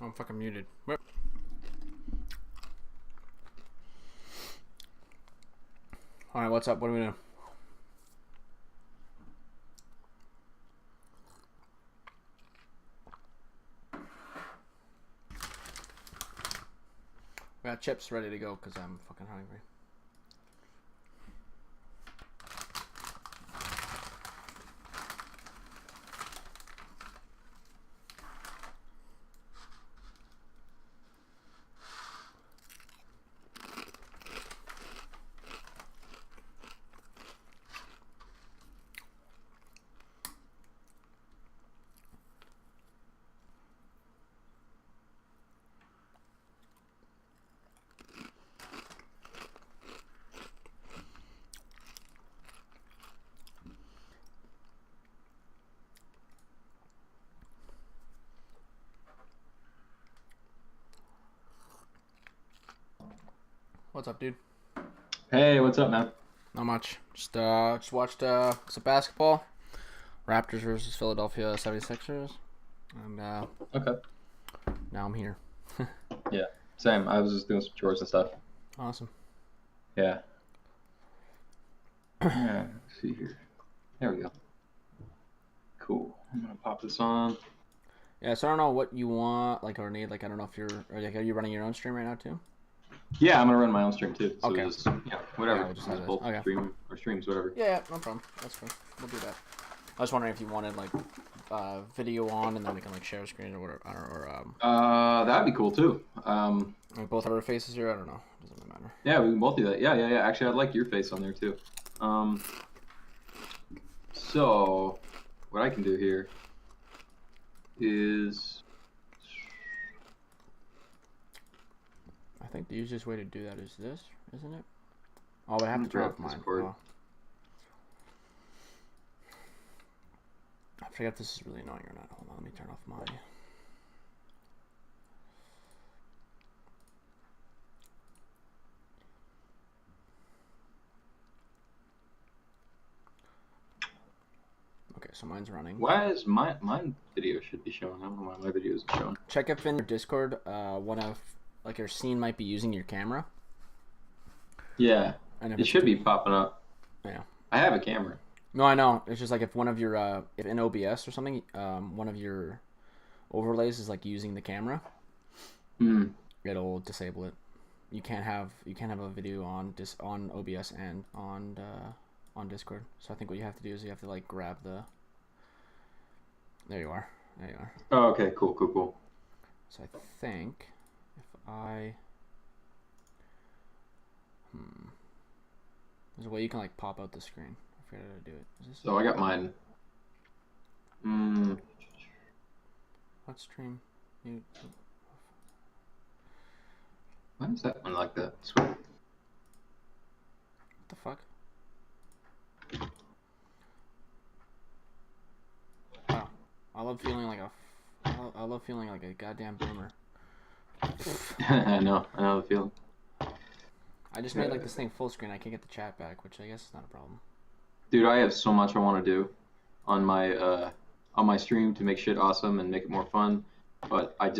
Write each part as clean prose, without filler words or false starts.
Oh, I'm fucking muted. What? Alright, what's up? What are we doing? We got chips ready to go because I'm fucking hungry. What's up, dude? Hey, what's up, man? Not much. Just watched some basketball. Raptors versus Philadelphia 76ers. And Okay. now I'm here. Yeah, same. I was just doing some chores and stuff. Awesome. Yeah. Yeah, let's see here. There we go. Cool. I'm gonna pop this on. Yeah, so I don't know what you want, like, or need. Like, I don't know if you're, or like, are you running your own stream right now too? Yeah, I'm gonna run my own stream too. So Okay. just, whatever. Yeah, we'll just have Just this. both Okay. stream or streams, whatever. Yeah, no problem. That's cool. We'll do that. I was wondering if you wanted like video on, and then we can like share a screen or whatever. That'd be cool too. We both have our faces here. I don't know. Doesn't really matter. Yeah, we can both do that. Yeah. Actually, I'd like your face on there too. So what I can do here is, I think the easiest way to do that is this, isn't it? Oh, but I have to turn off mine. Oh. I forget if this is really annoying or not. Hold on, let me turn off mine. Okay, so mine's running. Why is my video should be showing? I don't know why my video isn't showing. Check if in your Discord, one of like your scene might be using your camera. Yeah, and if it should be popping up. Yeah. I have a camera. No, I know. It's just like if one of your if in OBS or something, one of your overlays is like using the camera, it'll disable it. You can't have a video on OBS and on Discord. So I think what you have to do is you have to like grab the. There you are. There you are. Oh, okay. Cool. So I think if I there's a way you can like pop out the screen. I forgot how to do it. So I got mine Mm. What stream? You. Why is that one like that? Sweet. What the fuck? Wow. I love feeling like I love feeling like a goddamn boomer. I know the feeling. I just made like this thing full screen. I can't get the chat back, which I guess is not a problem. Dude, I have so much I want to do on my stream to make shit awesome and make it more fun, but I'm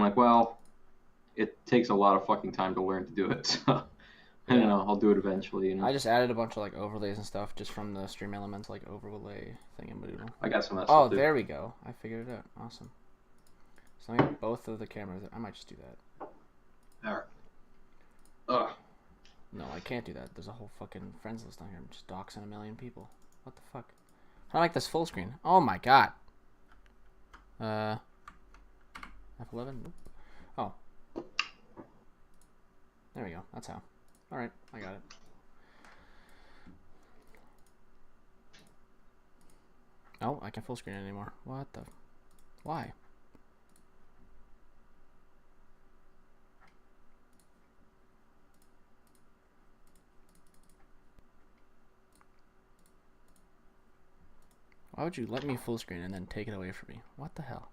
like, well, it takes a lot of fucking time to learn to do it. So I don't know. I'll do it eventually. You know. I just added a bunch of like overlays and stuff just from the Stream Elements like overlay thing in Moodle. I got some of that stuff too. There we go. I figured it out. Awesome. So I got both of the cameras. I might just do that. All right. Ugh. No, I can't do that. There's a whole fucking friends list on here. I'm just doxing a million people. What the fuck? I like this full screen. Oh my god. F11? Oh. There we go. That's how. Alright, I got it. Oh, I can't full screen it anymore. What the? Why? Why would you let me full screen and then take it away from me? What the hell?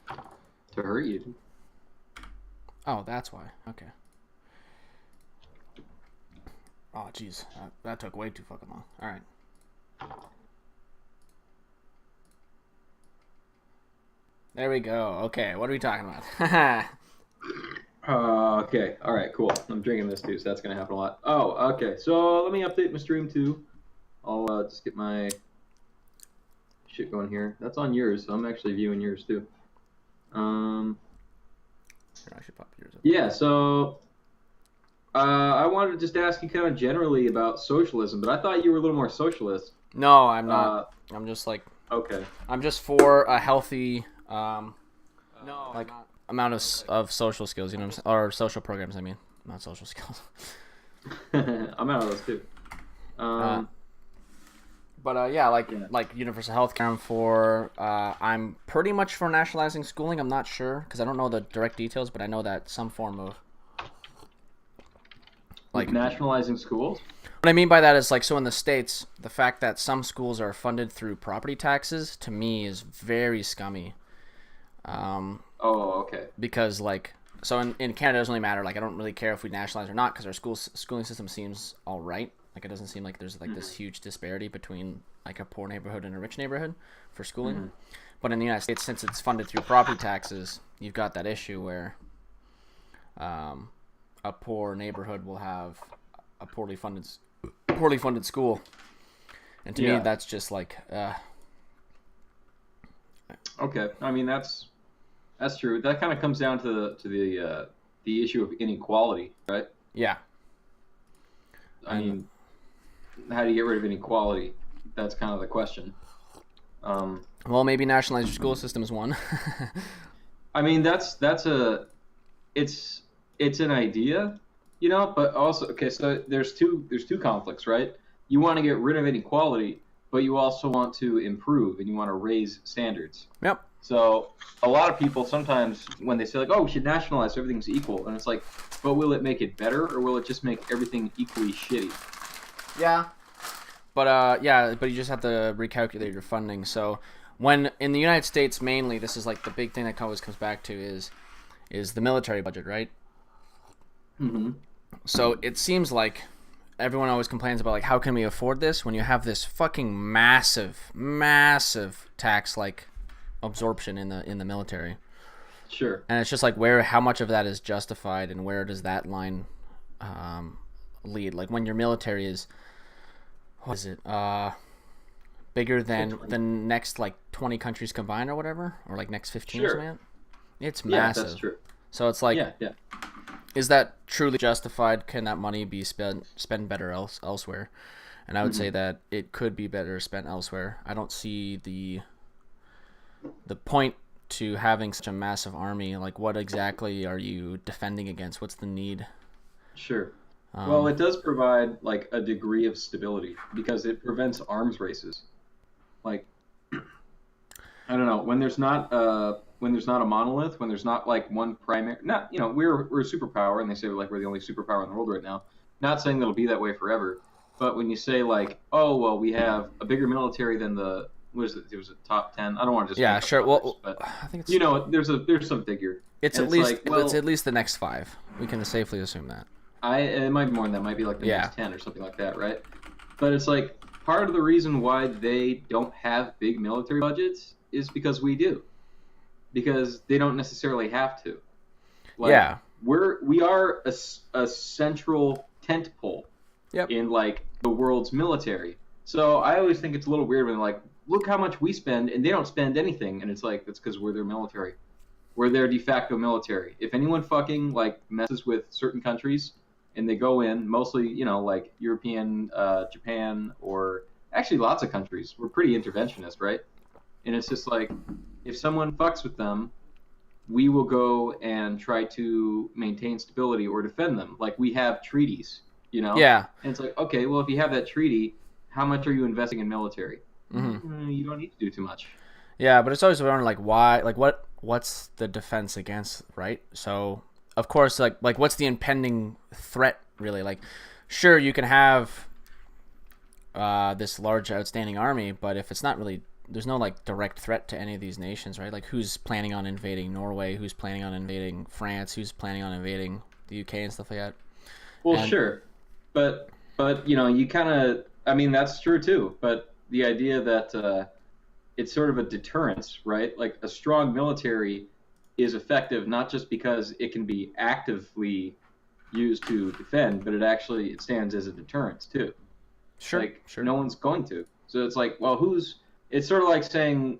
To hurt you. Oh, that's why. Okay. Oh, jeez. That took way too fucking long. Alright. There we go. Okay, what are we talking about? Okay. All right, cool. I'm drinking this too, so that's going to happen a lot. Oh, okay. So let me update my stream too. I'll just get my shit going here. That's on yours, so I'm actually viewing yours too. I should pop yours up. Yeah, so I wanted to just ask you kind of generally about socialism, but I thought you were a little more socialist. No, I'm not. I'm just like... Okay. I'm just for a healthy... like amount of social skills, you know what I'm saying? Or social programs, I mean. Not social skills. I'm out of those too. Yeah, like universal health care. I'm pretty much for nationalizing schooling. I'm not sure because I don't know the direct details, but I know that some form of like nationalizing schools. What I mean by that is like, so in the States, the fact that some schools are funded through property taxes to me is very scummy. Oh, okay. Because like, so in Canada it doesn't really matter. Like I don't really care if we nationalize or not because our schooling system seems all right. Like it doesn't seem like there's like this huge disparity between like a poor neighborhood and a rich neighborhood for schooling. Mm-hmm. But in the United States, since it's funded through property taxes, you've got that issue where a poor neighborhood will have a poorly funded school, and to me that's just like. Okay, I mean that's true. That kind of comes down to the issue of inequality, right? Yeah. I mean, how do you get rid of inequality? That's kind of the question. Well, maybe nationalize your school system is one. I mean, it's an idea, you know, but also okay. So there's two conflicts, right? You want to get rid of inequality, but you also want to improve and you want to raise standards. Yep. So a lot of people sometimes when they say like, oh, we should nationalize so everything's equal, and it's like, but will it make it better or will it just make everything equally shitty? Yeah. But you just have to recalculate your funding. So when in the United States mainly, this is like the big thing that always comes back to is the military budget, right? Mm-hmm. So it seems like everyone always complains about like how can we afford this when you have this fucking massive tax like absorption in the military. Sure. And it's just like how much of that is justified and where does that line lead? Like when your military is, what is it? Bigger than the next like 20 countries combined or whatever, or like next 15 or something. It's massive. Yeah, that's true. So it's like, yeah. Is that truly justified? Can that money be spent better elsewhere? And I would say that it could be better spent elsewhere. I don't see the point to having such a massive army. Like, what exactly are you defending against? What's the need? Sure. Well, it does provide like a degree of stability because it prevents arms races. Like, I don't know, when there's not a monolith, when there's not like one primary, not, we're a superpower, and they say like we're the only superpower in the world right now. Not saying that'll be that way forever, but when you say like, oh well, we have a bigger military than the, what is it? It was a top 10. I don't want to just Yeah, make up sure. numbers, Well, but I think it's there's some figure, it's and at it's least like, well, it's at least the next 5. We can safely assume that. it might be more than that. It might be like the Yeah. next 10 or something like that, right? But it's like part of the reason why they don't have big military budgets is because we do. Because they don't necessarily have to. Like, Yeah. we are a central tent pole Yep. in like the world's military. So I always think it's a little weird when like, look how much we spend and they don't spend anything, and it's like that's because we're their military. We're their de facto military. If anyone fucking like messes with certain countries and they go in, mostly like European, Japan, or actually lots of countries, we're pretty interventionist, right? And it's just like, if someone fucks with them, we will go and try to maintain stability or defend them. Like we have treaties, Yeah. And it's like, okay, well, if you have that treaty, how much are you investing in military? Mm-hmm. You don't need to do too much. Yeah, but it's always around like why, like what's the defense against, right? So of course, like what's the impending threat really? Like, sure, you can have this large outstanding army, but if it's not really, there's no like direct threat to any of these nations, right? Like who's planning on invading Norway? Who's planning on invading France? Who's planning on invading the UK and stuff like that? Well, And, sure, but you kind of, I mean, that's true too. But the idea that it's sort of a deterrence, right? Like a strong military is effective not just because it can be actively used to defend, but it stands as a deterrence too. sure, Like sure. no one's going to. So it's like, well, it's sort of like saying,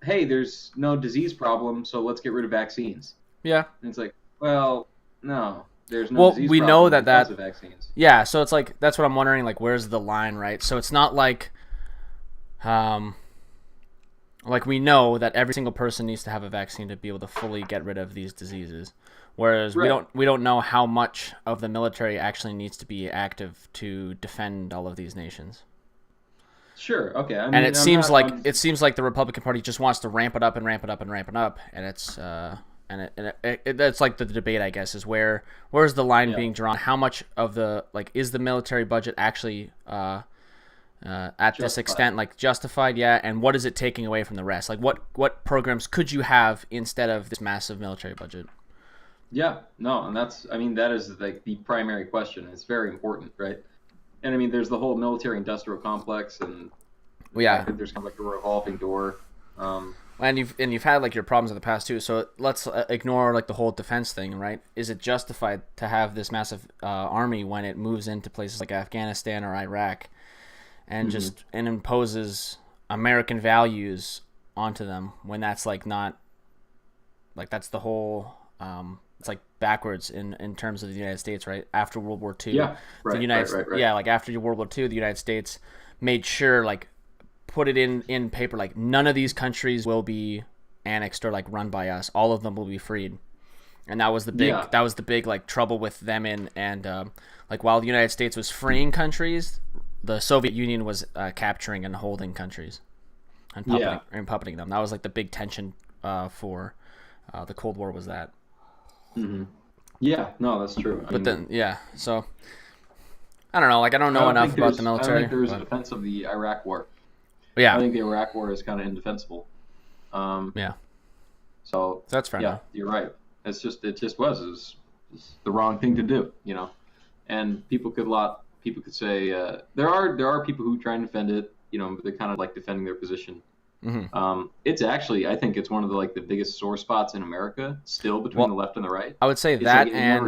hey, there's no disease problem, so let's get rid of vaccines. Yeah. And it's like, well, no, there's no Well, disease we problem know that because of vaccines. Yeah, so it's like that's what I'm wondering. Like, where's the line, right? So it's not like we know that every single person needs to have a vaccine to be able to fully get rid of these diseases, whereas Right. we don't know how much of the military actually needs to be active to defend all of these nations. Sure. Okay. I mean, And it seems like the Republican Party just wants to ramp it up and ramp it up and ramp it up, and it's that's like the debate, I guess, is where's the line being drawn? How much of the is the military budget actually at this extent like justified? Yeah, and what is it taking away from the rest? Like what programs could you have instead of this massive military budget? Yeah. No, and that is like the primary question. It's very important, right? And I mean, there's the whole military-industrial complex, and the fact that there's kind of like a revolving door. And you've had like your problems in the past too. So let's ignore like the whole defense thing, right? Is it justified to have this massive army when it moves into places like Afghanistan or Iraq, and and imposes American values onto them when that's like not like that's the whole it's like backwards in terms of the United States, right? After World War II, Yeah, right, the United right. yeah, like after World War II, the United States made sure like put it in paper like none of these countries will be annexed or like run by us. All of them will be freed. And that was the big like trouble with them and like while the United States was freeing countries, the Soviet Union was capturing and holding countries and puppeting them. That was like the big tension for the Cold War was that. Mm-hmm. Yeah, no, that's true. So I don't know. Like I don't know enough about the military. I don't think there's a defense of the Iraq War. Yeah, I think the Iraq War is kind of indefensible. Yeah. So that's fair. Yeah, you're right. It just was the wrong thing to do, And people could say there are people who try and defend it, but they're kind of like defending their position. Mm-hmm. It's actually, I think it's one of the biggest sore spots in America still between the left and the right. I would say that and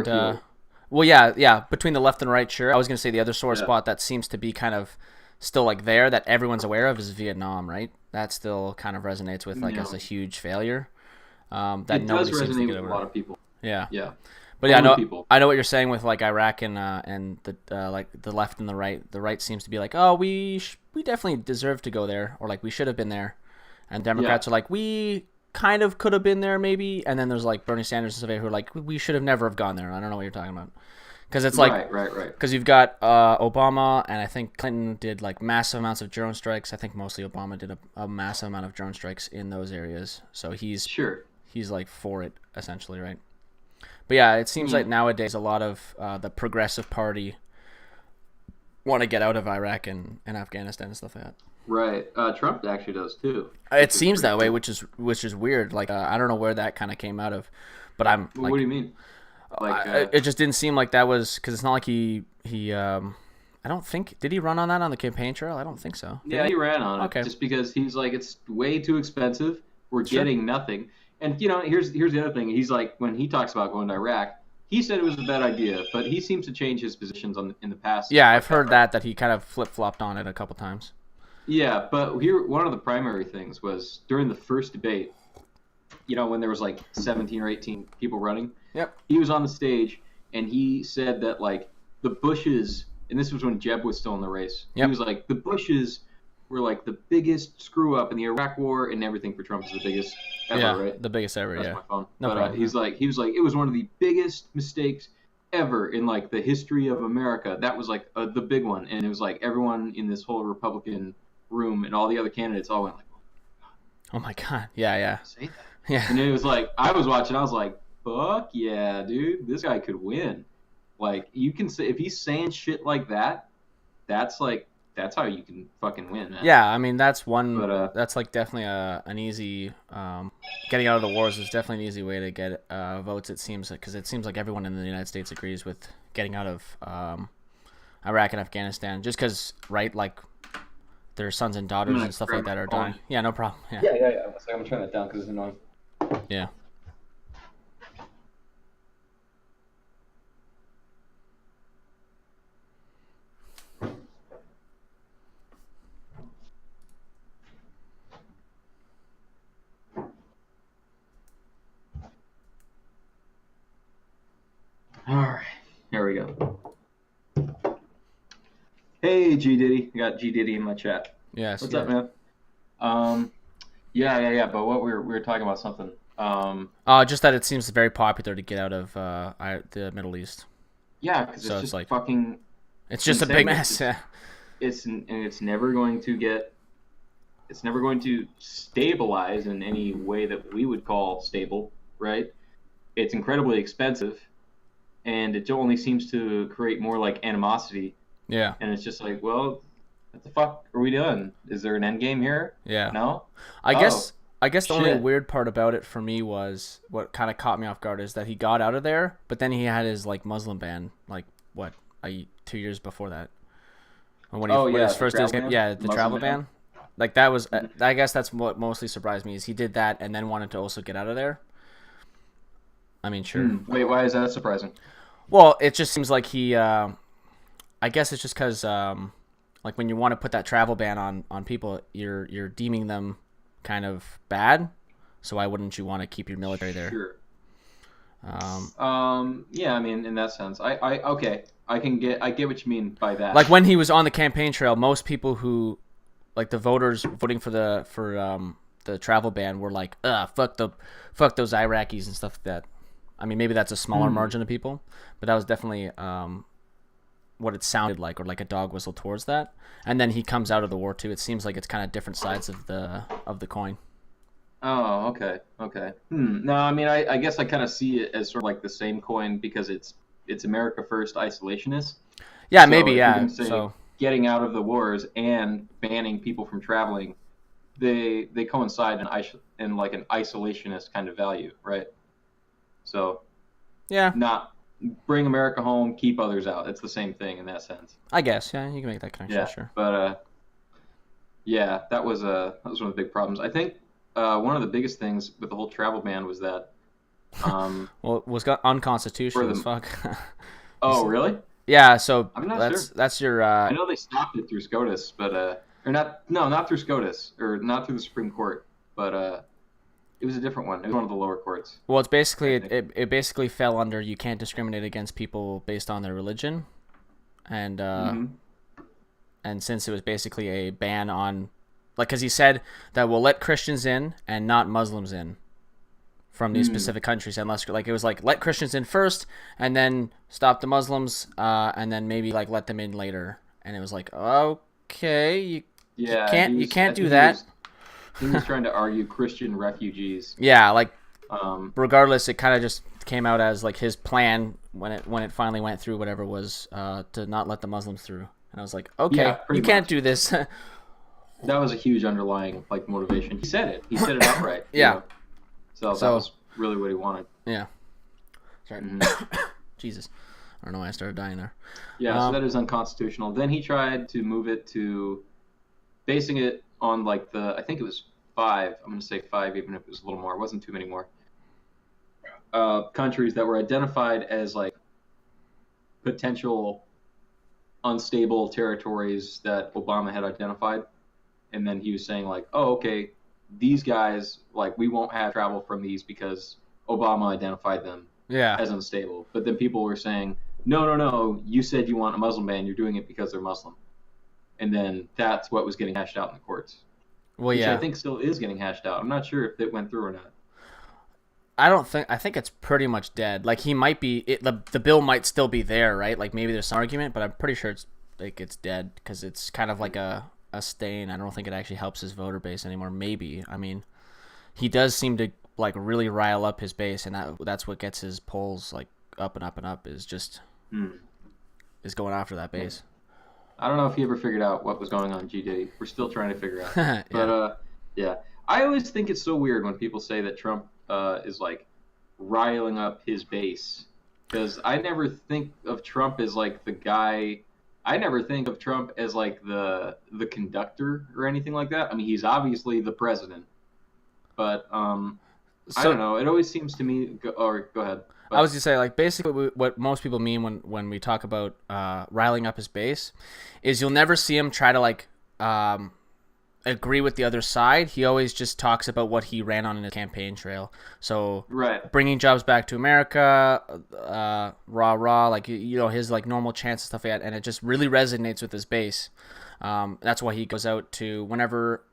between the left and right, sure. I was going to say the other sore spot that seems to be kind of still like there that everyone's aware of is Vietnam, right? That still kind of resonates with as a huge failure. That it nobody does seems to resonate get with over. a lot of people. Yeah. Yeah. But yeah, I know what you're saying with like Iraq and the like the left and the right. The right seems to be like, oh, we definitely deserve to go there, or like we should have been there, and Democrats are like, we kind of could have been there maybe, and then there's like Bernie Sanders and stuff who are like, we should have never have gone there. I don't know what you're talking about. Because it's like right. because you've got Obama, and I think Clinton did like massive amounts of drone strikes. I think mostly Obama did a massive amount of drone strikes in those areas. So he's like for it essentially, right? But yeah, it seems like nowadays a lot of the Progressive Party want to get out of Iraq and Afghanistan and stuff like that. Right. Trump actually does too. It seems that way, which is weird. Like I don't know where that kind of came out of, but I'm. Well, what do you mean? Like it just didn't seem like that was because it's not like he I don't think did he run on that on the campaign trail? I don't think so. Yeah, he ran on it just because he's like it's way too expensive. We're getting nothing. And here's the other thing. He's like when he talks about going to Iraq, he said it was a bad idea, but he seems to change his positions in the past. Yeah, I've heard that he kind of flip-flopped on it a couple times. Yeah, but here one of the primary things was during the first debate, when there was like 17 or 18 people running. Yep. He was on the stage and he said that like the Bushes, and this was when Jeb was still in the race. Yep. He was like the Bushes were like the biggest screw up in the Iraq War, and everything for Trump is the biggest ever, right? The biggest ever. That's my phone. No but problem. He was like it was one of the biggest mistakes ever in like the history of America. That was like the big one, and it was like everyone in this whole Republican room and all the other candidates all went like, "Oh my god, yeah." Say that. Yeah. And it was like I was watching, I was like, "Fuck yeah, dude, this guy could win." Like you can say if he's saying shit like that, that's how you can fucking win, man. Yeah, I mean that's one. But, that's like definitely an easy. Getting out of the wars is definitely an easy way to get votes. It seems because it seems like everyone in the United States agrees with getting out of Iraq and Afghanistan, just because like their sons and daughters and stuff like that are dying. Yeah, no problem. Yeah. I'm gonna turn that down because it's annoying. Yeah. All right, here we go. Hey, G Diddy, I got G Diddy in my chat. Yes. What's up, man? Yeah. But what we were talking about something. Just that it seems very popular to get out of the Middle East. Yeah, because it's just like fucking. It's just insane. A big mess. It's never going to get. It's never going to stabilize in any way that we would call stable, right? It's incredibly expensive, and it only seems to create more like animosity. Yeah. And it's just like, well, what the fuck are we doing? Is there an end game here? Yeah. No? I guess the only weird part about it for me was what kind of caught me off guard is that he got out of there, but then he had his like Muslim ban, like what, 2 years before that. When his first days, the travel ban. Like that was, I guess that's what mostly surprised me is he did that and then wanted to also get out of there. I mean, sure. Wait, why is that surprising? Well, it just seems like he. I guess it's just because, like, when you want to put that travel ban on people, you're deeming them kind of bad. So why wouldn't you want to keep your military there? Sure. Yeah, I mean, in that sense, okay, I get what you mean by that. Like when he was on the campaign trail, most people who, like the voters voting for the travel ban were like, fuck those Iraqis and stuff like that. I mean, maybe that's a smaller margin of people, but that was definitely what it sounded like, or like a dog whistle towards that. And then he comes out of the war too. It seems like it's kind of different sides of the coin. Oh, okay. No, I mean, I guess I kind of see it as sort of like the same coin because it's America first isolationist. Yeah, so maybe, yeah. So getting out of the wars and banning people from traveling, they coincide in like an isolationist kind of value, right? So, yeah, not bring America home, keep others out. It's the same thing in that sense. I guess, yeah, you can make that connection, yeah, sure. But yeah, that was one of the big problems. I think one of the biggest things with the whole travel ban was that. Well, it was unconstitutional as fuck. Oh, really? Yeah, so I'm not sure. That's your. I know they stopped it through SCOTUS, but or not. No, not through SCOTUS, or not through the Supreme Court, but it was a different one. It was one of the lower courts. Well, it's basically it basically fell under you can't discriminate against people based on their religion, and and since it was basically a ban on, like, because he said that we'll let Christians in and not Muslims in from these specific countries, unless like it was like let Christians in first and then stop the Muslims, and then maybe like let them in later. And it was like, okay, you can't do that. He was trying to argue Christian refugees. Yeah, like regardless, it kind of just came out as like his plan when it finally went through, whatever was, to not let the Muslims through. And I was like, okay, you can't do this. That was a huge underlying like motivation. He said it outright. Yeah. So that was really what he wanted. Yeah. Sorry. Jesus. I don't know why I started dying there. Yeah, so that is unconstitutional. Then he tried to move it to basing it on like I think it was 5. I'm going to say 5, even if it was a little more. It wasn't too many more. Countries that were identified as like potential unstable territories that Obama had identified. And then he was saying like, oh, okay, these guys, like, we won't have travel from these because Obama identified them as unstable. But then people were saying, no, you said you want a Muslim ban. You're doing it because they're Muslim. And then that's what was getting hashed out in the courts. Well, which I think still is getting hashed out. I'm not sure if it went through or not. I think it's pretty much dead. Like, he might be, the bill might still be there, right? Like, maybe there's some argument, but I'm pretty sure it's dead because it's kind of like a stain. I don't think it actually helps his voter base anymore. Maybe. I mean, he does seem to like really rile up his base, and that's what gets his polls like up and up and up, is just is going after that base. I don't know if he ever figured out what was going on G Diddy. We're still trying to figure out. But yeah, I always think it's so weird when people say that Trump is like riling up his base, because I never think of Trump as like the guy. I never think of Trump as like the conductor or anything like that. I mean, he's obviously the president, but I don't know. It always seems to me. Go ahead. I was gonna say, like, basically what most people mean when we talk about riling up his base is you'll never see him try to like agree with the other side. He always just talks about what he ran on in his campaign trail. So bringing jobs back to America, rah, like, you know, his like normal chants and stuff like that, and it just really resonates with his base. That's why he goes out to, whenever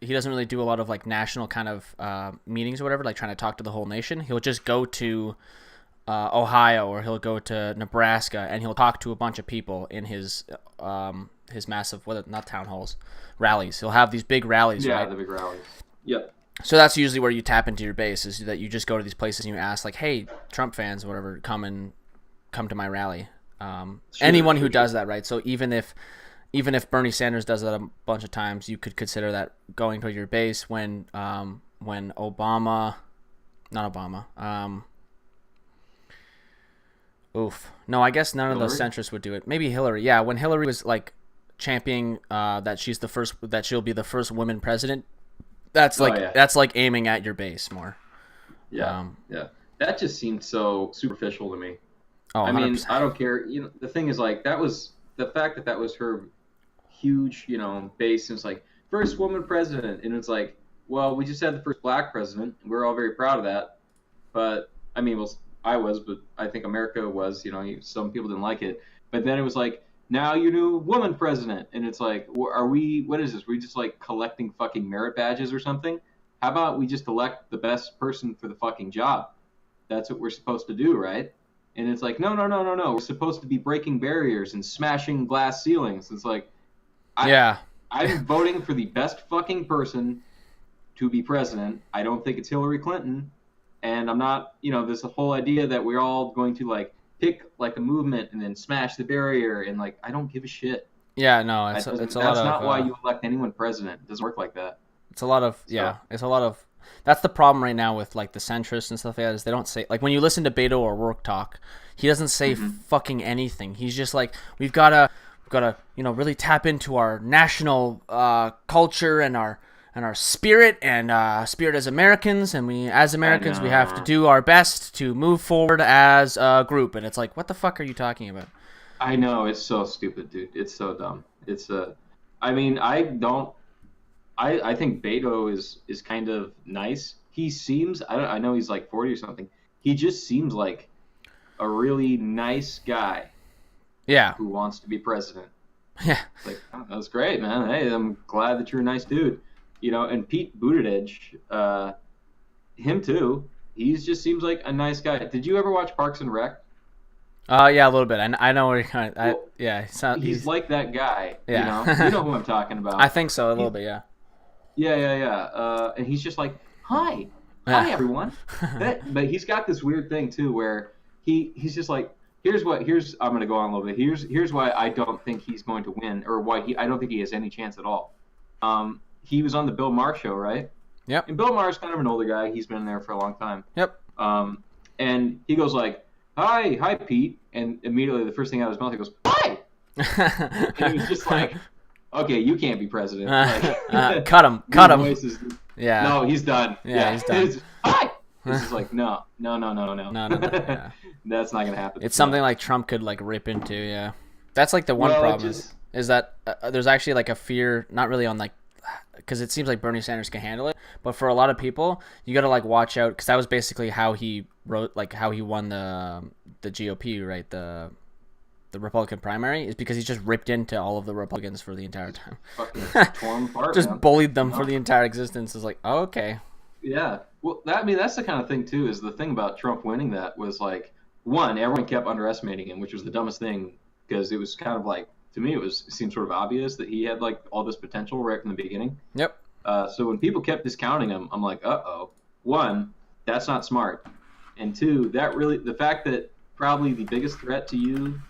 he doesn't really do a lot of like national kind of meetings or whatever, like trying to talk to the whole nation. He'll just go to Ohio, or he'll go to Nebraska, and he'll talk to a bunch of people in his massive, not town halls, rallies. He'll have these big rallies, right? Yeah, the big rallies. Yep. So that's usually where you tap into your base, is that you just go to these places and you ask, like, hey, Trump fans, whatever, come to my rally. Anyone who does that, right? So even if Bernie Sanders does that a bunch of times, you could consider that going to your base. When Obama, not Obama, no, I guess none of the centrists would do it. Maybe Hillary. Yeah, when Hillary was like championing that she'll be the first woman president, that's like that's like aiming at your base more. Yeah, yeah. That just seemed so superficial to me. Oh, I mean, I don't care. You know, the thing is, like, that was the fact that was her huge, you know, base. And it's like, first woman president, and it's like, well, we just had the first black president, and we're all very proud of that. But I mean, well, I was, but I think America was, you know, some people didn't like it. But then it was like, now you new woman president. And it's like, what is this? Are we just like collecting fucking merit badges or something? How about we just elect the best person for the fucking job? That's what we're supposed to do, right? And it's like, no. We're supposed to be breaking barriers and smashing glass ceilings. It's like, I'm voting for the best fucking person to be president. I don't think it's Hillary Clinton. And I'm not, you know, this whole idea that we're all going to like pick like a movement and then smash the barrier, and like, I don't give a shit. Yeah, no, it's a lot of. That's not why you elect anyone president. It doesn't work like that. It's a lot of It's a lot of. That's the problem right now with like the centrists and stuff like that, is they don't say, like, when you listen to Beto or Rourke talk, he doesn't say fucking anything. He's just like, we've gotta you know, really tap into our national culture and our spirit spirit as Americans, and we as Americans we have to do our best to move forward as a group. And it's like, what the fuck are you talking about? I know, it's so stupid, dude. It's so dumb. It's I mean, I think Beto is kind of nice. He seems, I know he's like 40 or something. He just seems like a really nice guy. Yeah. Who wants to be president. Yeah. It's like, oh, that's great, man. Hey, I'm glad that you're a nice dude. You know, and Pete Buttigieg, him too. he just seems like a nice guy. Did you ever watch Parks and Rec? Yeah, a little bit. I know where you're kind of. Well, Yeah, he's he's like that guy. You yeah. know who I'm talking I about. think so a little He's, bit. Yeah. yeah. And he's just like, hi, Yeah. hi everyone. But he's got this weird thing too, where he's just like, I'm gonna go on a little bit. Here's why I don't think he's going to win, or why I don't think he has any chance at all. He was on the Bill Maher show, right? Yep. And Bill Maher's kind of an older guy. He's been there for a long time. Yep. And he goes like, hi, Pete, and immediately the first thing out of his mouth he goes, hi. And he was just like, okay, you can't be president. Like, cut him. Yeah. No, he's done. Yeah, he's done. It's, hi. This is like, no. No. Yeah. That's not gonna happen. It's something like Trump could like rip into. Yeah. That's like the one problem is that there's actually like a fear, not really on like, because it seems like Bernie Sanders can handle it, but for a lot of people, you got to like watch out, because that was basically how he won the GOP, right? The Republican primary is because he just ripped into all of the Republicans for the entire time. Fucking torn apart, just man. bullied them for the entire existence. It's like, oh, okay. Yeah. Well, that's the kind of thing too. Is the thing about Trump winning that was like, one, everyone kept underestimating him, which was the dumbest thing, because it was kind of like, to me, it seemed sort of obvious that he had like all this potential right from the beginning. Yep. So when people kept discounting him, I'm like, uh-oh. One, that's not smart. And two, the fact that probably the biggest threat to you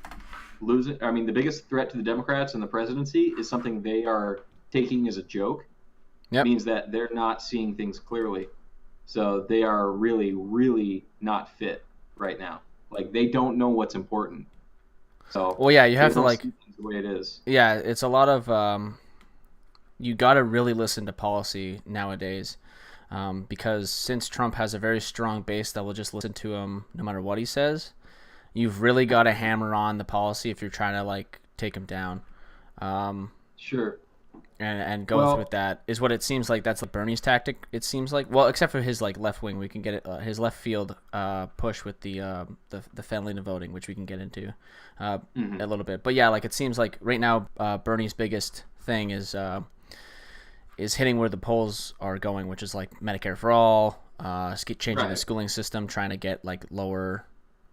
the biggest threat to the Democrats and the presidency is something they are taking as a joke. Yep. Means that they're not seeing things clearly. So they are really, really not fit right now. Like, they don't know what's important. So, well, yeah, you have to like the way it is. Yeah, it's a lot of you got to really listen to policy nowadays, because since Trump has a very strong base that will just listen to him no matter what he says, you've really got to hammer on the policy if you're trying to like take him down. Sure. And go through with that is what it seems like. That's like Bernie's tactic. It seems like, well, except for his like left wing, we can get it. His left field push with the family to voting, which we can get into a little bit. But yeah, like it seems like right now Bernie's biggest thing is hitting where the polls are going, which is like Medicare for all, changing the schooling system, trying to get like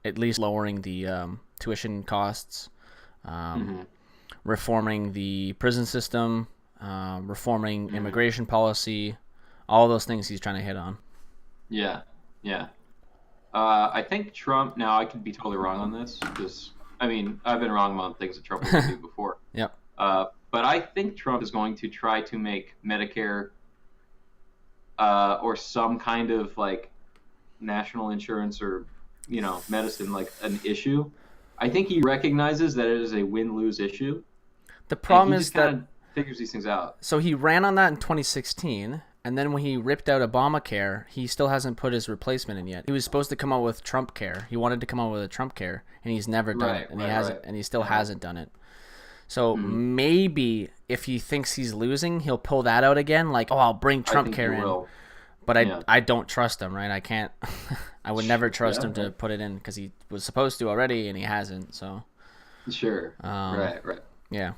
at least lowering the tuition costs, reforming the prison system. Reforming immigration policy, all those things he's trying to hit on. Yeah. I think Trump, now I could be totally wrong on this, because, I mean, I've been wrong on things that Trump was do before. Yep. But I think Trump is going to try to make Medicare or some kind of, like, national insurance or, medicine, like, an issue. I think he recognizes that it is a win-lose issue. The problem is that figures these things out. So he ran on that in 2016, and then when he ripped out Obamacare, he still hasn't put his replacement in yet. He was supposed to come out with Trump Care. He wanted to come out with a Trump Care, and he's never done it, and he hasn't, and he still hasn't done it. So maybe if he thinks he's losing, he'll pull that out again, like, oh, I'll bring Trump Care in. But I don't trust him, right? I can't. I would never trust him to put it in, because he was supposed to already, and he hasn't. So. Sure. Right. Yeah.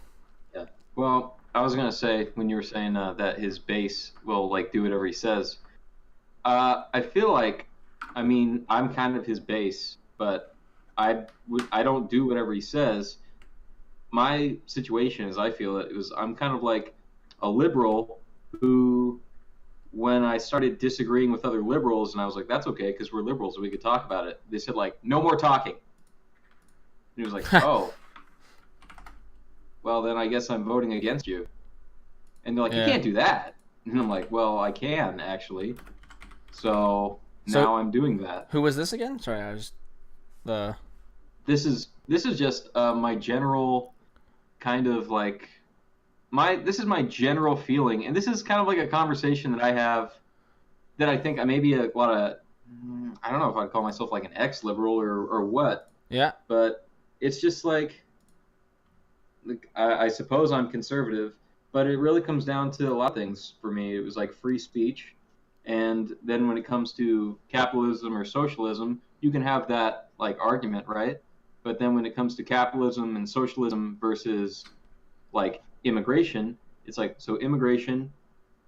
Well, I was gonna say, when you were saying that his base will like do whatever he says, I feel like, I mean, I'm kind of his base, but I don't do whatever he says. My situation is, I feel I'm kind of like a liberal who, when I started disagreeing with other liberals, and I was like, that's okay, because we're liberals and we could talk about it. They said like, no more talking. And he was like, oh. Well, then I guess I'm voting against you. And they're like, you can't do that. And I'm like, well, I can, actually. So now I'm doing that. Who was this again? Sorry, This is just my general kind of like, this is my general feeling. And this is kind of like a conversation that I have that I think I maybe a lot of, I don't know if I'd call myself like an ex-liberal or what. Yeah. But it's just like, I suppose I'm conservative, but it really comes down to a lot of things for me. It was like free speech, and then when it comes to capitalism or socialism, you can have that like argument, right? But then when it comes to capitalism and socialism versus like immigration, it's like, so immigration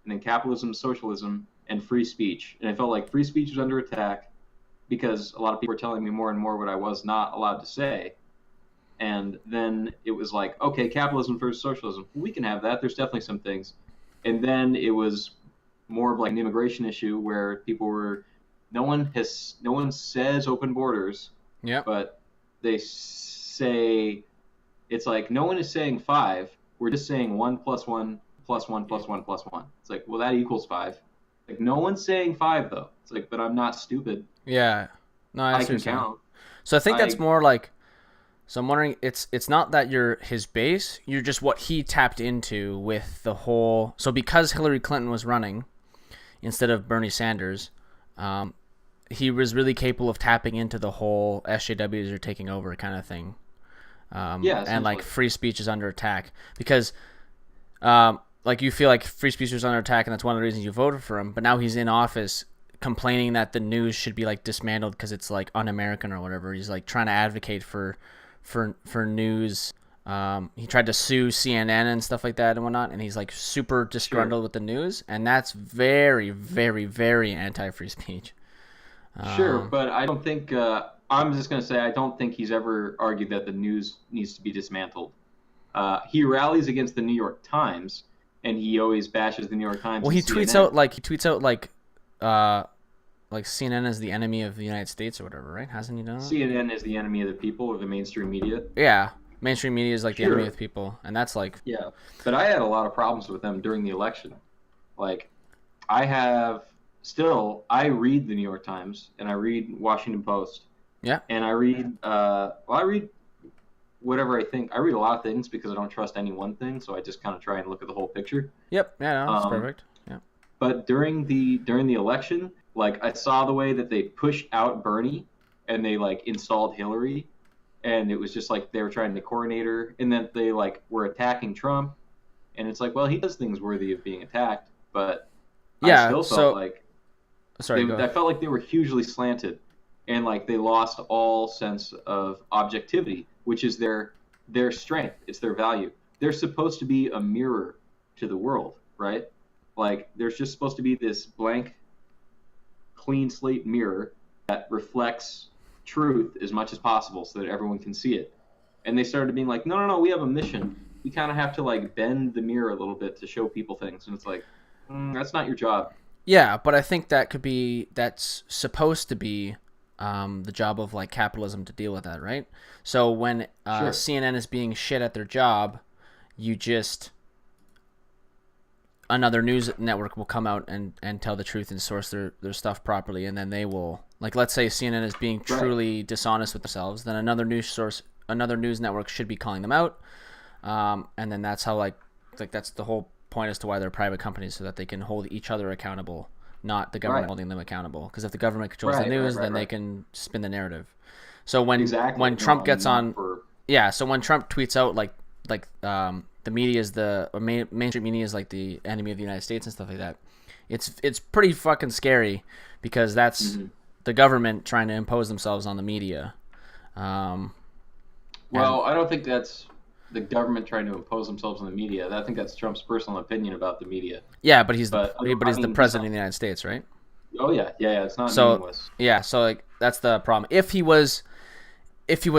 and then capitalism, socialism, and free speech. And I felt like free speech was under attack, because a lot of people were telling me more and more what I was not allowed to say. And then it was like, okay, capitalism versus socialism. We can have that. There's definitely some things. And then it was more of like an immigration issue where people were, no one says open borders, Yeah. but they say, it's like, no one is saying 5. We're just saying 1 plus 1 plus 1 plus 1 plus 1. It's like, well, that equals 5. Like, no one's saying 5 though. It's like, but I'm not stupid. Yeah. No, I can count. So I think that's more like, so I'm wondering, it's not that you're his base, you're just what he tapped into with the whole. So because Hillary Clinton was running instead of Bernie Sanders, he was really capable of tapping into the whole SJWs are taking over kind of thing. And like free speech is under attack because, like you feel like free speech is under attack, and that's one of the reasons you voted for him. But now he's in office, complaining that the news should be like dismantled because it's like un-American or whatever. He's like trying to advocate for news. He tried to sue CNN and stuff like that and whatnot, and he's like super disgruntled with the news, and that's very, very, very anti-free speech. Sure, but I don't think. I'm just going to say I don't think he's ever argued that the news needs to be dismantled. He rallies against the New York Times, and he always bashes the New York Times. Well, he tweets out like CNN is the enemy of the United States or whatever, right? Hasn't he done that? CNN is the enemy of the people, or the mainstream media. Yeah, mainstream media is like the enemy of the people, and that's like. Yeah, but I had a lot of problems with them during the election. Like, I read the New York Times and I read Washington Post. Yeah. And I read, I read whatever I think. I read a lot of things because I don't trust any one thing, so I just kind of try and look at the whole picture. Yep. Yeah, no, that's perfect. Yeah. But during the election, like, I saw the way that they pushed out Bernie and they like installed Hillary, and it was just like they were trying to coronate her, and then they like were attacking Trump, and it's like, well, he does things worthy of being attacked, but yeah, I still felt like I felt like they were hugely slanted, and like they lost all sense of objectivity, which is their strength. It's their value. They're supposed to be a mirror to the world, right? Like, there's just supposed to be this blank, clean slate mirror that reflects truth as much as possible so that everyone can see it. And they started being like, no, we have a mission. We kind of have to like bend the mirror a little bit to show people things. And it's like, that's not your job. Yeah, but I think that's supposed to be the job of like capitalism to deal with that, right? So when Sure. CNN is being shit at their job, another news network will come out and tell the truth and source their stuff properly, and then they will, like, let's say CNN is being truly dishonest with themselves, then another news network should be calling them out, and then that's how like that's the whole point as to why they're private companies, so that they can hold each other accountable, not the government holding them accountable. Because if the government controls the news, then they can spin the narrative. So when Trump gets on, so when Trump tweets out like the media is mainstream media is like the enemy of the United States and stuff like that, it's pretty fucking scary, because that's the government trying to impose themselves on the media. Well, I don't think that's the government trying to impose themselves on the media. I think that's Trump's personal opinion about the media. Yeah, but he's the president of the United States, right? Oh yeah. It's not meaningless. Yeah, so like that's the problem. If he was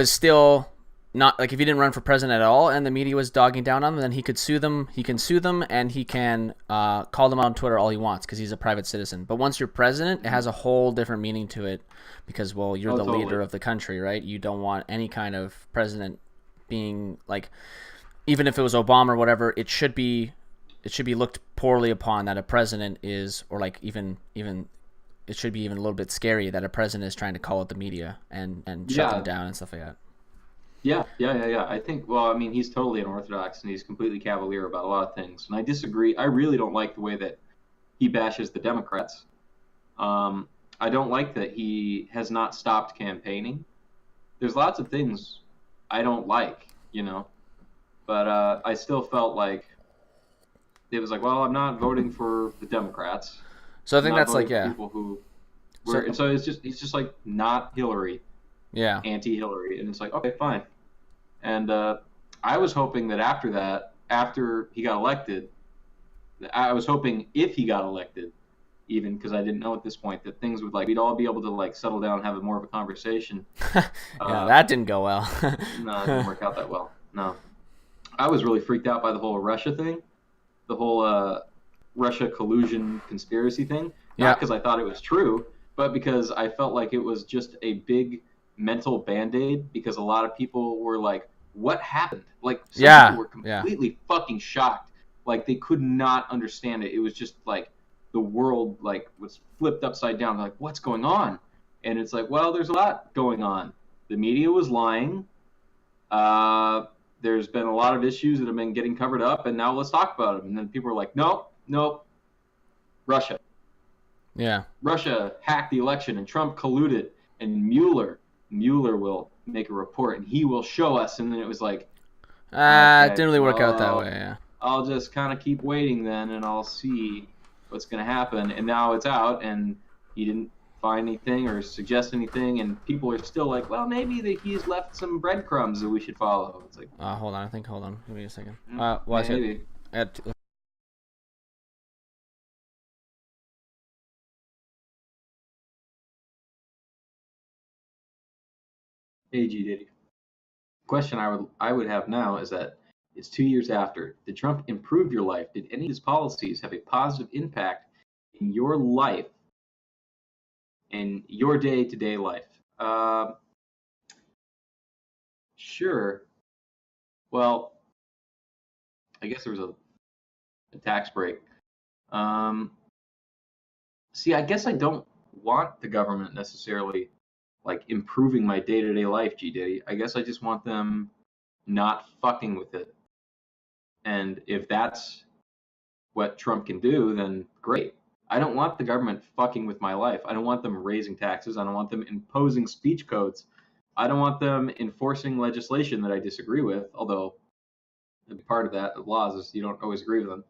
still not, like, if he didn't run for president at all and the media was dogging down on him, then he could sue them. He can sue them, and he can call them out on Twitter all he wants, because he's a private citizen. But once you're president, it has a whole different meaning to it, because, well, you're the leader of the country, right? You don't want any kind of president being like, even if it was Obama or whatever, it should be looked poorly upon that a president is, or like even it should be even a little bit scary that a president is trying to call out the media and shut them down and stuff like that. Yeah. I think, well, I mean, he's totally unorthodox, and he's completely cavalier about a lot of things. And I disagree. I really don't like the way that he bashes the Democrats. I don't like that he has not stopped campaigning. There's lots of things I don't like, but I still felt like it was like, well, I'm not voting for the Democrats. So I think that's like, people who were, and so he's just like, not Hillary. Yeah. Anti-Hillary. And it's like, okay, fine. And I was hoping that after he got elected, I was hoping if he got elected, even because I didn't know at this point that things would we'd all be able to settle down and have more of a conversation. Yeah, that didn't go well. No, it didn't work out that well. No, I was really freaked out by the whole Russia thing, the whole Russia collusion conspiracy thing. Not because I thought it was true, but because I felt like it was just a big mental Band-Aid, because a lot of people were like, what happened? Some people were completely fucking shocked. They could not understand it. It was just the world was flipped upside down. Like, what's going on? And it's well, there's a lot going on. The media was lying. There's been a lot of issues that have been getting covered up, and now let's talk about them. And then people are like, nope, Russia. Yeah. Russia hacked the election, and Trump colluded, and Mueller will make a report, and he will show us. And then it was it didn't really work out that way. Yeah. I'll just kind of keep waiting then, and I'll see what's going to happen. And now it's out, and he didn't find anything or suggest anything, and people are still like, well, maybe that he's left some breadcrumbs that we should follow. It's hold on. Give me a second. Maybe. Hey, G Diddy. Question I would have now is that it's 2 years after. Did Trump improve your life? Did any of his policies have a positive impact in your life, in your day-to-day life? Sure. Well, I guess there was a tax break. See, I guess I don't want the government necessarily improving my day-to-day life, G Diddy. I guess I just want them not fucking with it. And if that's what Trump can do, then great. I don't want the government fucking with my life. I don't want them raising taxes. I don't want them imposing speech codes. I don't want them enforcing legislation that I disagree with, although part of that, the laws, is you don't always agree with them.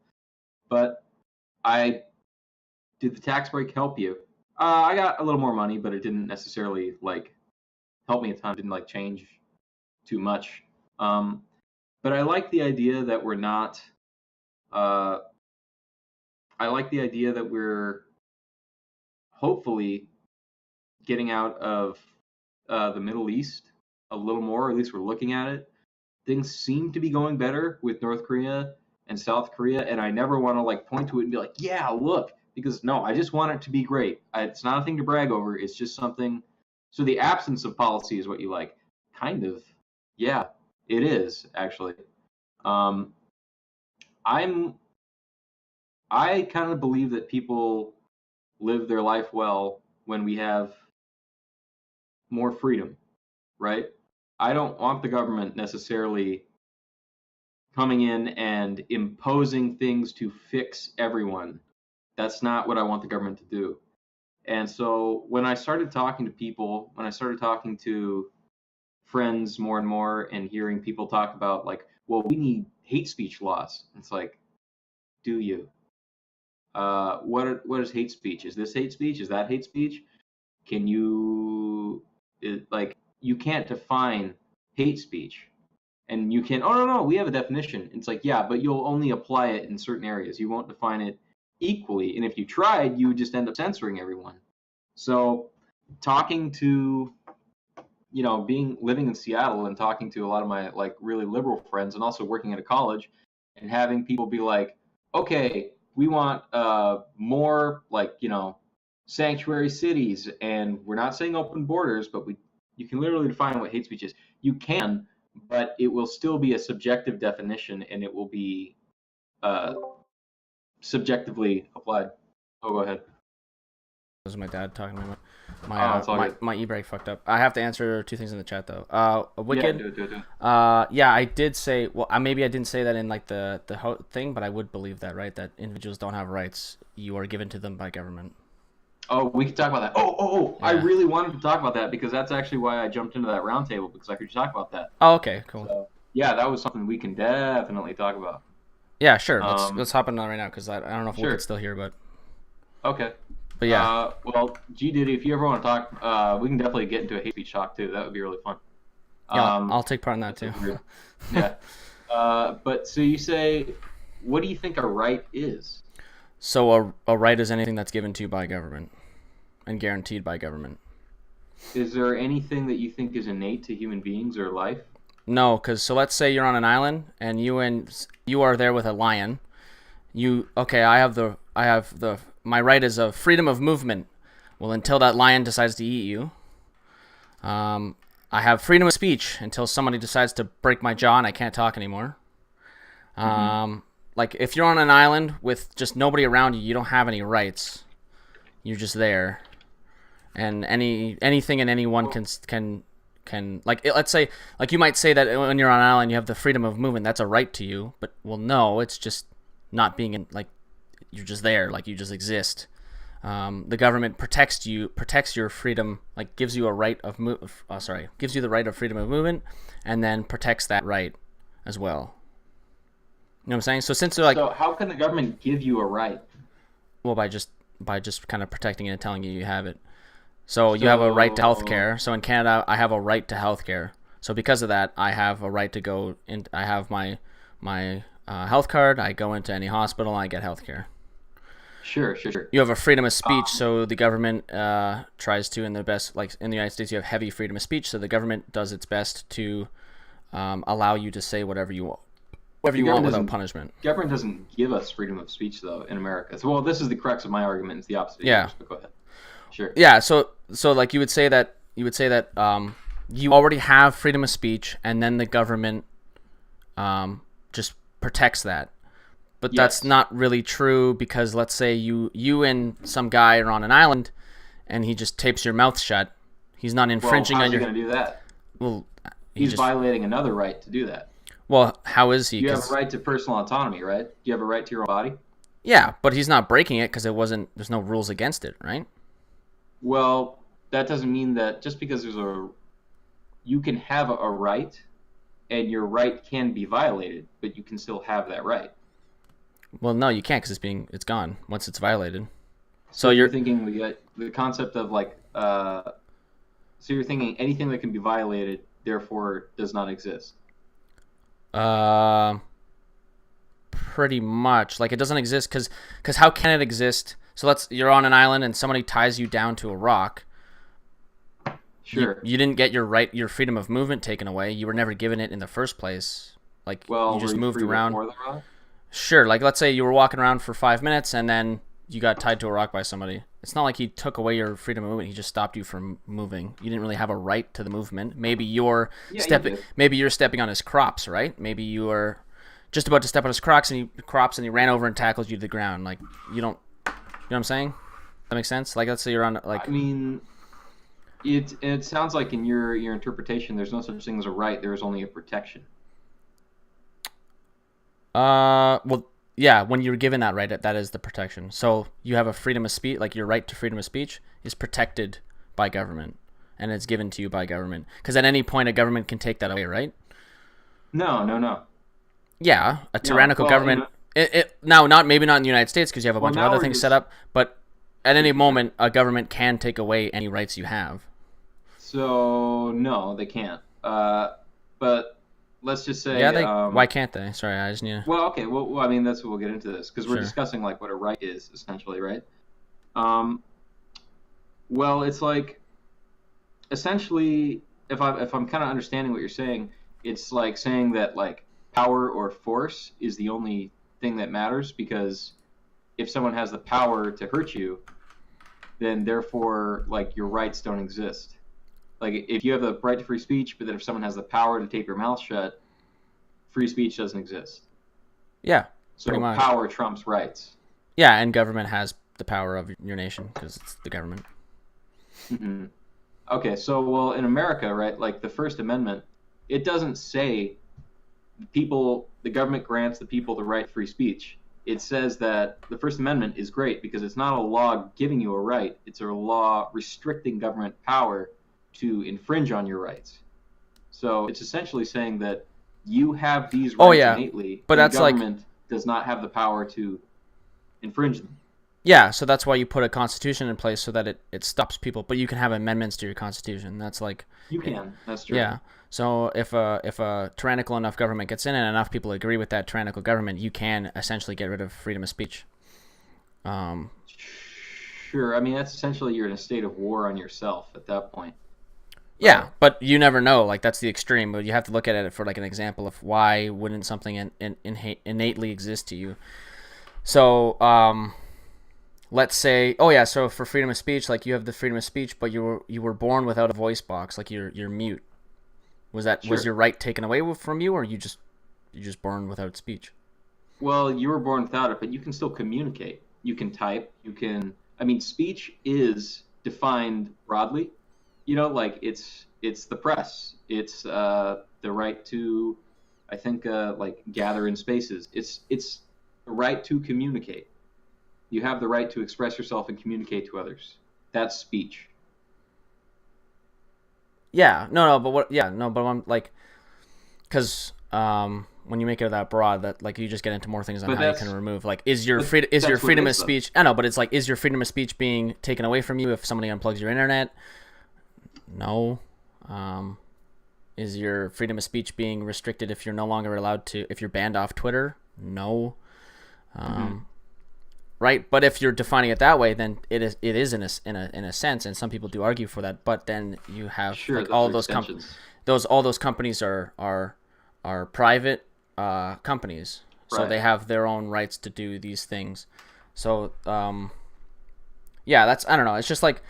But did the tax break help you? I got a little more money, but it didn't necessarily help me a ton. It didn't change too much. But I like the idea that we're not. I like the idea that we're hopefully getting out of the Middle East a little more, or at least we're looking at it. Things seem to be going better with North Korea and South Korea, and I never want to point to it and be like, yeah, look, because no, I just want it to be great. It's not a thing to brag over. It's just something. So the absence of policy is what you like. Kind of. Yeah, it is actually. I kind of believe that people live their life well when we have more freedom, right? I don't want the government necessarily coming in and imposing things to fix everyone. That's not what I want the government to do. And so when I started talking to people, when I started talking to friends more and more and hearing people talk about well, we need hate speech laws. It's do you? What is hate speech? Is this hate speech? Is that hate speech? Can you you can't define hate speech, and you can. Oh no, we have a definition. It's yeah, but you'll only apply it in certain areas. You won't define it equally, and if you tried, you would just end up censoring everyone. So, talking to living in Seattle and talking to a lot of my really liberal friends, and also working at a college, and having people be like, okay, we want more sanctuary cities, and we're not saying open borders, but you can literally define what hate speech is. You can, but it will still be a subjective definition, and it will be subjectively applied. Oh, go ahead. This is my dad talking to me. My e-brake fucked up. I have to answer two things in the chat though. Wicked. Yeah, do it. Yeah, I did say. Well, maybe I didn't say that in the thing, but I would believe that, right? That individuals don't have rights. You are given to them by government. Oh, we can talk about that. Oh! Yeah. I really wanted to talk about that because that's actually why I jumped into that roundtable, because I could talk about that. Oh, okay, cool. So, yeah, that was something we can definitely talk about. Yeah, sure. Let's hop on that right now because I don't know if Wicked's still here, but. Okay. But yeah. Well, G Diddy, if you ever want to talk, we can definitely get into a hate speech talk too. That would be really fun. Yeah, I'll take part in that too. Yeah. But so you say, what do you think a right is? So a right is anything that's given to you by government and guaranteed by government. Is there anything that you think is innate to human beings or life? No, because so let's say you're on an island and you are there with a lion. I have the my right is of freedom of movement. Well, until that lion decides to eat you. I have freedom of speech until somebody decides to break my jaw and I can't talk anymore. Like if you're on an island with just nobody around you, you don't have any rights. You're just there, and anything and anyone can like let's say like you might say that when you're on an island you have the freedom of movement. That's a right to you, but well, no, it's just not being in like you're just there, like you just exist. The government protects your freedom, like gives you a right of gives you the right of freedom of movement, and then protects that right as well. You know what I'm saying? So since they're like, so how can the government give you a right? Well, by just kind of protecting it and telling you have it. So you have a right to healthcare. So in Canada, I have a right to healthcare. So because of that, I have a right to go in. I have my health card. I go into any hospital. I get healthcare. Sure. You have a freedom of speech, so the government tries to, in the best, like in the United States, you have heavy freedom of speech, so the government does its best to allow you to say whatever you want without punishment. Government doesn't give us freedom of speech, though, in America. So, well, this is the crux of my argument. It's the opposite. Yeah. But go ahead. Sure. Yeah. So like you would say that you already have freedom of speech, and then the government just protects that. But that's not really true, because let's say you and some guy are on an island and he just tapes your mouth shut. He's not infringing on your... How's he going to do that? Well, he's violating another right to do that. Well, how is he? You have a right to personal autonomy, right? Do you have a right to your own body? Yeah, but he's not breaking it because there's no rules against it, right? Well, that doesn't mean that just because you can have a right and your right can be violated, but you can still have that right. Well, no, you can't because it's gone once it's violated. So you're thinking the concept of like, so you're thinking anything that can be violated, therefore does not exist. Pretty much. Like it doesn't exist because how can it exist? So you're on an island and somebody ties you down to a rock. Sure. You didn't get your freedom of movement taken away. You were never given it in the first place. Like you just moved around. Before the rock? Sure, like let's say you were walking around for 5 minutes and then you got tied to a rock by somebody. It's not like he took away your freedom of movement. He just stopped you from moving. You didn't really have a right to the movement. Maybe you're stepping on his crops, right? Maybe you were just about to step on his crops and he ran over and tackled you to the ground. Like you know what I'm saying? That makes sense? Like let's say you're on like... I mean, it sounds like in your interpretation there's no such thing as a right, there is only a protection. Well, yeah, when you're given that right, that is the protection. So you have a freedom of speech, like your right to freedom of speech is protected by government, and it's given to you by government. Because at any point, a government can take that away, right? No. Yeah, a tyrannical government. Maybe not in the United States because you have a bunch of other things set up, but at any moment, a government can take away any rights you have. So no, they can't. But let's just say... Yeah, why can't they? Sorry, I just need to... Well, okay. Well, I mean, that's what we'll get into this, because we're discussing, like, what a right is, essentially, right? Well, it's like, essentially, if I'm kind of understanding what you're saying, it's like saying that, like, power or force is the only thing that matters, because if someone has the power to hurt you, then, therefore, like, your rights don't exist. Like, if you have the right to free speech, but then if someone has the power to tape your mouth shut, free speech doesn't exist. Yeah, so power trumps rights. Yeah, and government has the power of your nation because it's the government. Mm-hmm. Okay, so, well, in America, right, like the First Amendment, it doesn't say the government grants the people the right to free speech. It says that the First Amendment is great because it's not a law giving you a right. It's a law restricting government power to infringe on your rights. So it's essentially saying that you have these rights innately, but that's the government does not have the power to infringe them. Yeah, so that's why you put a constitution in place so that it stops people. But you can have amendments to your constitution. That's like... You can. That's true. Yeah. So if a tyrannical enough government gets in and enough people agree with that tyrannical government, you can essentially get rid of freedom of speech. Sure. I mean, that's essentially you're in a state of war on yourself at that point. Yeah, Right? but you never know. Like that's the extreme, but you have to look at it for like an example of why wouldn't something innately exist to you. So, let's say, oh yeah, so for freedom of speech, like you have the freedom of speech, but you were born without a voice box, like you're mute. Was Sure. your right taken away from you, or you just born without speech? Well, you were born without it, but you can still communicate. You can type. You can. I mean, speech is defined broadly. You know, like it's the press. It's the right to, I think, like gather in spaces. It's the right to communicate. You have the right to express yourself and communicate to others. That's speech. Yeah, no, but what? Yeah, no, but I'm like, because when you make it that broad, that like you just get into more things on But how you can that's remove. Like, but is your that's what it freedom of is, though. speech? I know, but it's like, is your freedom of speech being taken away from you if somebody unplugs your internet? No. Um, is your freedom of speech being restricted if you're no longer allowed to, if you're banned off Twitter? No. Hmm. Um, right. But if you're defining it that way, then it is in a sense, and some people do argue for that. But then you have Sure, like those all are those extensions. all those companies are private companies, so Right. they have their own rights to do these things. So yeah, that's I don't know. It's just like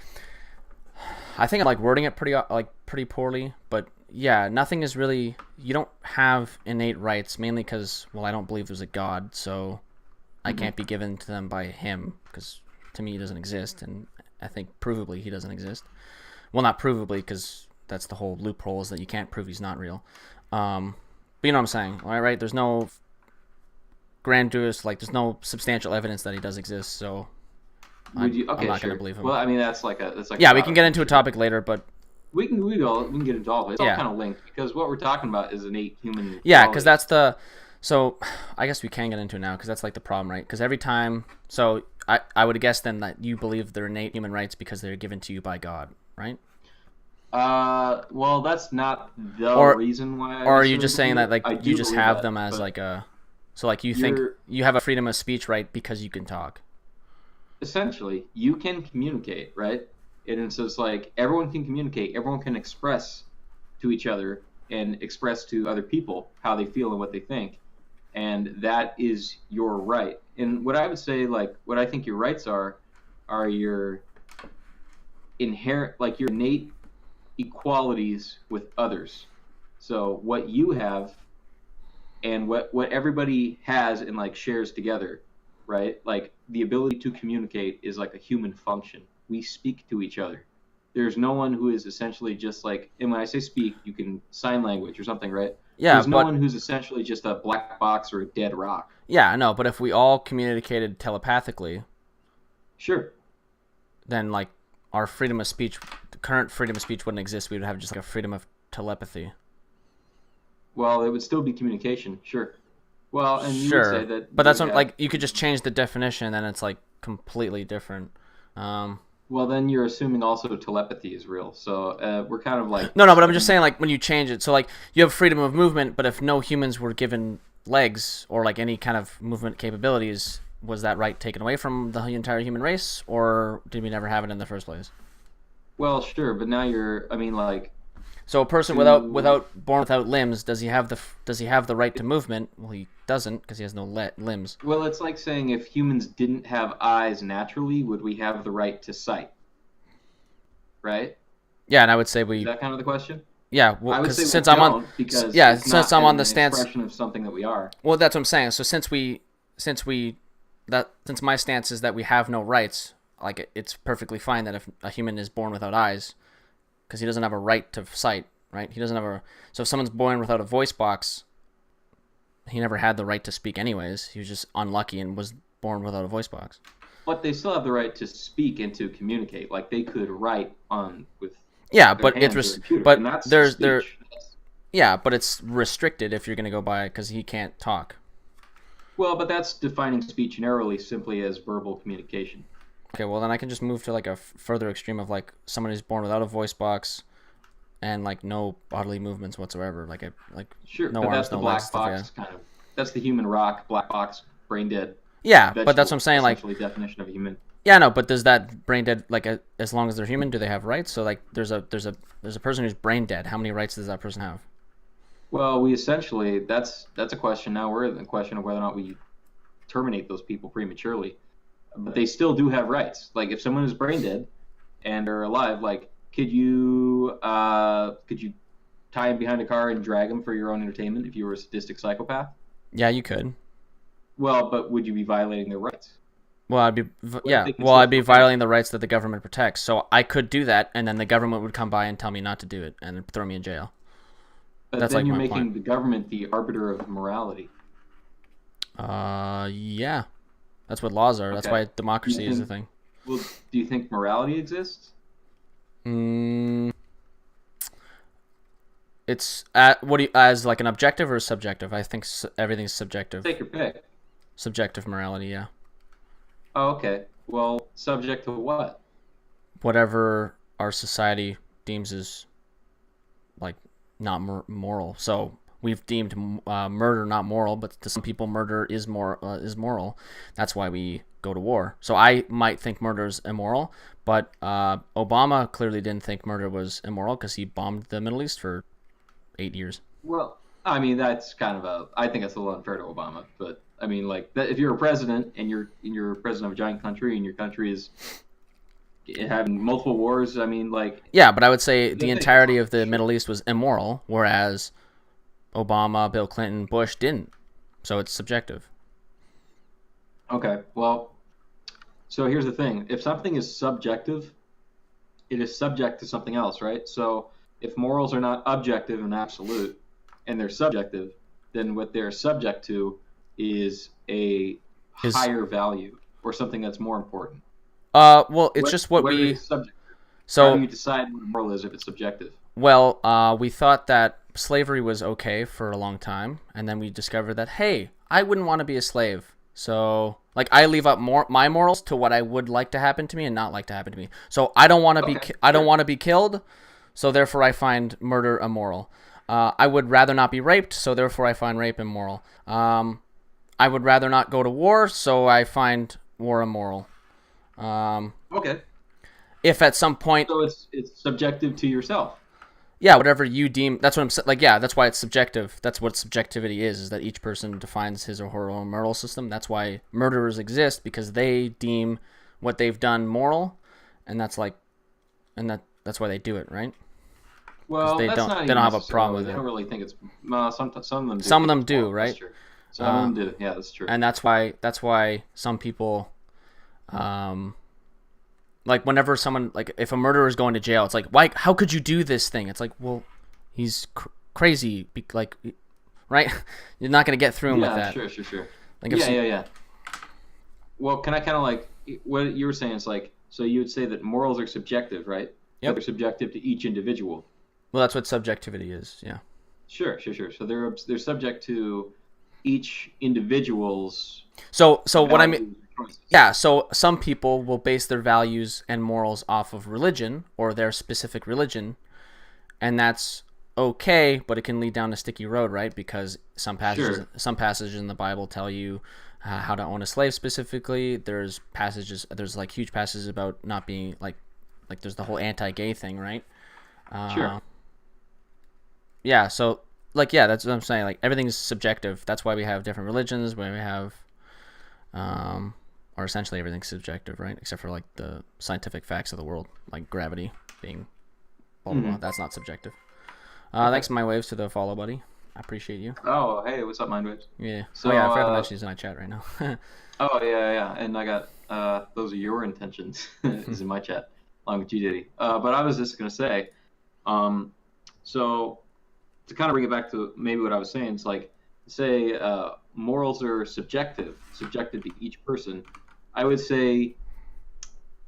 I think I'm like wording it pretty poorly, but yeah, nothing is really. You don't have innate rights mainly because well, I don't believe there's a God, so I Hmm. can't be given to them by him because to me he doesn't exist, and I think provably he doesn't exist. Well, not provably because that's the whole loophole is that you can't prove he's not real. But you know what I'm saying, all right? There's no grandiose, like there's no substantial evidence that he does exist, so Would you? I'm Okay, not gonna sure. believe him. Well, I mean, that's like a Yeah, we can broader get thing, into a sure. topic later, but We can get into all of it. It's all yeah, kind of linked because what we're talking about is innate human yeah, because qualities. that's the so I guess we can get into it now because that's like the problem, right? Because every time, so I would guess then that you believe they're innate human rights because they're given to you by God, right? Well, that's not the Or reason why I or are you necessarily just saying believe that it. like I you do just believe have that, them as but like a so like you think you're you have a freedom of speech right because you can talk? essentially you can communicate, right? And it's just like everyone can communicate, everyone can express to each other and express to other people how they feel and what they think, and that is your right. And what I would say, like what I think your rights are your inherent, like your innate equalities with others. So what you have and what everybody has and like shares together, right? Like the ability to communicate is like a human function. We speak to each other. There's no one who is essentially just like, and when I say speak, you can sign language or something, right? Yeah, There's no but one who's essentially just a black box or a dead rock. yeah, no, but if we all communicated telepathically, Sure. then like our freedom of speech, the current freedom of speech wouldn't exist. We would have just like a freedom of telepathy. Well, it would still be communication. Sure. Well, and you would say Sure, that but you that's would what, have. like you could just change the definition, and it's like completely different. Um, Well, then you're assuming also telepathy is real. So we're kind of like no, but I'm just stepping. saying like when you change it, so like you have freedom of movement, but if no humans were given legs or like any kind of movement capabilities, was that right taken away from the entire human race, or did we never have it in the first place? Well, sure, but now you're. I mean, like So a person to. born without limbs, does he have the right to movement? Well, he doesn't because he has no limbs. Well, it's like saying if humans didn't have eyes naturally, would we have the right to sight? Right? Yeah, and I would say Is we that kind of the question? yeah, well, I would because say we since I'm on don't because yeah, it's since not I'm on the an stance. expression of something that we are. Well, that's what I'm saying. So since my stance is that we have no rights, like it's perfectly fine that if a human is born without eyes, because he doesn't have a right to sight, right? He doesn't have a. So if someone's born without a voice box, he never had the right to speak anyways. He was just unlucky and was born without a voice box. But they still have the right to speak and to communicate. Like they could write on with Yeah, their but hands or a computer, and but that's there's there speech. yeah, but it's restricted if you're gonna go by it because he can't talk. Well, but that's defining speech narrowly simply as verbal communication. Okay, well then I can just move to like a further extreme of like someone who's born without a voice box and like no bodily movements whatsoever, like Sure, no but arms, that's the no legs, black stuff like that. box kind of. That's the human rock, black box, brain dead. Yeah, but that's what I'm vegetable, saying. Like, essentially definition of a human. yeah, no, but does that brain dead like as long as they're human, do they have rights? So like, there's a person who's brain dead. How many rights does that person have? Well, we essentially that's a question now. We're in the question of whether or not we terminate those people prematurely, but they still do have rights. Like if someone is brain dead and are alive, like could you tie him behind a car and drag him for your own entertainment if you were a sadistic psychopath? Yeah, you could. Well, but would you be violating their rights? Well, What if yeah. they can Well, still I'd be protect? violating the rights that the government protects. So I could do that, and then the government would come by and tell me not to do it and throw me in jail. But That's then like you're my point. making the government the arbiter of morality. Yeah. That's what laws are. That's Okay. why Do you democracy is a think? thing. Well, do you think morality exists? Mm, it's what do you, as like an objective or subjective? I think everything's subjective. Take your pick. Subjective morality, yeah. Oh, okay. Well, subject to what? Whatever our society deems as like not moral. So we've deemed murder not moral, but to some people, murder is moral. That's why we go to war. So I might think murder is immoral, but Obama clearly didn't think murder was immoral because he bombed the Middle East for 8 years. Well, I mean that's kind of a. I think that's a little unfair to Obama, but I mean like that, if you're a president and you're president of a giant country and your country is having multiple wars, I mean like Yeah, but I would say you the have to entirety of the sure. Middle East was immoral, whereas Obama, Bill Clinton, Bush didn't. So it's subjective. Okay. Well, so here's the thing: if something is subjective, it is subject to something else, right? So if morals are not objective and absolute, and they're subjective, then what they're subject to is a Is higher value or something that's more important. well, it's just what What are they we. subject to? How do So you decide what a moral is if it's subjective? well, we thought that slavery was okay for a long time, and then we discovered that hey, I wouldn't want to be a slave. So like I leave up my morals to what I would like to happen to me and not like to happen to me. So Okay, I don't sure. want to be killed. So therefore, I find murder immoral. I would rather not be raped, so therefore I find rape immoral. I would rather not go to war, so I find war immoral. Um, Okay. if at some point, So it's subjective to yourself. yeah, whatever you deem, that's what I'm like. Yeah, that's why it's subjective. That's what subjectivity is that each person defines his or her own moral system. That's why murderers exist because they deem what they've done moral, and that's like, and that's why they do it, right? Because Well, that's not they even don't have a problem necessarily. with They it. don't really think it's. Some of them do Some of think them it's do, moral. That's right? true. Some of Uh, them do. Yeah, that's true. and that's why some people, um, like whenever someone like if a murderer is going to jail, it's like why? How could you do this thing? It's like well, he's crazy. Like, right? You're not gonna get through him with Yeah, that. sure, sure, sure. Like if Yeah, some, yeah, yeah. Well, can I kind of like what you were saying is like so you would say that morals are subjective, right? But yep. they're subjective to each individual. Well, that's what subjectivity is. Yeah. Sure, sure, sure. So they're subject to each individual's So what I mean, values and choices. yeah. So some people will base their values and morals off of religion or their specific religion, and that's okay, but it can lead down a sticky road, right? Because Sure. some passages in the Bible tell you how to own a slave specifically. There's like huge passages about not being like there's the whole anti-gay thing, right? Sure. Uh, yeah. So like yeah, that's what I'm saying. Like everything's subjective. That's why we have different religions. Why we have or essentially everything's subjective, right? Except for like the scientific facts of the world, like gravity being blah blah blah. Hmm. That's not subjective. Okay. Thanks, my waves, to the follow, buddy. I appreciate you. Oh, hey, what's up, Mindwaves? Yeah. Oh So, yeah, I forgot to mention he's in my chat right now. oh yeah, yeah, and I got those are your intentions is in my chat along with you, Diddy. But I was just gonna say, um, so to kind of bring it back to maybe what I was saying, it's like say morals are subjective to each person. I would say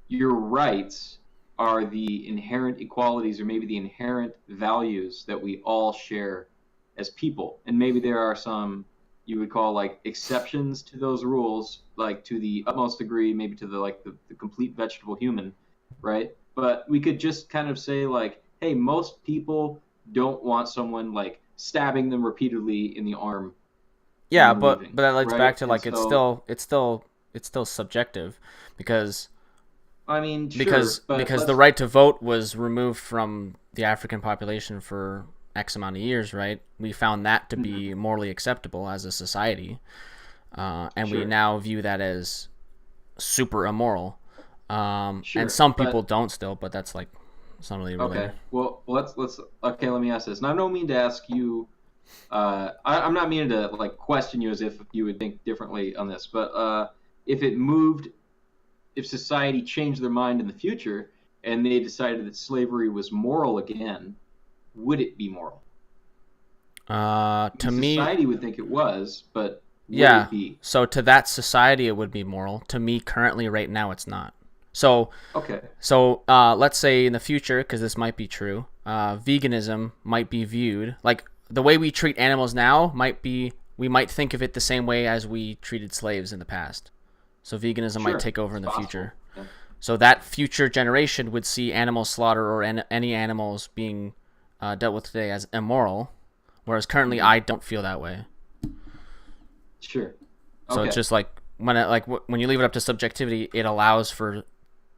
your rights are the inherent equalities or maybe the inherent values that we all share as people. And maybe there are some you would call like exceptions to those rules, like to the utmost degree, maybe to the complete vegetable human, right? But we could just kind of say like, hey, most people don't want someone like stabbing them repeatedly in the arm Yeah, but leaving, that leads right? back to And like so, it's still subjective because I mean, sure, but because the let's. right to vote was removed from the African population for X amount of years, right? We found that to Mhm, be morally acceptable as a society, and we sure, now view that as super immoral. And sure, some people but don't still, but that's like it's not really related. okay. Well, let's. Okay, let me ask this. And I don't mean to ask you. I'm not meaning to like question you as if you would think differently on this, but if it moved, if society changed their mind in the future and they decided that slavery was moral again, would it be moral? I To mean, me, society would think it was, but would yeah. it be? So to that society, it would be moral. To me, currently, right now, it's not. So Okay, let's say in the future, because this might be true, veganism might be viewed like the way we treat animals now might be we might think of it the same way as we treated slaves in the past. So veganism might sure, take over it's in the possible. future. Yeah. So that future generation would see animal slaughter or any animals being dealt with today as immoral, whereas currently Hmm. I don't feel that way. Sure. So it's Okay. just like when you leave it up to subjectivity, it allows for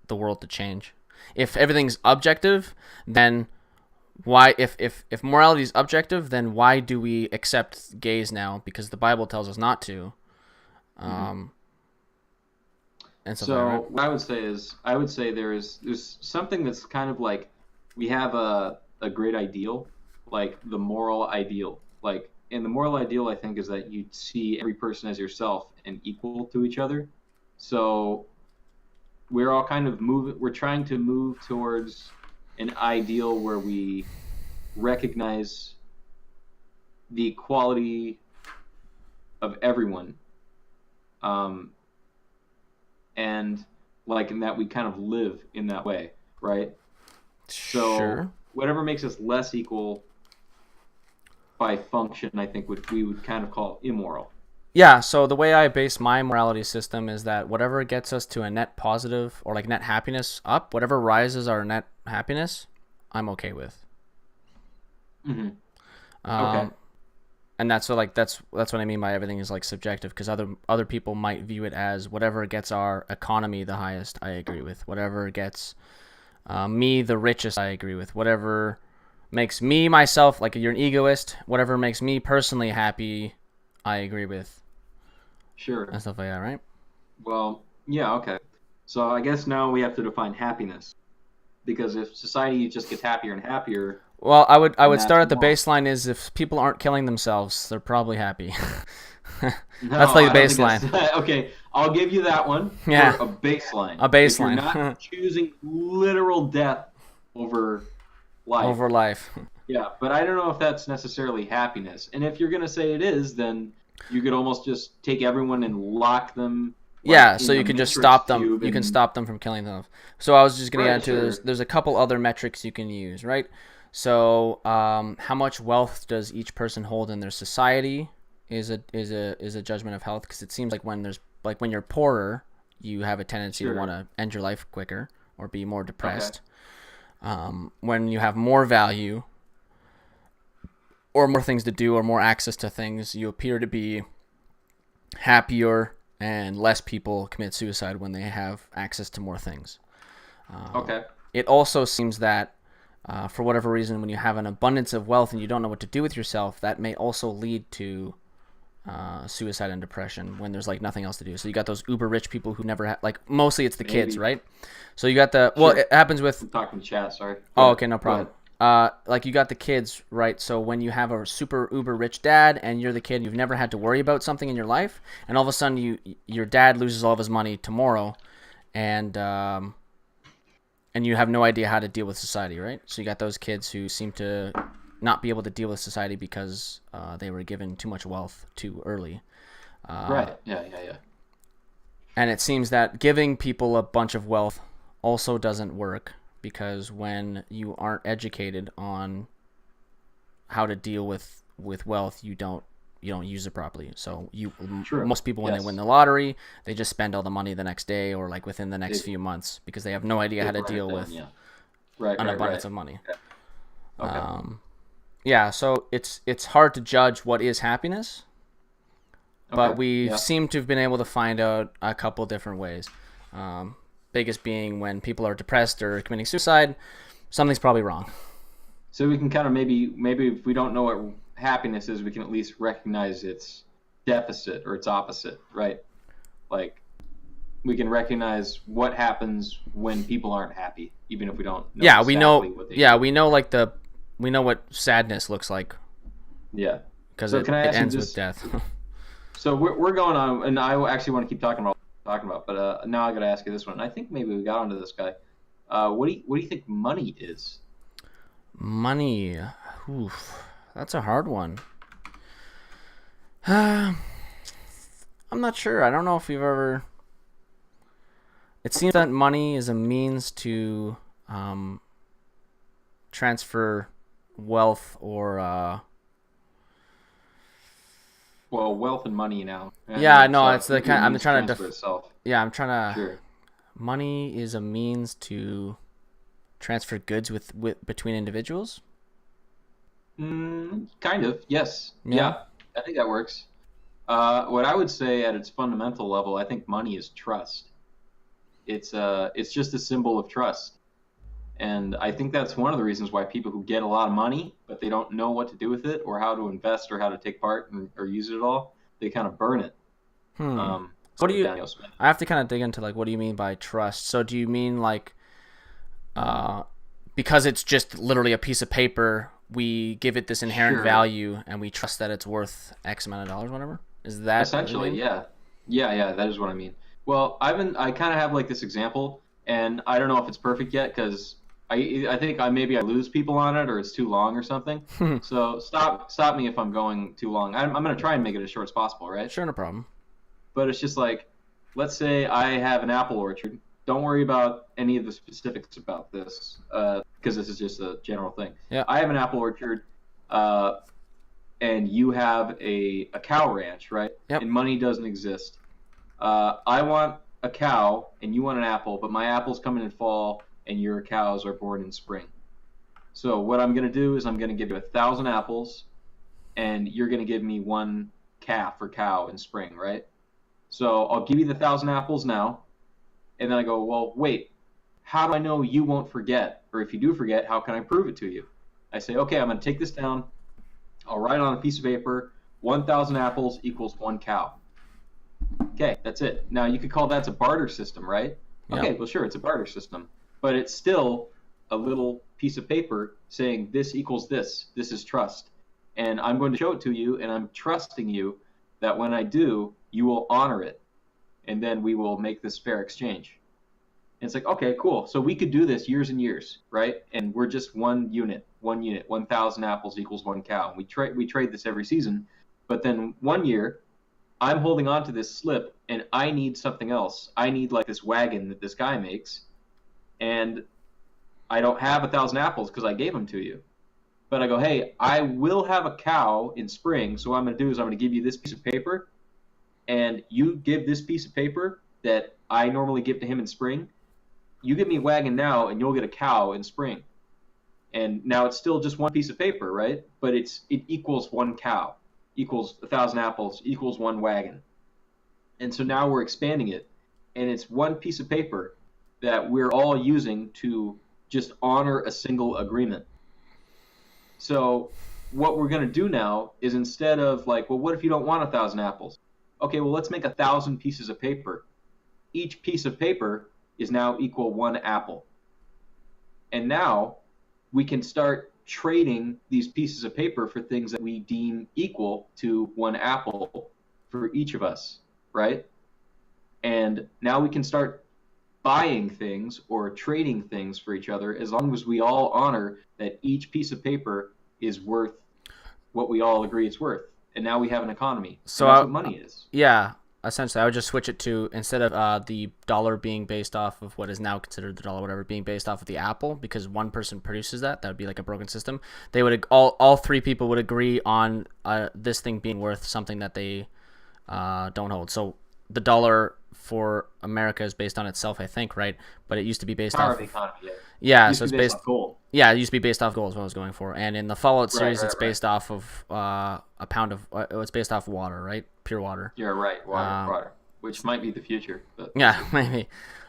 the world to change. If everything's objective, then why if morality is objective, then why do we accept gays now? Because the Bible tells us not to, Hmm. um, and stuff like that, right? So what I would say is, I would say there's something that's kind of like we have a great ideal, like the moral ideal. Like, and the moral ideal, I think, is that you see every person as yourself and equal to each other. So we're all kind of moving. We're trying to move towards an ideal where we recognize the equality of everyone, um, and like in that we kind of live in that way, right? So Sure. whatever makes us less equal by function, I think we would kind of call immoral. Yeah, so the way I base my morality system is that whatever gets us to a net positive or like net happiness up, whatever rises our net happiness, I'm okay with. Hmm. Okay. Um, and that's so like that's what I mean by everything is like subjective because other people might view it as whatever gets our economy the highest, I agree with. Whatever gets me the richest, I agree with. Whatever makes me myself like you're an egoist. Whatever makes me personally happy, I agree with, Sure. and stuff like that, right? Well, yeah, okay. So I guess now we have to define happiness because if society just gets happier and happier, Well, I then would that's start at the moral. baseline is if people aren't killing themselves, they're probably happy. That's No, like I the don't think baseline. that's okay. I'll give you that one for Yeah, a baseline. a If you're not baseline choosing literal death over life. over life. Yeah, but I don't know if that's necessarily happiness. And if you're going to say it is, then you could almost just take everyone and lock them like Yeah, so in a you can just matrix stop them. cube You can and stop them from killing them. So I was just gonna get right, into sure. there's a couple other metrics you can use, right? So how much wealth does each person hold in their society is a judgment of health because it seems like when you're poorer, you have a tendency to want Sure. to end your life quicker or be more Okay. depressed. When you have more value or more things to do or more access to things, you appear to be happier and less people commit suicide when they have access to more things. Okay. It also seems that for whatever reason, when you have an abundance of wealth and you don't know what to do with yourself, that may also lead to suicide and depression when there's like nothing else to do. So you got those uber rich people who never like mostly it's the kids, Maybe. right? So you got the Sure. it happens with I'm talking to chat, sorry. Go oh ahead. okay no Go problem. ahead. Like you got the kids, right? So when you have a super uber rich dad and you're the kid, you've never had to worry about something in your life, and all of a sudden your dad loses all of his money tomorrow, and and you have no idea how to deal with society, right? So you got those kids who seem to not be able to deal with society because they were given too much wealth too early. Right. Yeah, yeah, yeah. And it seems that giving people a bunch of wealth also doesn't work because when you aren't educated on how to deal with wealth, you don't use it properly. So True. most people when they win Yes. the lottery, they just spend all the money the next day or like within the next They few months because they have no idea they how to burn it deal down, with yeah. Right, an right, right. abundance of money. Okay. Okay. Yeah, so it's hard to judge what is happiness, but we Yeah. seem to have been able to find out a couple different ways. Biggest being when people are depressed or committing suicide, something's probably wrong. So we can kind of maybe if we don't know what happiness is, we can at least recognize its deficit or its opposite, right? Like we can recognize what happens when people aren't happy, even if we don't know We know. what they do. We know what sadness looks like. Yeah. Because So it can I ask you ends this? with death. So we're going on, and I actually want to keep talking about, but now I got to ask you this one. I think maybe we got onto this guy. What do you think money is? Money. Oof. That's a hard one. I'm not sure. I don't know if you've ever... It seems that money is a means to transfer wealth or... Well, wealth and money now. Yeah, no, it's the kind... I'm trying to... itself. Yeah, I'm trying to... Sure. Money is a means to transfer goods between individuals? Kind of, yes. Yeah. Yeah, I think that works. What I would say at its fundamental level, I think money is trust. It's just a symbol of trust. And I think that's one of the reasons why people who get a lot of money, but they don't know what to do with it or how to invest or how to take part or use it at all, they kind of burn it. What do you... I have to kind of dig into, like, what do you mean by trust? So do you mean, like, because it's just literally a piece of paper, we give it this inherent value and we trust that it's worth X amount of dollars, whatever? Is that essentially? Yeah. That is what I mean. Well, I kind of have like this example, and I don't know if it's perfect yet because I think I lose people on it or it's too long or something. So stop me if I'm going too long. I'm gonna try and make it as short as possible, right? Sure, no problem. But it's just like, let's say I have an apple orchard. Don't worry about any of the specifics about this because this is just a general thing. Yeah. I have an apple orchard, and you have a cow ranch, right? Yep. And money doesn't exist. I want a cow and you want an apple, but my apples come in fall and your cows are born in spring. So what I'm going to do is I'm going to give you 1,000 apples and you're going to give me one calf or cow in spring, right? So I'll give you the 1,000 apples now. And then I go, well, wait, how do I know you won't forget? Or if you do forget, how can I prove it to you? I say, okay, I'm going to take this down. I'll write on a piece of paper, 1,000 apples equals one cow. Okay, that's it. Now you could call that a barter system, right? Yeah. Okay, well, sure, it's a barter system. But it's still a little piece of paper saying this equals this. This is trust. And I'm going to show it to you, and I'm trusting you that when I do, you will honor it. And then we will make this fair exchange. And it's like, okay, cool. So we could do this years and years, right? And we're just one unit, 1,000 apples equals one cow. We trade this every season. But then one year, I'm holding on to this slip, and I need something else. I need like this wagon that this guy makes. And I don't have 1,000 apples because I gave them to you. But I go, hey, I will have a cow in spring. So what I'm going to do is I'm going to give you this piece of paper. And you give this piece of paper that I normally give to him in spring. You give me a wagon now, and you'll get a cow in spring. And now it's still just one piece of paper, right? But it equals one cow, equals 1,000 apples, equals one wagon. And so now we're expanding it. And it's one piece of paper that we're all using to just honor a single agreement. So what we're going to do now is instead of like, well, what if you don't want 1,000 apples? Okay, well, let's make 1,000 pieces of paper. Each piece of paper is now equal one apple. And now we can start trading these pieces of paper for things that we deem equal to one apple for each of us, right? And now we can start buying things or trading things for each other as long as we all honor that each piece of paper is worth what we all agree it's worth. And now we have an economy. So that's what money is. Yeah, essentially, I would just switch it to, instead of the dollar being based off of what is now considered the dollar, whatever, being based off of the apple, because one person produces that would be like a broken system. They would all three people would agree on this thing being worth something that they don't hold. So the dollar for America is based on itself, I think, right? But it used to be based Power off. of the economy. Yeah. Yeah, Used so to it's be based. off gold. Yeah, it used to be based off gold is what I was going for. And in the Fallout series, Right, it's based off of a pound of. It's based off water, right? Pure water. You're right. Water, which might be the future. But Yeah, maybe.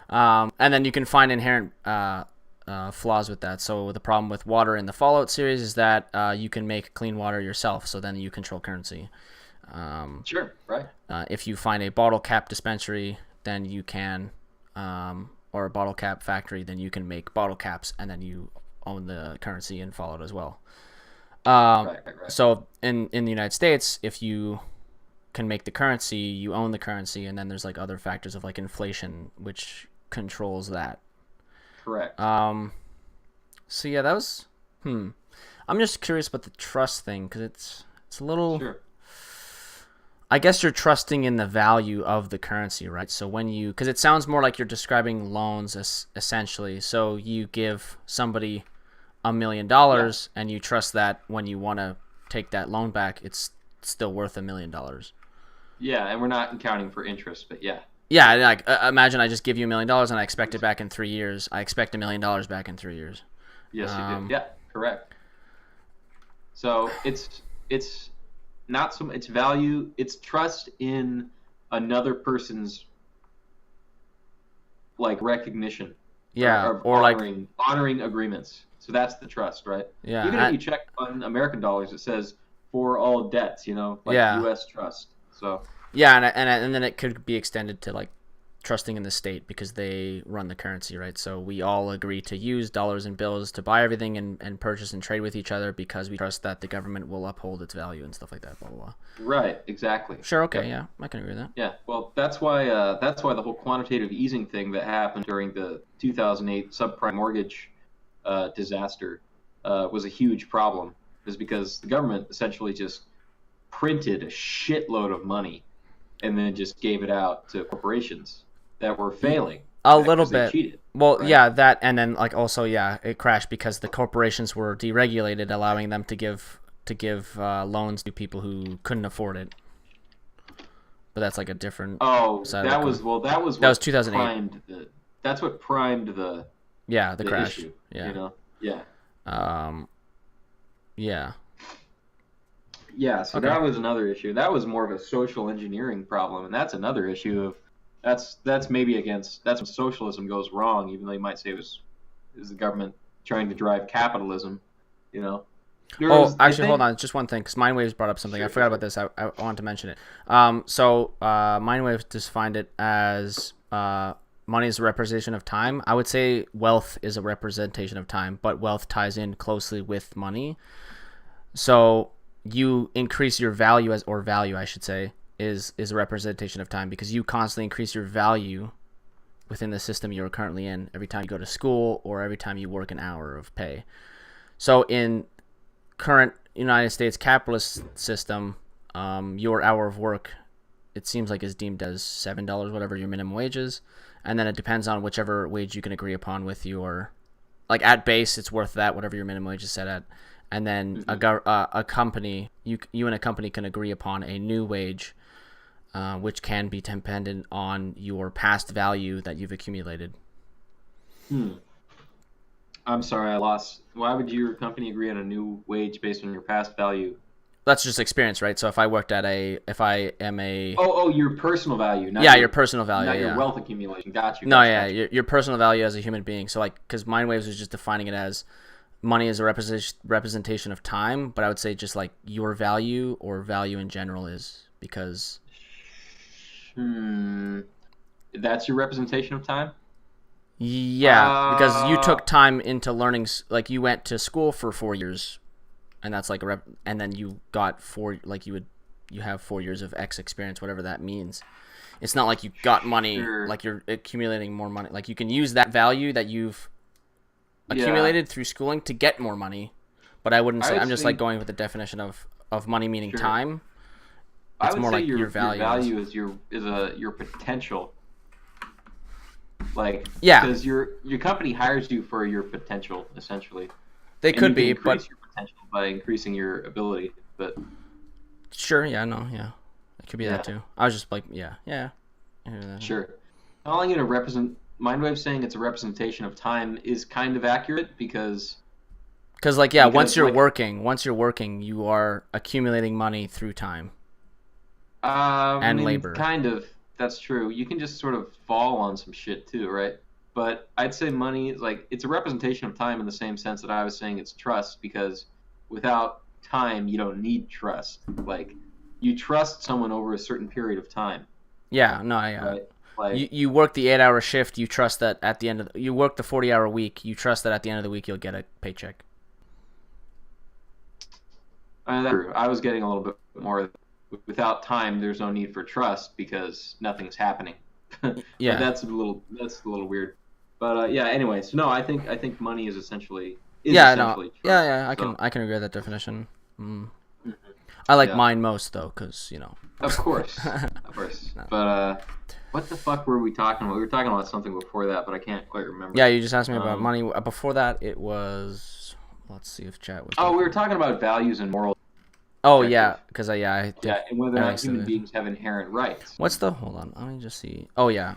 And then you can find inherent flaws with that. So the problem with water in the Fallout series is that you can make clean water yourself. So then you control currency. Sure. Right. If you find a bottle cap dispensary, then you can, or a bottle cap factory, then you can make bottle caps, and then you own the currency in Fallout as well. Right. So in the United States, if you can make the currency, you own the currency, and then there's like other factors of like inflation, which controls that. Correct. So yeah, that was. I'm just curious about the trust thing because it's a little. Sure. I guess you're trusting in the value of the currency, right? So because it sounds more like you're describing loans essentially. So you give somebody $1 million, and you trust that when you want to take that loan back, it's still worth $1 million. Yeah, and we're not accounting for interest, but yeah. Yeah, like imagine I just give you $1 million and I expect it back in 3 years. I expect $1 million back in 3 years. Yes, you do. Yeah, correct. So it's not so much value, it's trust in another person's like recognition. Yeah, or honoring agreements. So that's the trust, right? Yeah. Even if you check on American dollars, it says for all debts, like U.S. trust. So yeah, and then it could be extended to like trusting in the state because they run the currency, right? So we all agree to use dollars and bills to buy everything and purchase and trade with each other because we trust that the government will uphold its value and stuff like that, blah, blah, blah. Right, exactly. Sure, okay, yeah, I can agree with that. Yeah, well, that's why the whole quantitative easing thing that happened during the 2008 subprime mortgage disaster was a huge problem, is because the government essentially just printed a shitload of money and then just gave it out to corporations that were failing. A little bit. Cheated, well, right? Yeah, that, and then like also, yeah, it crashed because the corporations were deregulated, allowing them to give loans to people who couldn't afford it. But that's like a different. That was 2008. That's what primed the crash. Issue, Yeah. Yeah. So okay. That was another issue. That was more of a social engineering problem, and that's another issue of that's when socialism goes wrong, even though you might say it was the government trying to drive capitalism, Hold on, just one thing, because Mindwaves brought up something. Sure, I forgot about this. I wanted to mention it. Mindwaves defined it as money is a representation of time. I would say wealth is a representation of time, but wealth ties in closely with money. So you increase your value I should say, is a representation of time because you constantly increase your value within the system you're currently in every time you go to school or every time you work an hour of pay. So in current United States capitalist system, your hour of work, it seems like, is deemed as $7, whatever your minimum wage is, and then it depends on whichever wage you can agree upon with your, like at base, it's worth that, whatever your minimum wage is set at, and then a company, you and a company can agree upon a new wage, which can be dependent on your past value that you've accumulated. I'm sorry, I lost. Why would your company agree on a new wage based on your past value? That's just experience, right? So if I am a... your personal value. Your personal value, not your wealth accumulation. Got you. Your personal value as a human being. So like, because Mindwaves was just defining it as money is a representation of time, but I would say just like your value or value in general is because... That's your representation of time? Yeah, because you took time into learning, like you went to school for 4 years, and that's like and then you got you have 4 years of X experience, whatever that means. It's not like you got money, like you're accumulating more money. Like you can use that value that you've accumulated through schooling to get more money, but I wouldn't say, I'm just like going with the definition of money meaning time. It's more like your value. Your value is your potential. Like, because your company hires you for your potential, essentially. They could be, but increase your potential by increasing your ability. But sure, it could be that too. I was just like, Sure. Calling it a Mindwave saying it's a representation of time is kind of accurate because like, yeah, once you're working, you are accumulating money through time and labor. Kind of. That's true. You can just sort of fall on some shit too, right? But I'd say money is like it's a representation of time in the same sense that I was saying it's trust, because without time you don't need trust. Like you trust someone over a certain period of time. Yeah, no, Right? Like you work the 8-hour shift. You trust that at the end of you work the 40-hour week. You trust that at the end of the week you'll get a paycheck. that's true. I was getting a little bit more. Without time, there's no need for trust because nothing's happening. Yeah, that's a little weird. But yeah. Anyway, so no, I think money is essentially trust. Yeah, I can agree with that definition. I like mine most though, because Of course. No. But what the fuck were we talking about? We were talking about something before that, but I can't quite remember. Yeah, you just asked me about money. Before that, it was. Let's see if chat was. Oh, we were talking about values and morals. Oh yeah, because I did. Yeah, and whether or not human beings have inherent rights. Hold on? Let me just see. Oh yeah.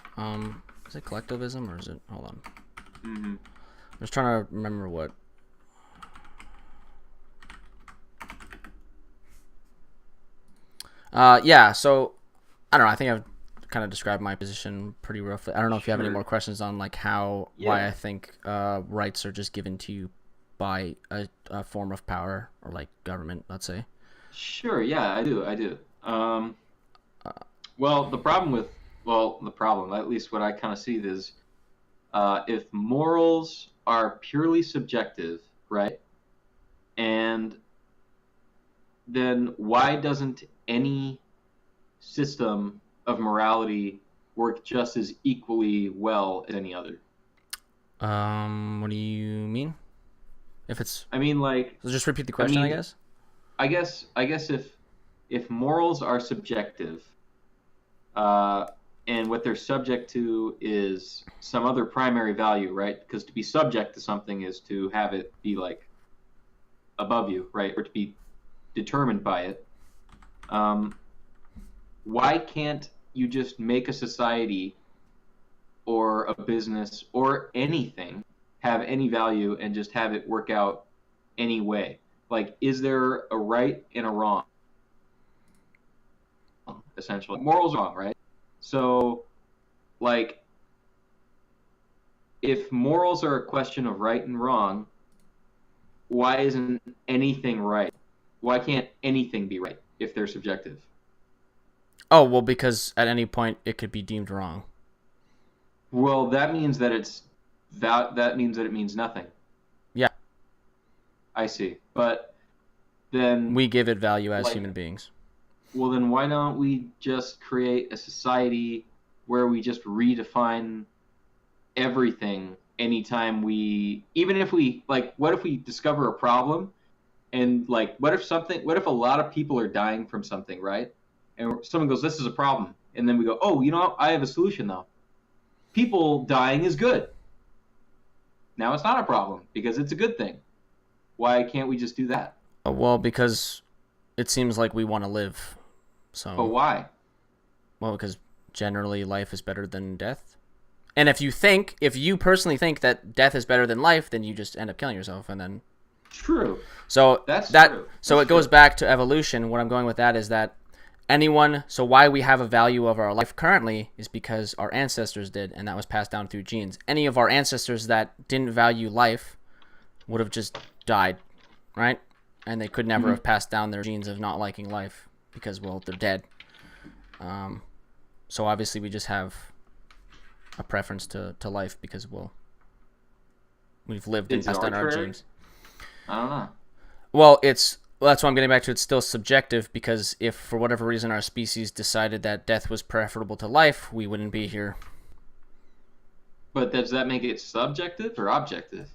Is it collectivism or is it? Hold on. I'm just trying to remember what. Yeah. So, I don't know. I think I've kind of described my position pretty roughly. I don't know if you have any more questions on like why I think rights are just given to you by a form of power or like government, let's say. Sure. Yeah, I do. Well, the problem, at least what I kind of see is, if morals are purely subjective, right? And then why doesn't any system of morality work just as equally well as any other? What do you mean? If it's, I mean, like, so just repeat the question, I guess. I guess if morals are subjective, and what they're subject to is some other primary value, right? Because to be subject to something is to have it be like above you, right? Or to be determined by it. Why can't you just make a society or a business or anything have any value and just have it work out any way? Like, is there a right and a wrong? Essentially, morals are wrong, right? So, like, if morals are a question of right and wrong, why isn't anything right? Why can't anything be right if they're subjective? Oh, well, because at any point it could be deemed wrong. Well, that means that that means that it means nothing. Yeah. I see. But then we give it value as human beings. Well, then why don't we just create a society where we just redefine everything anytime even if we, like, what if we discover a problem and, like, what if a lot of people are dying from something, right? And someone goes, this is a problem. And then we go, oh, I have a solution though. People dying is good. Now it's not a problem because it's a good thing. Why can't we just do that? Well, because it seems like we want to live. So. But why? Well, because generally life is better than death. And if you personally think that death is better than life, then you just end up killing yourself, and then. True. So it goes back to evolution. What I'm going with that is that so why we have a value of our life currently is because our ancestors did, and that was passed down through genes. Any of our ancestors that didn't value life would have just died, right? And they could never have passed down their genes of not liking life because, well, they're dead. So obviously we just have a preference to life because, well, we've lived and passed down our genes. I don't know. Well, that's what I'm getting back to. It's still subjective because if for whatever reason our species decided that death was preferable to life, we wouldn't be here. But does that make it subjective or objective?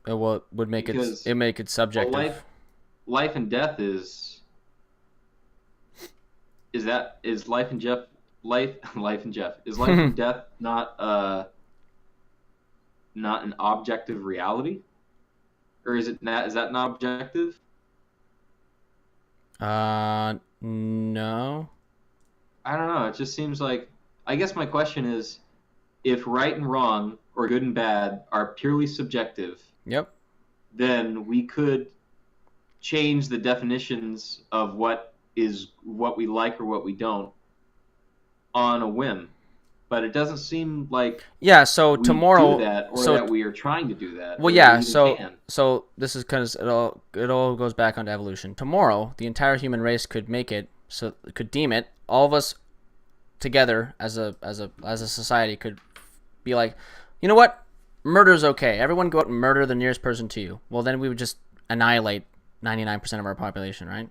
Well, it would make it subjective. Well, life and death is life and death not an objective reality? Or is that not objective? No. I don't know. It just seems like I guess my question is, if right and wrong or good and bad are purely subjective, Yep. then we could change the definitions of what we like or what we don't on a whim. But it doesn't seem like So we tomorrow, do that, or that we are trying to do that. Well, or yeah. that we even can. So this is because it all goes back onto evolution. Tomorrow, the entire human race could deem it. All of us together as a society could be like, you know what, murder's okay. Everyone go out and murder the nearest person to you. Well, then we would just annihilate 99% of our population, right?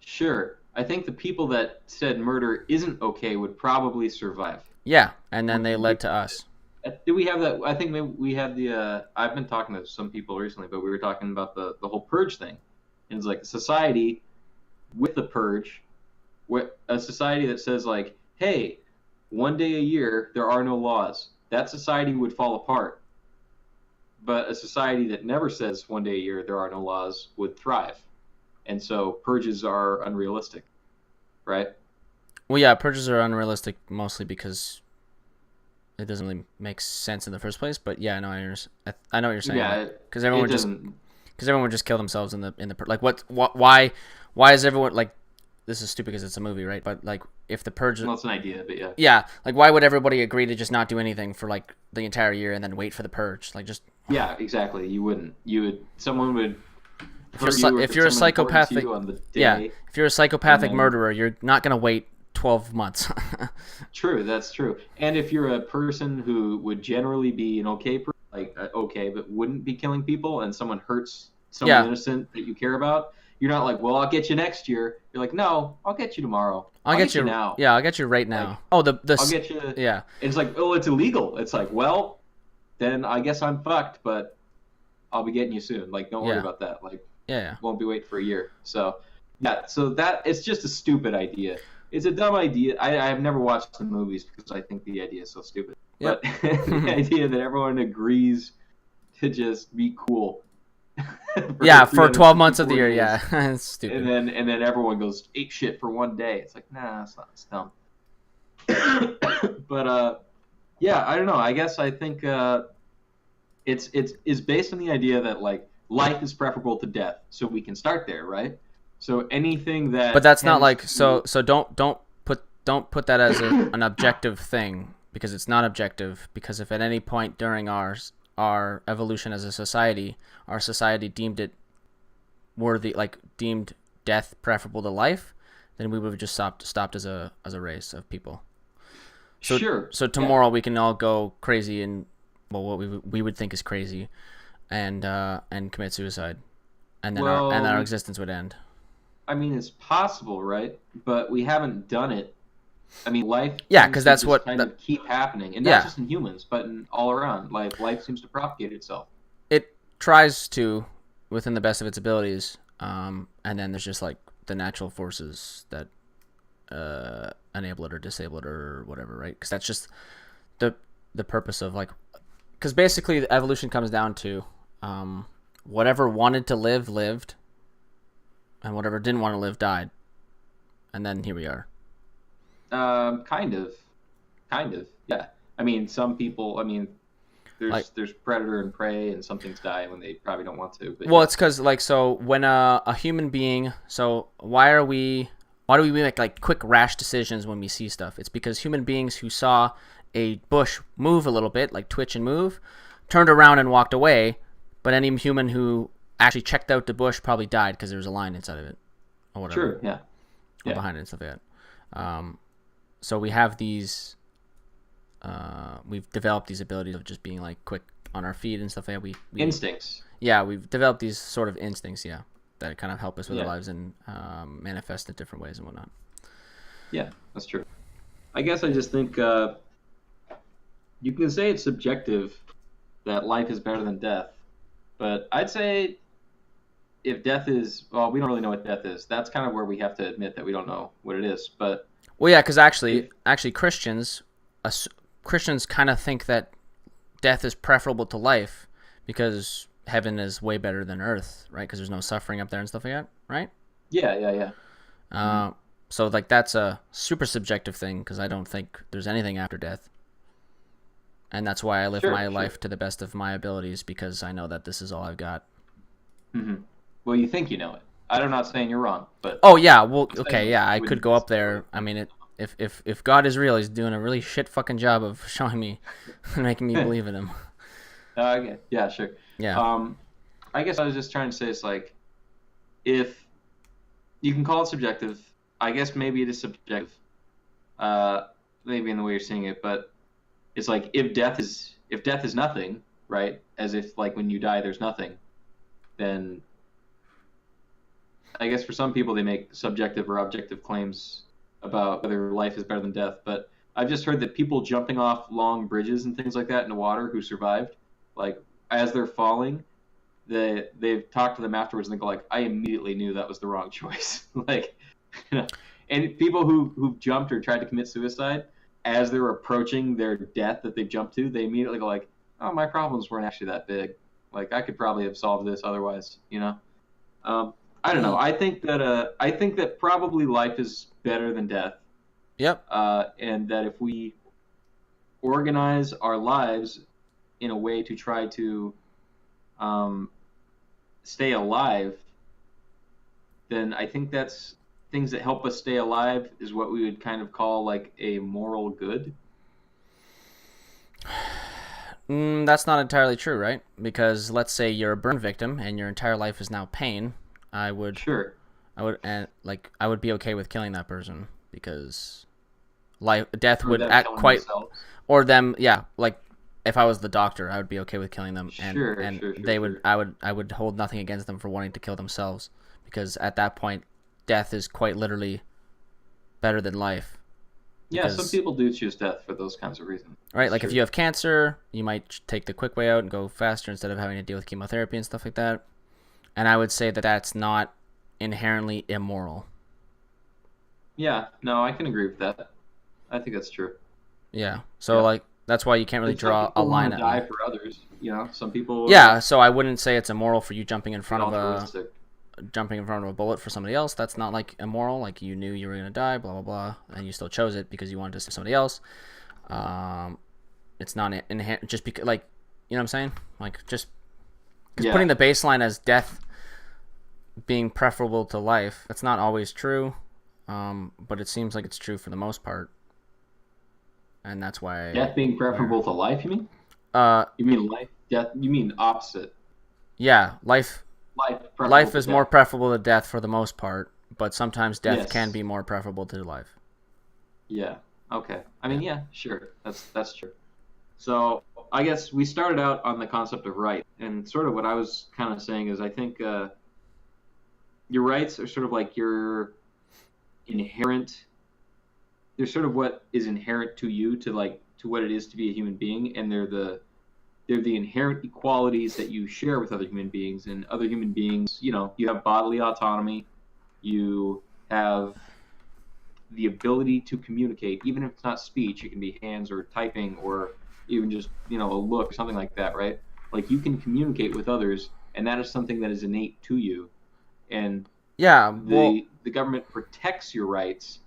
Sure. I think the people that said murder isn't okay would probably survive. Yeah, and then they led to us. Did we have that? I think maybe we had the. I've been talking to some people recently, but we were talking about the whole purge thing. And it's like a society with the purge, a society that says like, hey, one day a year there are no laws. That society would fall apart. But a society that never says one day a year there are no laws would thrive. And so purges are unrealistic, right? Well, yeah, purges are unrealistic mostly because it doesn't really make sense in the first place. But yeah, I know what you're saying. Yeah, because everyone would just kill themselves in the like why is everyone like, this is stupid because it's a movie, right? But like if the purge, well, it's an idea, but yeah. Yeah, like why would everybody agree to just not do anything for like the entire year and then wait for the purge? Like just yeah, exactly. You wouldn't. Someone would. If you're a psychopathic, if you're a psychopathic murderer, you're not gonna wait 12 months. True, that's true. And if you're a person who would generally be an okay person, like okay, but wouldn't be killing people, and someone hurts someone innocent that you care about, you're not like, well, I'll get you next year. You're like, no, I'll get you tomorrow. I'll get you now. Yeah, I'll get you right now. Like, I'll get you. Yeah. It's like, oh, it's illegal. It's like, well, then I guess I'm fucked, but I'll be getting you soon. Like, don't worry about that. Like. Yeah. Won't be waiting for a year. So, yeah. So that it's just a stupid idea. It's a dumb idea. I have never watched the movies because I think the idea is so stupid. Yep. But the idea that everyone agrees to just be cool. for 12 months of the year. Yeah, it's stupid. And then everyone goes ape shit for one day. It's like, nah, it's dumb. But yeah, I don't know. I guess I think it's based on the idea that like. Life is preferable to death, so we can start there, right? So anything that. But that's not like so. Don't put that as an objective thing, because it's not objective. Because if at any point during our evolution as a society, our society deemed it worthy, like deemed death preferable to life, then we would have just stopped as a race of people. So, sure. So tomorrow we can all go crazy and what we would think is crazy. And commit suicide, and then our existence would end. I mean, it's possible, right? But we haven't done it. I mean, life. Yeah, because that's what keep happening, and not just in humans, but in all around. Like life seems to propagate itself. It tries to, within the best of its abilities, and then there's just like the natural forces that enable it or disable it or whatever, right? Because that's just the purpose of like, because basically the evolution comes down to. Whatever wanted to live lived, and whatever didn't want to live died, and then here we are. Kind of, yeah. I mean, some people. I mean, there's predator and prey, and some things die when they probably don't want to. But well, it's because like so when a human being. So why do we make like quick rash decisions when we see stuff? It's because human beings who saw a bush move a little bit, like twitch and move, turned around and walked away. But any human who actually checked out the bush probably died because there was a line inside of it, or whatever. Sure, yeah. Or behind it and stuff like that. So we have these. We've developed these abilities of just being like quick on our feet and stuff like that. We instincts. Yeah, we've developed these sort of instincts. Yeah, that kind of help us with our lives and manifest in different ways and whatnot. Yeah, that's true. I guess I just think you can say it's subjective that life is better than death. But I'd say if death is, well, we don't really know what death is. That's kind of where we have to admit that we don't know what it is. But well, yeah, because actually Christians kind of think that death is preferable to life because heaven is way better than earth, right? Because there's no suffering up there and stuff like that, right? Yeah. So like that's a super subjective thing because I don't think there's anything after death. And that's why I live my life to the best of my abilities, because I know that this is all I've got. Mm-hmm. Well, you think you know it. I'm not saying you're wrong, but... Oh, yeah, well, okay, yeah, I could go up there. I mean, if God is real, he's doing a really shit fucking job of showing me and making me believe in him. Okay. Yeah, sure. Yeah. I guess I was just trying to say, it's like, if you can call it subjective, I guess maybe it is subjective, maybe in the way you're seeing it, but it's like if death is nothing, right? As if like when you die there's nothing, then I guess for some people they make subjective or objective claims about whether life is better than death. But I've just heard that people jumping off long bridges and things like that in the water who survived, like as they're falling, they've talked to them afterwards and they go like, I immediately knew that was the wrong choice. Like, you know, and people who've jumped or tried to commit suicide, as they're approaching their death that they've jumped to, they immediately go like, oh, my problems weren't actually that big. Like, I could probably have solved this otherwise, you know? I don't know. I think that probably life is better than death. Yep. And that if we organize our lives in a way to try to stay alive, then I think that's things that help us stay alive is what we would kind of call like a moral good. That's not entirely true, right? Because let's say you're a burn victim and your entire life is now pain. I would be okay with killing that person because death would act quite themselves. Or them, yeah, like if I was the doctor, I would be okay with killing them, I would hold nothing against them for wanting to kill themselves, because at that point death is quite literally better than life. Yeah, some people do choose death for those kinds of reasons. Right, like if you have cancer, you might take the quick way out and go faster instead of having to deal with chemotherapy and stuff like that. And I would say that that's not inherently immoral. Yeah, no, I can agree with that. I think that's true. Yeah, so like that's why you can't really draw a line at die for others, you know. Some people. Yeah, so I wouldn't say it's immoral for you jumping in front of a bullet for somebody else. That's not like immoral. Like you knew you were gonna die, blah blah blah, and you still chose it because you wanted to save somebody else. It's not inherent just because, like, you know what I'm saying? Like just putting the baseline as death being preferable to life. That's not always true, but it seems like it's true for the most part. And that's why death being preferable to life, you mean? You mean life, death? You mean opposite? Yeah, life is more preferable to death for the most part, but sometimes death can be more preferable to life. Yeah. Okay. I mean, yeah, sure. That's true. So I guess we started out on the concept of right, and sort of what I was kind of saying is I think your rights are sort of like your inherent. They're sort of what is inherent to you, to what it is to be a human being, and they're the inherent equalities that you share with other human beings. And other human beings, you know, you have bodily autonomy, you have the ability to communicate, even if it's not speech. It can be hands or typing or even just, you know, a look or something like that, right? Like you can communicate with others, and that is something that is innate to you. And the government protects your rights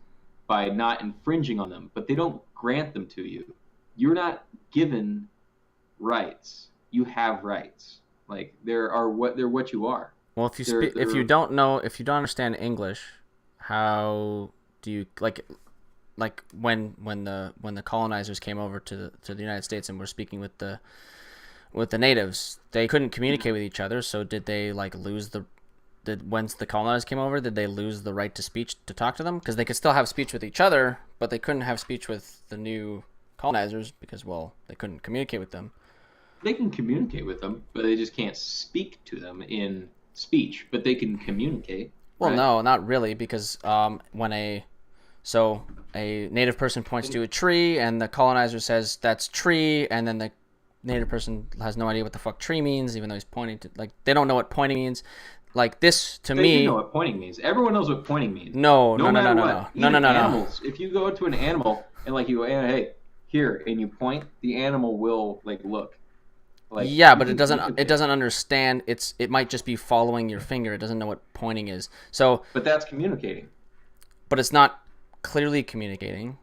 by not infringing on them, but they don't grant them to you. You're not given rights. You have rights. Like they're what you are. Well, if you don't understand English, how do you like when the colonizers came over to the United States and were speaking with the natives, they couldn't communicate with each other. So did they once the colonizers came over, did they lose the right to speech to talk to them? Because they could still have speech with each other, but they couldn't have speech with the new colonizers because, well, they couldn't communicate with them. They can communicate with them, but they just can't speak to them in speech. But they can communicate. Well, right? No, not really, because when a native person points to a tree and the colonizer says that's tree, and then the native person has no idea what the fuck tree means, even though he's pointing to, like, they don't know what pointing means. Like this to me, you know what pointing means. Everyone knows what pointing means. No. Animals. If you go to an animal and like you go, hey, here, and you point, the animal will like look. Like, yeah, but it doesn't understand. It might just be following your finger. It doesn't know what pointing is. So. But that's communicating. but it's not clearly communicating.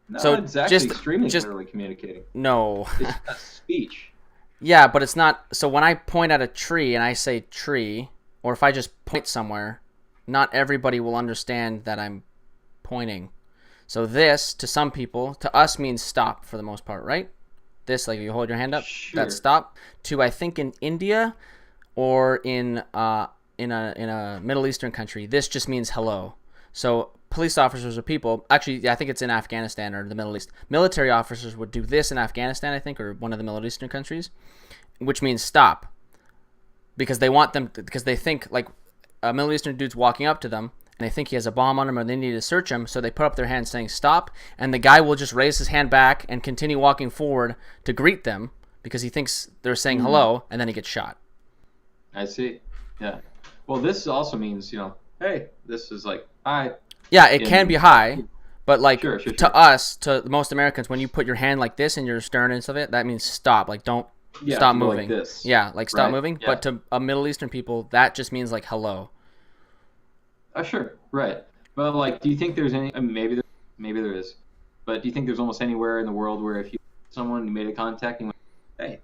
No, So it's actually extremely clearly communicating. No. It's a speech. Yeah, but it's not. So when I point at a tree and I say tree, or if I just point somewhere, not everybody will understand that I'm pointing. So this, to some people, to us means stop for the most part, right? This, like, you hold your hand up, Sure. that's stop. To, I think, in India or in a Middle Eastern country, this just means hello. So police officers or people, actually, I think it's in Afghanistan or the Middle East. Military officers would do this in Afghanistan, I think, or one of the Middle Eastern countries, which means stop, because they want them, because they think, like, a Middle Eastern dude's walking up to them and they think he has a bomb on him or they need to search him, so they put up their hand saying stop, and the guy will just raise his hand back and continue walking forward to greet them because he thinks they're saying hello, and then he gets shot. I see. Yeah. Well, this also means, hey, this is like hi. Yeah, it can be hi, but like Sure. to us, to most Americans, when you put your hand like this in your stern and stuff, that means stop. Like, don't stop moving. Like this. Yeah, like stop Right? moving. Yeah. But to a Middle Eastern people, that just means like hello. Sure. Right. Well, like, do you think there's any? I mean, maybe there is, but do you think there's almost anywhere in the world where if you someone you made a contact and went, hey,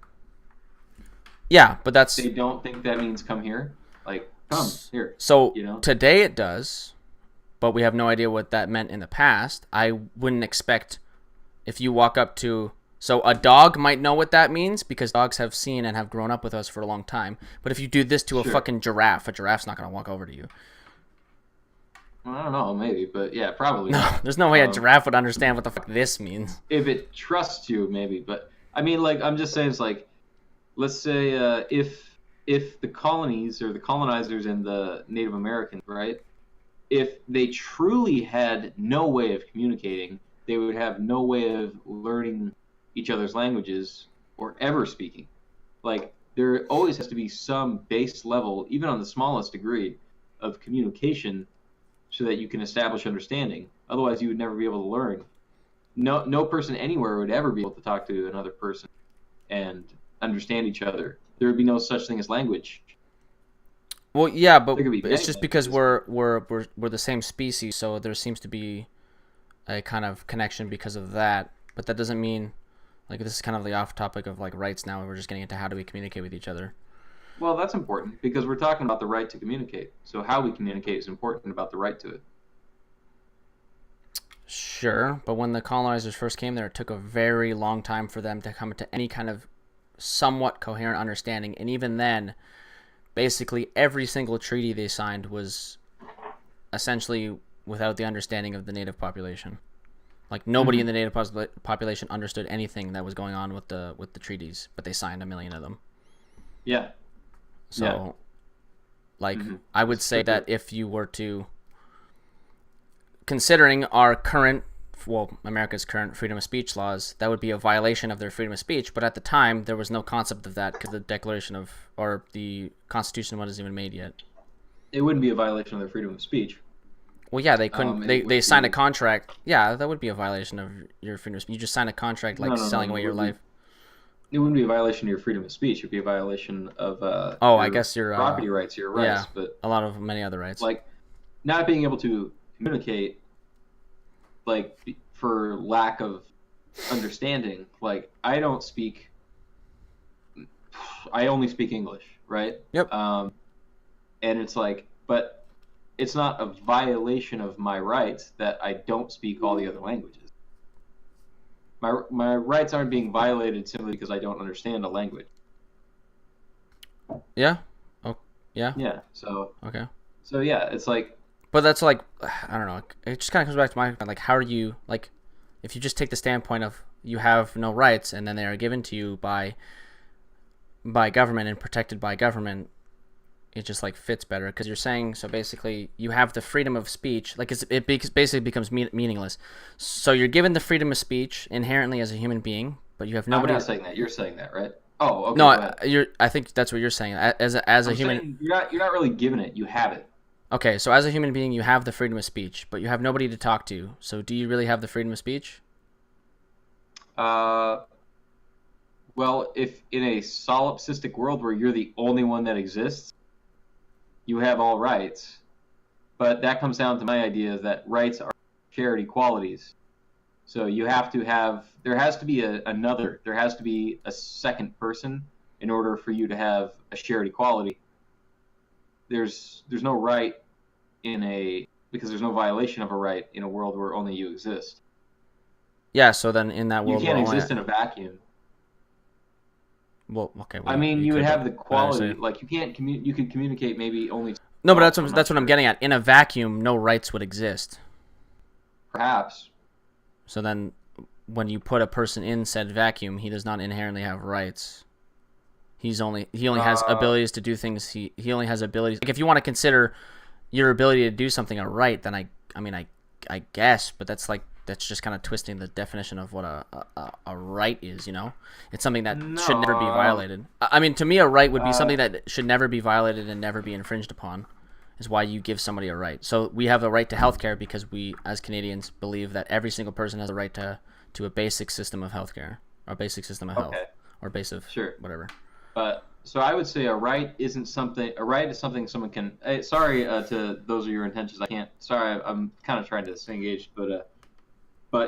Yeah, but that's they don't think that means come here, like come here. So today it does, but we have no idea what that meant in the past. I wouldn't expect if you walk up to. So a dog might know what that means because dogs have seen and have grown up with us for a long time. But if you do this to a fucking giraffe, a giraffe's not going to walk over to you. Well, I don't know, maybe, but yeah, probably. No, there's no way a giraffe would understand what the fuck this means. If it trusts you, maybe. But I mean, like, I'm just saying, it's like, let's say if the colonies or the colonizers and the Native Americans, right, if they truly had no way of communicating, they would have no way of learning each other's languages or ever speaking. Like, there always has to be some base level, even on the smallest degree, of communication so that you can establish understanding. Otherwise, you would never be able to learn. No person anywhere would ever be able to talk to another person and understand each other. There would be no such thing as language. Well, yeah, but it's just because we're the same species, so there seems to be a kind of connection because of that. But that doesn't mean, like, this is kind of the off topic of like rights now. We're just getting into how do we communicate with each other. Well, that's important because we're talking about the right to communicate. So how we communicate is important about the right to it. Sure, but when the colonizers first came there, it took a very long time for them to come to any kind of somewhat coherent understanding. And even then, basically every single treaty they signed was essentially without the understanding of the native population. Like, nobody in the native population understood anything that was going on with the treaties, but they signed a million of them. Yeah. So, like, I would say that if you were to, considering our current, well, America's current freedom of speech laws, that would be a violation of their freedom of speech. But at the time, there was no concept of that because the Declaration of, or the Constitution wasn't even made yet. It wouldn't be a violation of their freedom of speech. Well, yeah, they couldn't. They signed a contract. Yeah, that would be a violation of your freedom of speech. You just signed a contract, like, selling away your life. It wouldn't be a violation of your freedom of speech. It would be a violation of I guess your property rights, your rights. Yeah, but a lot of many other rights. Like, not being able to communicate, like, for lack of understanding. Like, I only speak English, right? Yep. And it's like, but it's not a violation of my rights that I don't speak all the other languages. My rights aren't being violated simply because I don't understand a language. Yeah. Oh, yeah. Yeah. So. Okay. So yeah, it's like. But that's like, I don't know. It just kind of comes back to my, like, how are you, like, if you just take the standpoint of you have no rights and then they are given to you by government and protected by government, it just, like, fits better because you're saying, so basically you have the freedom of speech, like, it basically becomes meaningless. So you're given the freedom of speech inherently as a human being, but you have nobody. I'm not saying that. You're saying that, right? Oh, okay. No, I think that's what you're saying. As a human, you're not really given it. You have it. Okay, so as a human being, you have the freedom of speech, but you have nobody to talk to. So do you really have the freedom of speech? Well, if in a solipsistic world where you're the only one that exists, you have all rights, but that comes down to my idea that rights are shared equalities. So you have to have, there has to be there has to be a second person in order for you to have a shared equality. There's no right because there's no violation of a right in a world where only you exist. Yeah, so then in that world, you can't exist in a vacuum. Well, okay. I mean, you would have the quality, like you can't you could communicate maybe only. No, but that's what I'm getting at. In a vacuum, no rights would exist. Perhaps. So then, when you put a person in said vacuum, he does not inherently have rights. He only has abilities to do things. He only has abilities. Like if you want to consider your ability to do something a right, then I guess, but that's just kind of twisting the definition of what a right is, you know? It's something that should never be violated. I mean, to me, a right would be something that should never be violated and never be infringed upon, is why you give somebody a right. So we have a right to healthcare because we, as Canadians, believe that every single person has a right to a basic system of healthcare, or basic system of health, or basic whatever. But so I would say a right is something someone can. Sorry to those of your intentions. I can't. Sorry, I'm kind of trying to stay engaged, but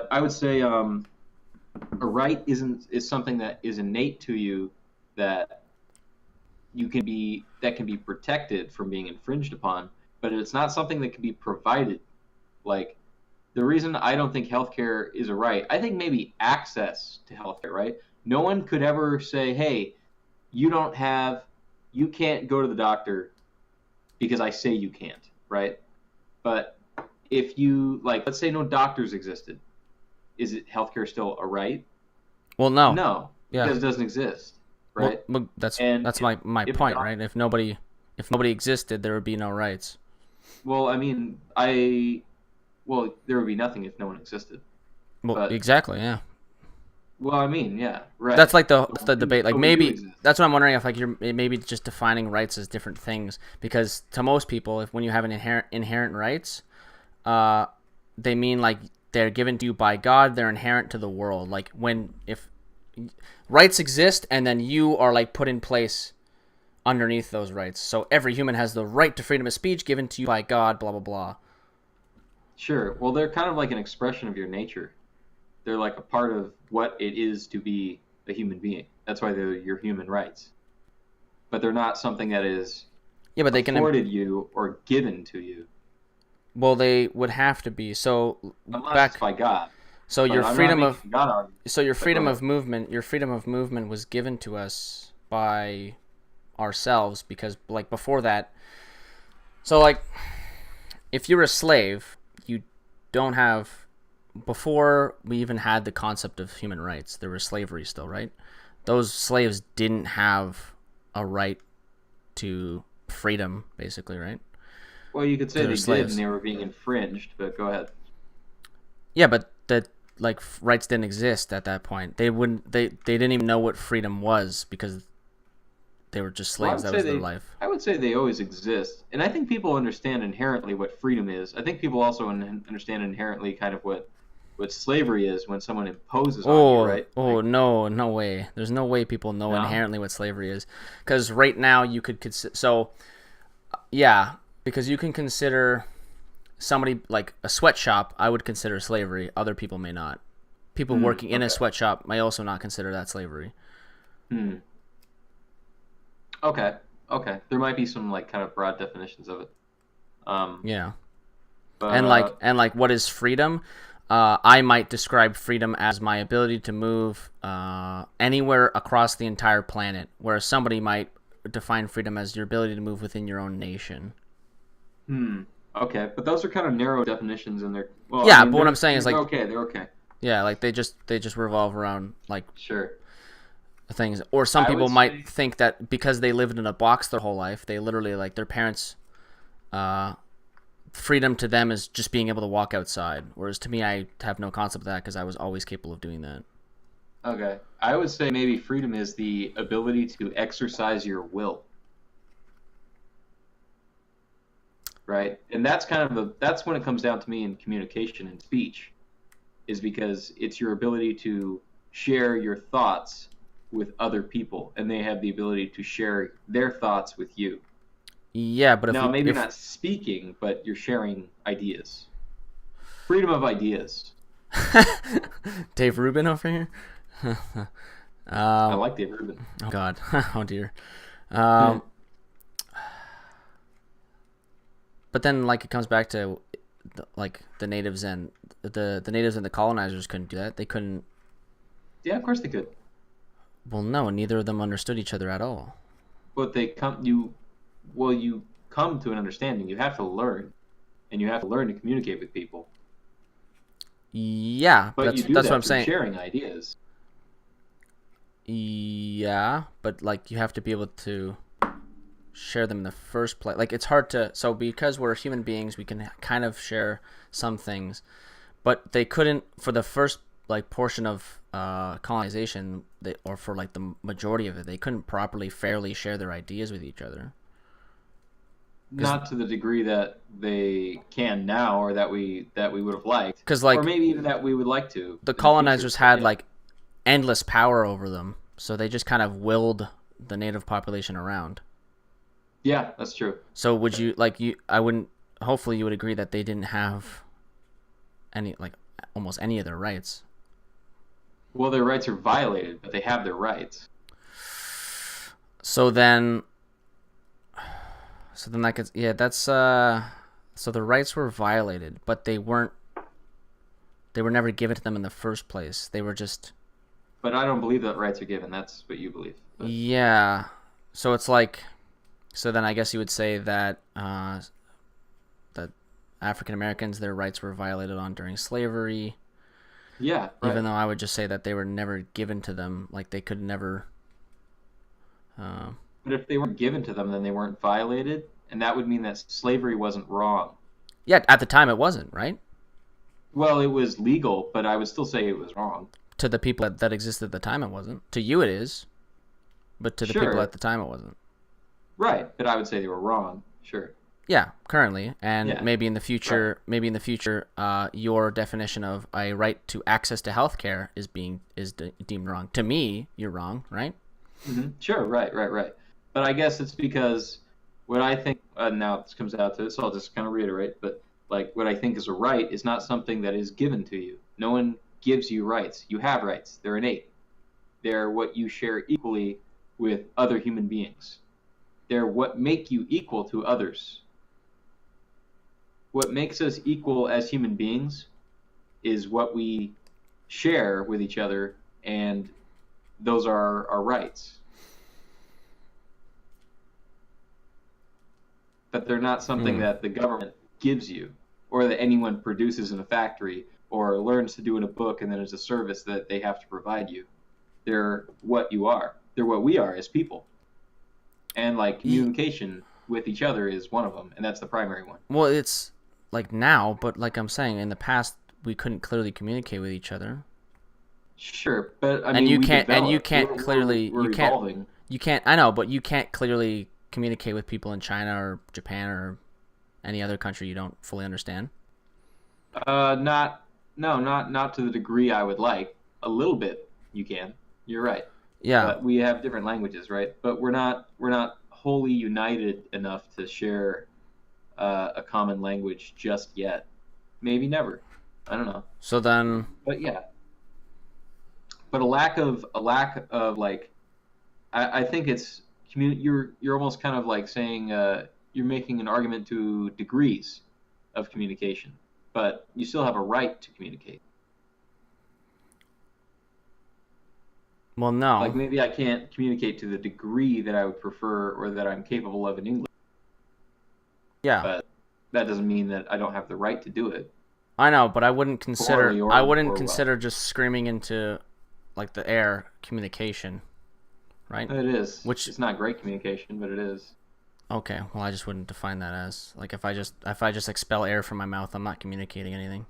I would say a right is something that is innate to you that can be protected from being infringed upon, but it's not something that can be provided. Like the reason I don't think healthcare is a right, I think maybe access to healthcare, right? No one could ever say, hey, you can't go to the doctor because I say you can't, right? But if you, like, let's say no doctors existed, is it healthcare still a right? Well, no. No, because it doesn't exist, right? Well, that's my point, right? If nobody existed, there would be no rights. Well, I mean, there would be nothing if no one existed. Well, exactly, yeah. Well, I mean, yeah, right. That's like the debate. Like maybe that's what I'm wondering, if like you're maybe just defining rights as different things, because to most people, when you have an inherent rights, they mean like they're given to you by God. They're inherent to the world. Like if rights exist and then you are like put in place underneath those rights. So every human has the right to freedom of speech given to you by God. Blah blah blah. Sure. Well, they're kind of like an expression of your nature. They're like a part of what it is to be a human being. That's why they're your human rights. But they're not something that is afforded you or given to you. Well, they would have to be. So unless it's by God. So your freedom of movement was given to us by ourselves, because like before that. So like if you're a slave, you don't have. Before we even had the concept of human rights, there was slavery still, right? Those slaves didn't have a right to freedom, basically, right? Well, you could say they did, and they were being infringed. But go ahead. Yeah, but rights didn't exist at that point. They didn't even know what freedom was because they were just slaves. That was their life. I would say they always exist, and I think people understand inherently what freedom is. I think people also understand inherently kind of what slavery is when someone imposes on you, right? No way. There's no way people know inherently what slavery is, because right now you could consider. So, yeah, because you can consider somebody like a sweatshop. I would consider slavery. Other people may not. People working in a sweatshop may also not consider that slavery. Okay. There might be some like kind of broad definitions of it. Yeah. But, and like what is freedom? I might describe freedom as my ability to move anywhere across the entire planet, whereas somebody might define freedom as your ability to move within your own nation. Okay, but those are kind of narrow definitions, and they're but what I'm saying is like they're okay. Yeah, like they just revolve around like sure things. Or some people might think that because they lived in a box their whole life, they literally like their parents. Freedom to them is just being able to walk outside, whereas to me, I have no concept of that because I was always capable of doing that. Okay, I would say maybe freedom is the ability to exercise your will. Right, and that's kind of that's when it comes down to me in communication and speech, is because it's your ability to share your thoughts with other people, and they have the ability to share their thoughts with you. Yeah, but Now, maybe not speaking, but you're sharing ideas. Freedom of ideas. Dave Rubin over here. I like Dave Rubin. Oh God. Oh dear. But then, like, it comes back to like the natives and the natives and the colonizers couldn't do that. They couldn't. Yeah, of course they could. Well, no, neither of them understood each other at all. But you come to an understanding. You have to learn, and you have to learn to communicate with people. Yeah, but that's what I'm saying. Sharing ideas. Yeah, but like you have to be able to share them in the first place. Like it's hard to, so because we're human beings, we can kind of share some things, but they couldn't for the first like portion of colonization, or for like the majority of it, they couldn't properly, fairly share their ideas with each other. Not to the degree that they can now, or that we would have liked. Because like, or maybe even that we would like to. The colonizers had like endless power over them, so they just kind of willed the native population around. Yeah, that's true. So would you I wouldn't. Hopefully, you would agree that they didn't have any, like, almost any of their rights. Well, their rights are violated, but they have their rights. So then like, it's, yeah, that's so the rights were violated, but they were never given to them in the first place. They were just. But I don't believe that rights are given. That's what you believe. But. Yeah. So it's like, so then I guess you would say that that African Americans, their rights were violated during slavery. Yeah. Right. Even though I would just say that they were never given to them, like they could never. But if they weren't given to them, then they weren't violated, and that would mean that slavery wasn't wrong. Yeah, at the time it wasn't, right? Well, it was legal, but I would still say it was wrong. To the people that existed at the time, it wasn't. To you, it is, but to the people at the time, it wasn't. Right, but I would say they were wrong. Sure. Yeah, currently, and maybe in the future, your definition of a right to access to healthcare is deemed wrong. To me, you're wrong, right? Mm-hmm. Sure, right. But I guess it's because what I think, now this comes out to it, so I'll just kind of reiterate, but like what I think is a right is not something that is given to you. No one gives you rights. You have rights. They're innate. They're what you share equally with other human beings. They're what make you equal to others. What makes us equal as human beings is what we share with each other, and those are our rights. But they're not something that the government gives you, or that anyone produces in a factory, or learns to do in a book, and then as a service that they have to provide you. They're what you are. They're what we are as people. And like communication with each other is one of them, and that's the primary one. Well, it's like now, but like I'm saying, in the past we couldn't clearly communicate with each other. Sure, but I mean, you can't I know, but you can't clearly communicate with people in China or Japan or any other country you don't fully understand. Not to the degree I would like. A little bit you can. You're right. Yeah. But we have different languages, right? But we're not wholly united enough to share a common language just yet. Maybe never. I don't know. So then. But yeah. But a lack of like, I think it's you're almost kind of like saying you're making an argument to degrees of communication, but you still have a right to communicate. Well, no. Like maybe I can't communicate to the degree that I would prefer or that I'm capable of in English. Yeah. But that doesn't mean that I don't have the right to do it. I know, but I wouldn't consider just screaming into like the air communication, right? It is. Which it's not great communication, but it is. Okay, well I just wouldn't define that as like if I just expel air from my mouth, I'm not communicating anything.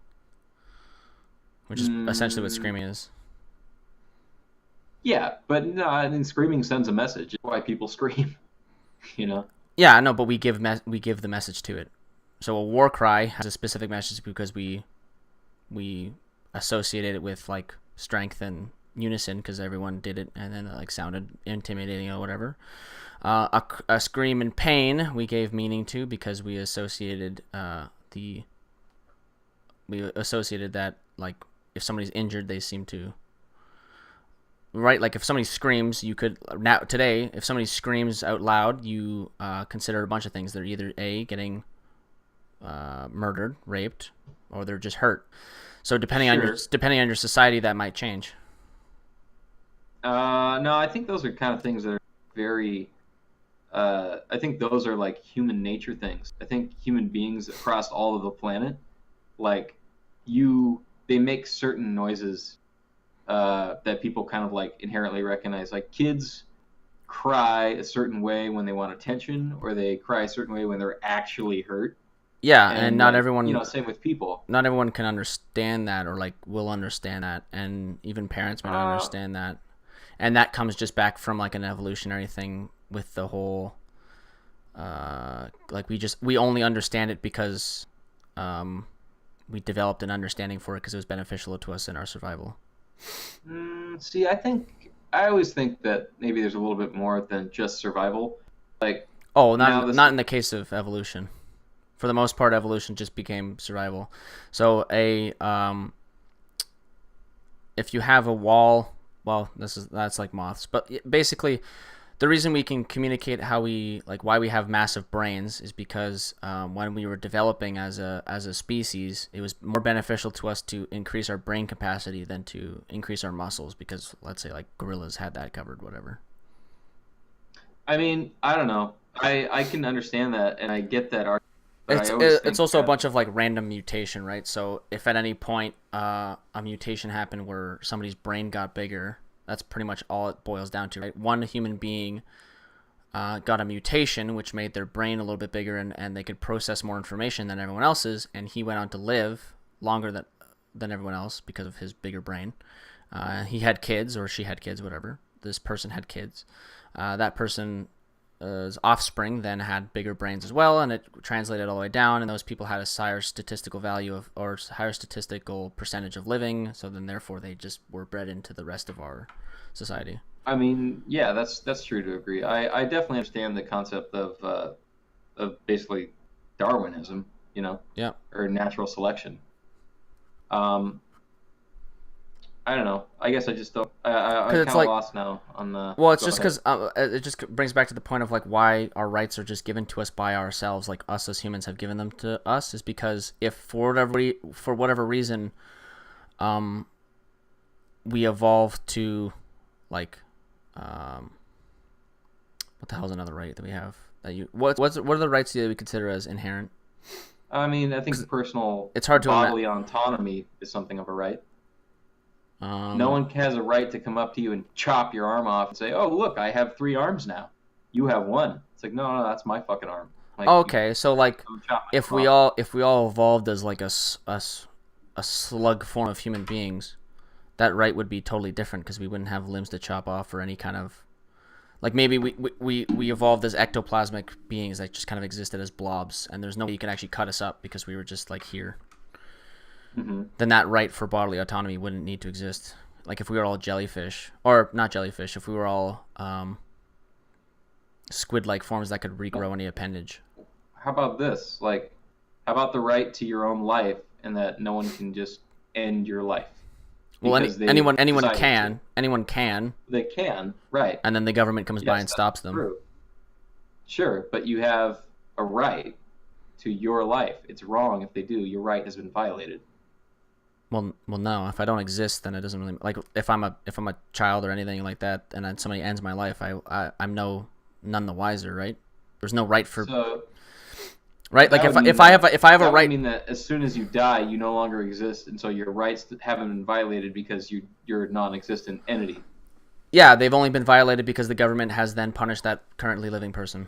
Which is essentially what screaming is. Yeah, but no, I mean screaming sends a message. It's why people scream, you know. Yeah, I know, but we give the message to it. So a war cry has a specific message because we associate it with like strength and unison because everyone did it, and then it like sounded intimidating or whatever. A scream in pain we gave meaning to because we associated that like if somebody's injured, they seem to. Right, like if somebody screams, you could now today. If somebody screams out loud, you consider a bunch of things. They're either getting murdered, raped, or they're just hurt. So depending on your society, that might change. No, I think those are kind of things that are very. I think those are like human nature things. I think human beings across all of the planet, like they make certain noises. That people kind of like inherently recognize. Like kids cry a certain way when they want attention, or they cry a certain way when they're actually hurt. Yeah, and not everyone. Same with people. Not everyone can understand that, or like will understand that, and even parents may not understand that. And that comes just back from like an evolutionary thing with the whole. Like we only understand it because, we developed an understanding for it because it was beneficial to us in our survival. See, I always think that maybe there's a little bit more than just survival. Like, not in the case of evolution. For the most part, evolution just became survival. So if you have a wall, well, that's like moths, but basically, the reason we can communicate why we have massive brains is because when we were developing as a species, it was more beneficial to us to increase our brain capacity than to increase our muscles because, let's say, like gorillas had that covered, whatever. I mean, I don't know. I can understand that, and I get that argument. It's also a bunch of like random mutation, right? So if at any point a mutation happened where somebody's brain got bigger, that's pretty much all it boils down to, right? One human being got a mutation which made their brain a little bit bigger and they could process more information than everyone else's, and he went on to live longer than everyone else because of his bigger brain. He had kids, or she had kids, whatever. This person had kids. That person's offspring then had bigger brains as well, and it translated all the way down, and those people had a higher statistical value or higher statistical percentage of living, so then therefore they just were bred into the rest of our society. I mean, yeah, that's true to agree. I definitely understand the concept of basically Darwinism, yeah, or natural selection. I don't know. I guess I just don't. I'm kind of lost now on the. Well, it's just because it just brings back to the point of like why our rights are just given to us by ourselves, like us as humans have given them to us, is because if for whatever reason, we evolved to, like, what the hell is another right that we have that you what are the rights that we consider as inherent? I mean, I think personal. It's hard to bodily autonomy is something of a right. No one has a right to come up to you and chop your arm off and say, "Oh, look, I have 3 arms now. You have 1." It's like, no, that's my fucking arm. Like, okay, so like, if we all evolved as like a slug form of human beings, that right would be totally different because we wouldn't have limbs to chop off or any kind of, like, maybe we evolved as ectoplasmic beings that just kind of existed as blobs, and there's no way you can actually cut us up because we were just like here. Mm-hmm. Then that right for bodily autonomy wouldn't need to exist. Like if we were all jellyfish, or not jellyfish, if we were all squid-like forms that could regrow any appendage. How about this? Like, how about the right to your own life, and that no one can just end your life? Well, anyone can. Anyone can. They can, right? And then the government comes by and stops them. True. Sure, but you have a right to your life. It's wrong if they do. Your right has been violated. Well, no. If I don't exist, then it doesn't really, like, if I'm a child or anything like that, and then somebody ends my life, I'm none the wiser, right? There's no right for. So, right, like if I have a right. That would mean that as soon as you die, you no longer exist, and so your rights haven't been violated because you're a non-existent entity. Yeah, they've only been violated because the government has then punished that currently living person.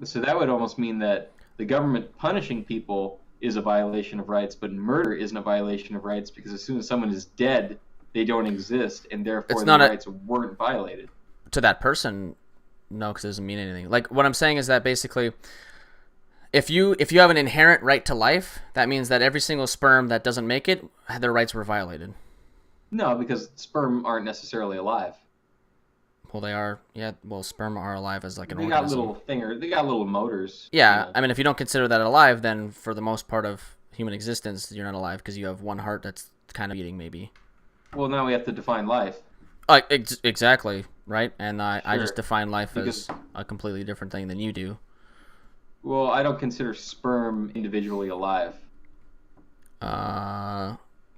So that would almost mean that the government punishing people is a violation of rights, but murder isn't a violation of rights because as soon as someone is dead, they don't exist, and therefore their rights weren't violated. To that person, no, because it doesn't mean anything. Like, what I'm saying is that basically, if you have an inherent right to life, that means that every single sperm that doesn't make it, their rights were violated. No, because sperm aren't necessarily alive. Well, they are. Yeah. Well, sperm are alive as like an They got organism. they got little motors. Yeah. I mean, if you don't consider that alive, then for the most part of human existence, you're not alive because you have one heart that's kind of beating, maybe. Well, now we have to define life. Exactly. Right. And I just Sure. define life Because, as a completely different thing than you do. well, I don't consider sperm individually alive.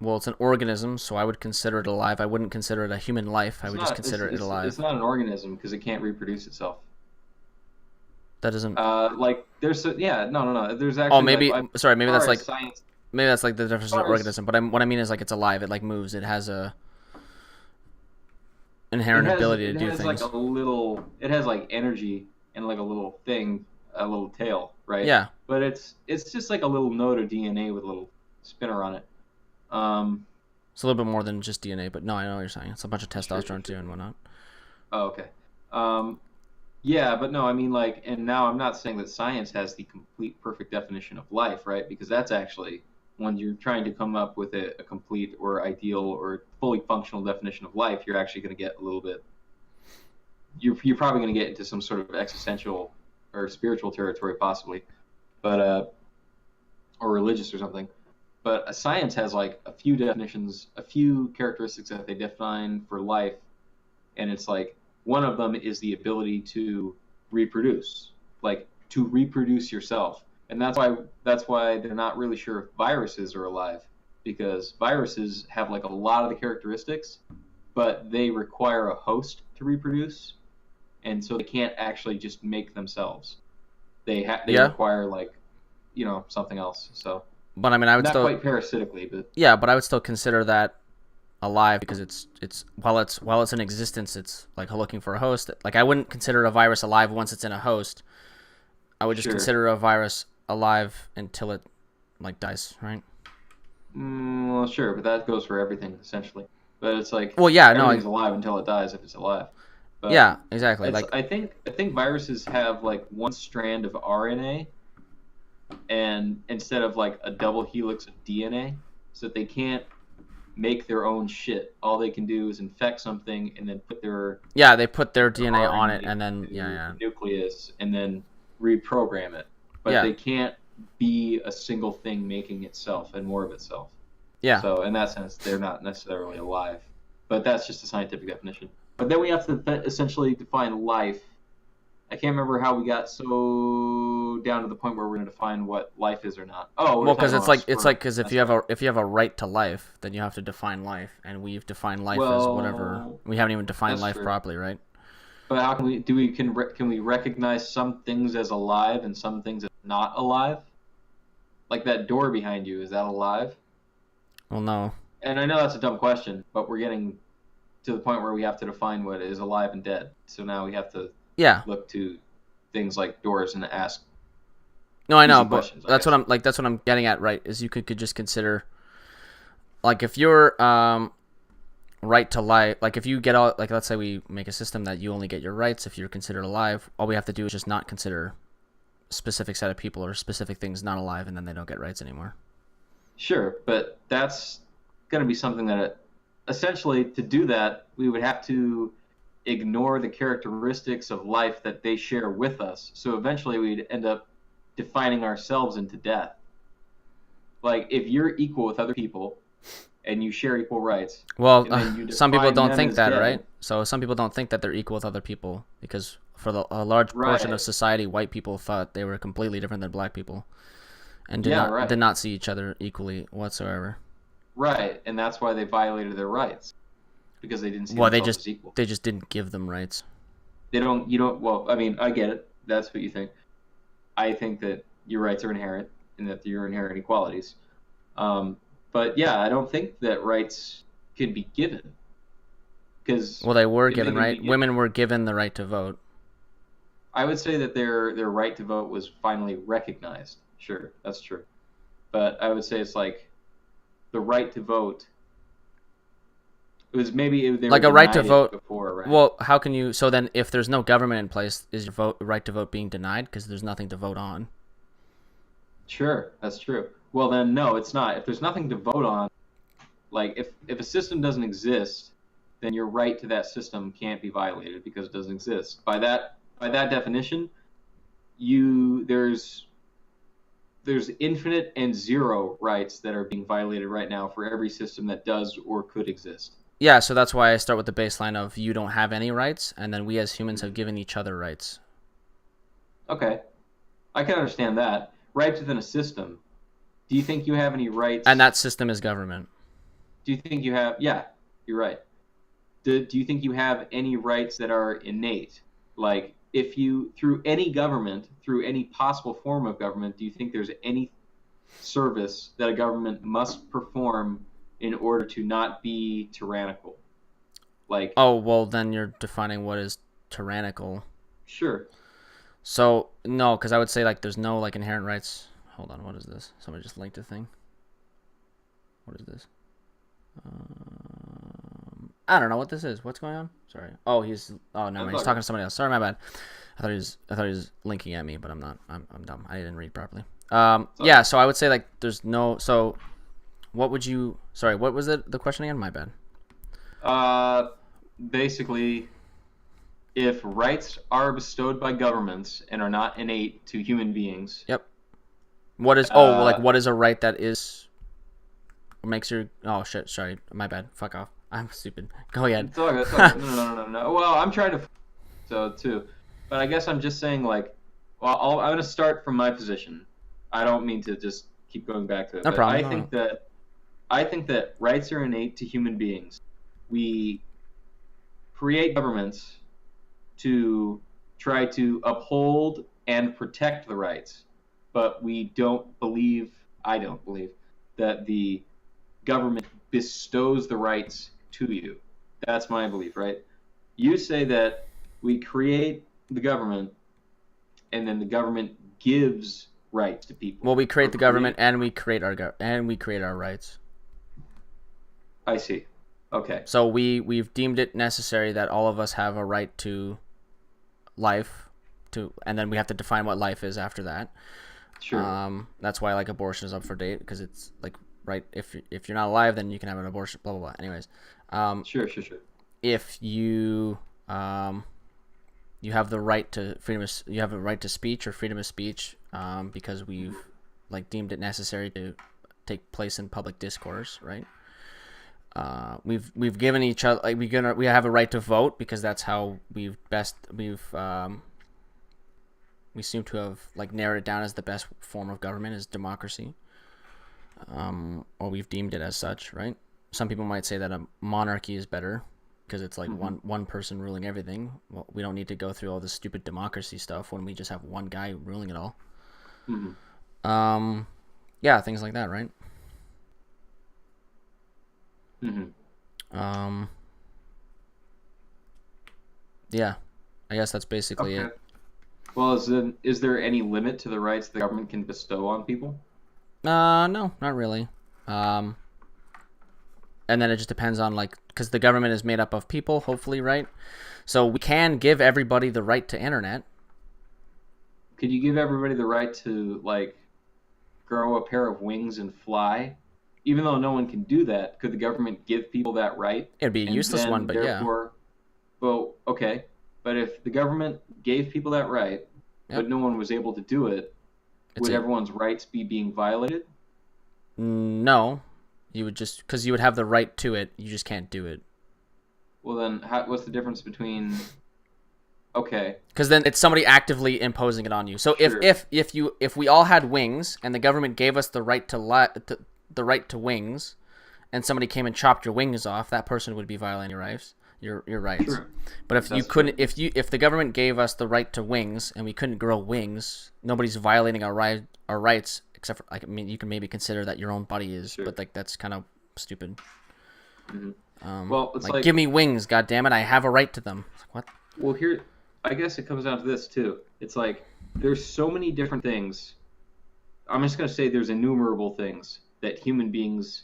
Well, it's an organism, so I would consider it alive. I wouldn't consider it a human life. I It's would just not. consider it It's alive. not an organism because it can't reproduce itself. That doesn't. Like there's yeah, no. There's Oh, actually like maybe. Sorry, as far as science, maybe that's like the as difference of far an as organism. But what I mean is like it's alive. It like moves. It has a inherent ability to it do has things. like a little it has like energy and like a little thing, a little tail, right? Yeah. But it's just like a little node of DNA with a little spinner on it. Um, It's a little bit more than just DNA, but no, I know what you're saying. It's a bunch of sure, testosterone too and whatnot. Oh, okay. Um, yeah, but no, I mean like, and now I'm not saying that science has the complete perfect definition of life, right? Because that's actually when you're trying to come up with a complete or ideal or fully functional definition of life, you're actually going to get a little bit. You're probably going to get into some sort of existential or spiritual territory, possibly, but or religious or something. But science has like a few definitions, a few characteristics that they define for life, and it's like one of them is the ability to reproduce, like to reproduce yourself. And that's why they're not really sure if viruses are alive, because viruses have like a lot of the characteristics, but they require a host to reproduce, and so they can't actually just make themselves. They Yeah. require like something else. So But I mean, I would not still. quite parasitically, but Yeah, but I would still consider that alive because it's while it's in existence, it's like looking for a host. Like I wouldn't consider a virus alive once it's in a host. I would just sure. consider a virus alive until it like dies, right? Well, sure, but that goes for everything essentially. But it's like Well, yeah, no, everything's alive until it dies if it's alive. But yeah, exactly. it's Like I think viruses have like one strand of RNA and instead of like a double helix of DNA, so that they can't make their own shit. All they can do is infect something and then put yeah, they put their their DNA on it RNA and then into yeah, the nucleus and then reprogram it. But yeah, they can't be a single thing making itself and more of itself. yeah, So in that sense, they're not necessarily alive. But that's just a scientific definition. But then we have to essentially define life. I can't remember how we got so down to the point where we're going to define what life is or not. Oh, we're well, talking because it's about like sperm. because That's right. if you have a right to life, then you have to define life, and we've defined life as whatever. Well, We haven't even defined that's life true. properly, right? But how can can we recognize some things as alive and some things as not alive? Like that door behind you, is that alive? Well, no. And I know that's a dumb question, but we're getting to the point where we have to define what is alive and dead. So now we have to Yeah. look to things like doors and ask No, I know, easy but questions, I that's guess. that's what I'm getting at, right? Is you could just consider like if you're right to life, like if you get all like let's say we make a system that you only get your rights if you're considered alive, all we have to do is just not consider specific set of people or specific things not alive, and then they don't get rights anymore. Sure, but that's going to be something that essentially to do that, we would have to ignore the characteristics of life that they share with us. So eventually we'd end up defining ourselves into death. Like if you're equal with other people and you share equal rights, Well, and then you some people define don't them think as that, dead, right? So some people don't think that they're equal with other people because for a large portion of right? society, white people thought they were completely different than black people and Yeah, did right. not see each other equally whatsoever. Right, and that's why they violated their rights because they didn't see Well, themselves as equal. they just didn't give them rights. They don't. You don't. Well, I mean, I get it. That's what you think. I think that your rights are inherent and that you're inherent equalities. Um, but yeah, I don't think that rights can be given because Well, they were if they given can be right. given, Women were given the right to vote. I would say that their right to vote was finally recognized. Sure, that's true. But I would say it's like the right to vote. It was maybe they were Like a right to denied it vote. before, right? Well, how can you? So then, if there's no government in place, is your right to vote being denied because there's nothing to vote on? Sure, that's true. Well, then no, it's not. If there's nothing to vote on, like if a system doesn't exist, then your right to that system can't be violated because it doesn't exist. By that definition, there's infinite and zero rights that are being violated right now for every system that does or could exist. Yeah, so that's why I start with the baseline of you don't have any rights, and then we as humans have given each other rights. Okay. I can understand that. Rights within a system. Do you think you have any rights? And that system is government. Do you think you have... Yeah, you're right. Do you think you have any rights that are innate? Like, if you, through any government, through any possible form of government, do you think there's any service that a government must perform in order to not be tyrannical? Like... Oh, well, then you're defining what is tyrannical. Sure. So, no, because I would say, like, there's no, like, inherent rights. Hold on, what is this? Somebody just linked a thing. What is this? I don't know what this is. What's going on? Sorry. Oh, no, he's talking to somebody else. Sorry, my bad. I thought he was linking at me, but I'm not. I'm dumb. I didn't read properly. Yeah, so I would say, like, there's no... So, what would you... Sorry, what was the question again? My bad. Basically... If rights are bestowed by governments and are not innate to human beings. Yep. What is what is a right that is makes your... Oh shit, sorry, my bad. Fuck off. I'm stupid. Go ahead. It's all good. No. Well, I'm trying to so too. But I guess I'm just saying, like, well, I'm going to start from my position. I don't mean to just keep going back to it. No problem. I think that rights are innate to human beings. We create governments to try to uphold and protect the rights, but I don't believe that the government bestows the rights to you. That's my belief, right? You say that we create the government and then the government gives rights to people. Well, we create the government and we create our rights. I see. Okay. So we've deemed it necessary that all of us have a right to life, and then we have to define what life is after that. Sure. That's why, like, abortion is up for date, because it's like, right, if you're not alive, then you can have an abortion, blah blah blah. Anyways, sure. If you you have the right to you have a right to speech or freedom of speech, because we've, like, deemed it necessary to take place in public discourse, right? We've given each other, like, we have a right to vote because that's how we seem to have, like, narrowed it down as the best form of government is democracy, or we've deemed it as such, right? Some people might say that a monarchy is better because it's like one person ruling everything. Well, we don't need to go through all this stupid democracy stuff when we just have one guy ruling it all. Yeah, things like that, right? Yeah, I guess that's basically it. Well, is there any limit to the rights the government can bestow on people? No, not really. And then it just depends on, like, because the government is made up of people, hopefully, right? So we can give everybody the right to internet. Could you give everybody the right to, like, grow a pair of wings and fly? Even though no one can do that, could the government give people that right? It'd be a useless one, but yeah. Well, okay. But if the government gave people that right, but no one was able to do it, would everyone's rights be being violated? No. You would just... Because you would have the right to it, you just can't do it. Well, then, what's the difference between... Okay. Because then it's somebody actively imposing it on you. So Sure. if we all had wings and the government gave us the right to wings, and somebody came and chopped your wings off, that person would be violating your rights. Sure. But if if the government gave us the right to wings and we couldn't grow wings, nobody's violating our rights, except for, like, I mean, you can maybe consider that your own body is, Sure. but, like, that's kind of stupid. Well, it's like, give me wings, goddammit, I have a right to them. What? Well, here, I guess it comes down to this too. It's like there's so many different things. I'm just gonna say there's innumerable things that human beings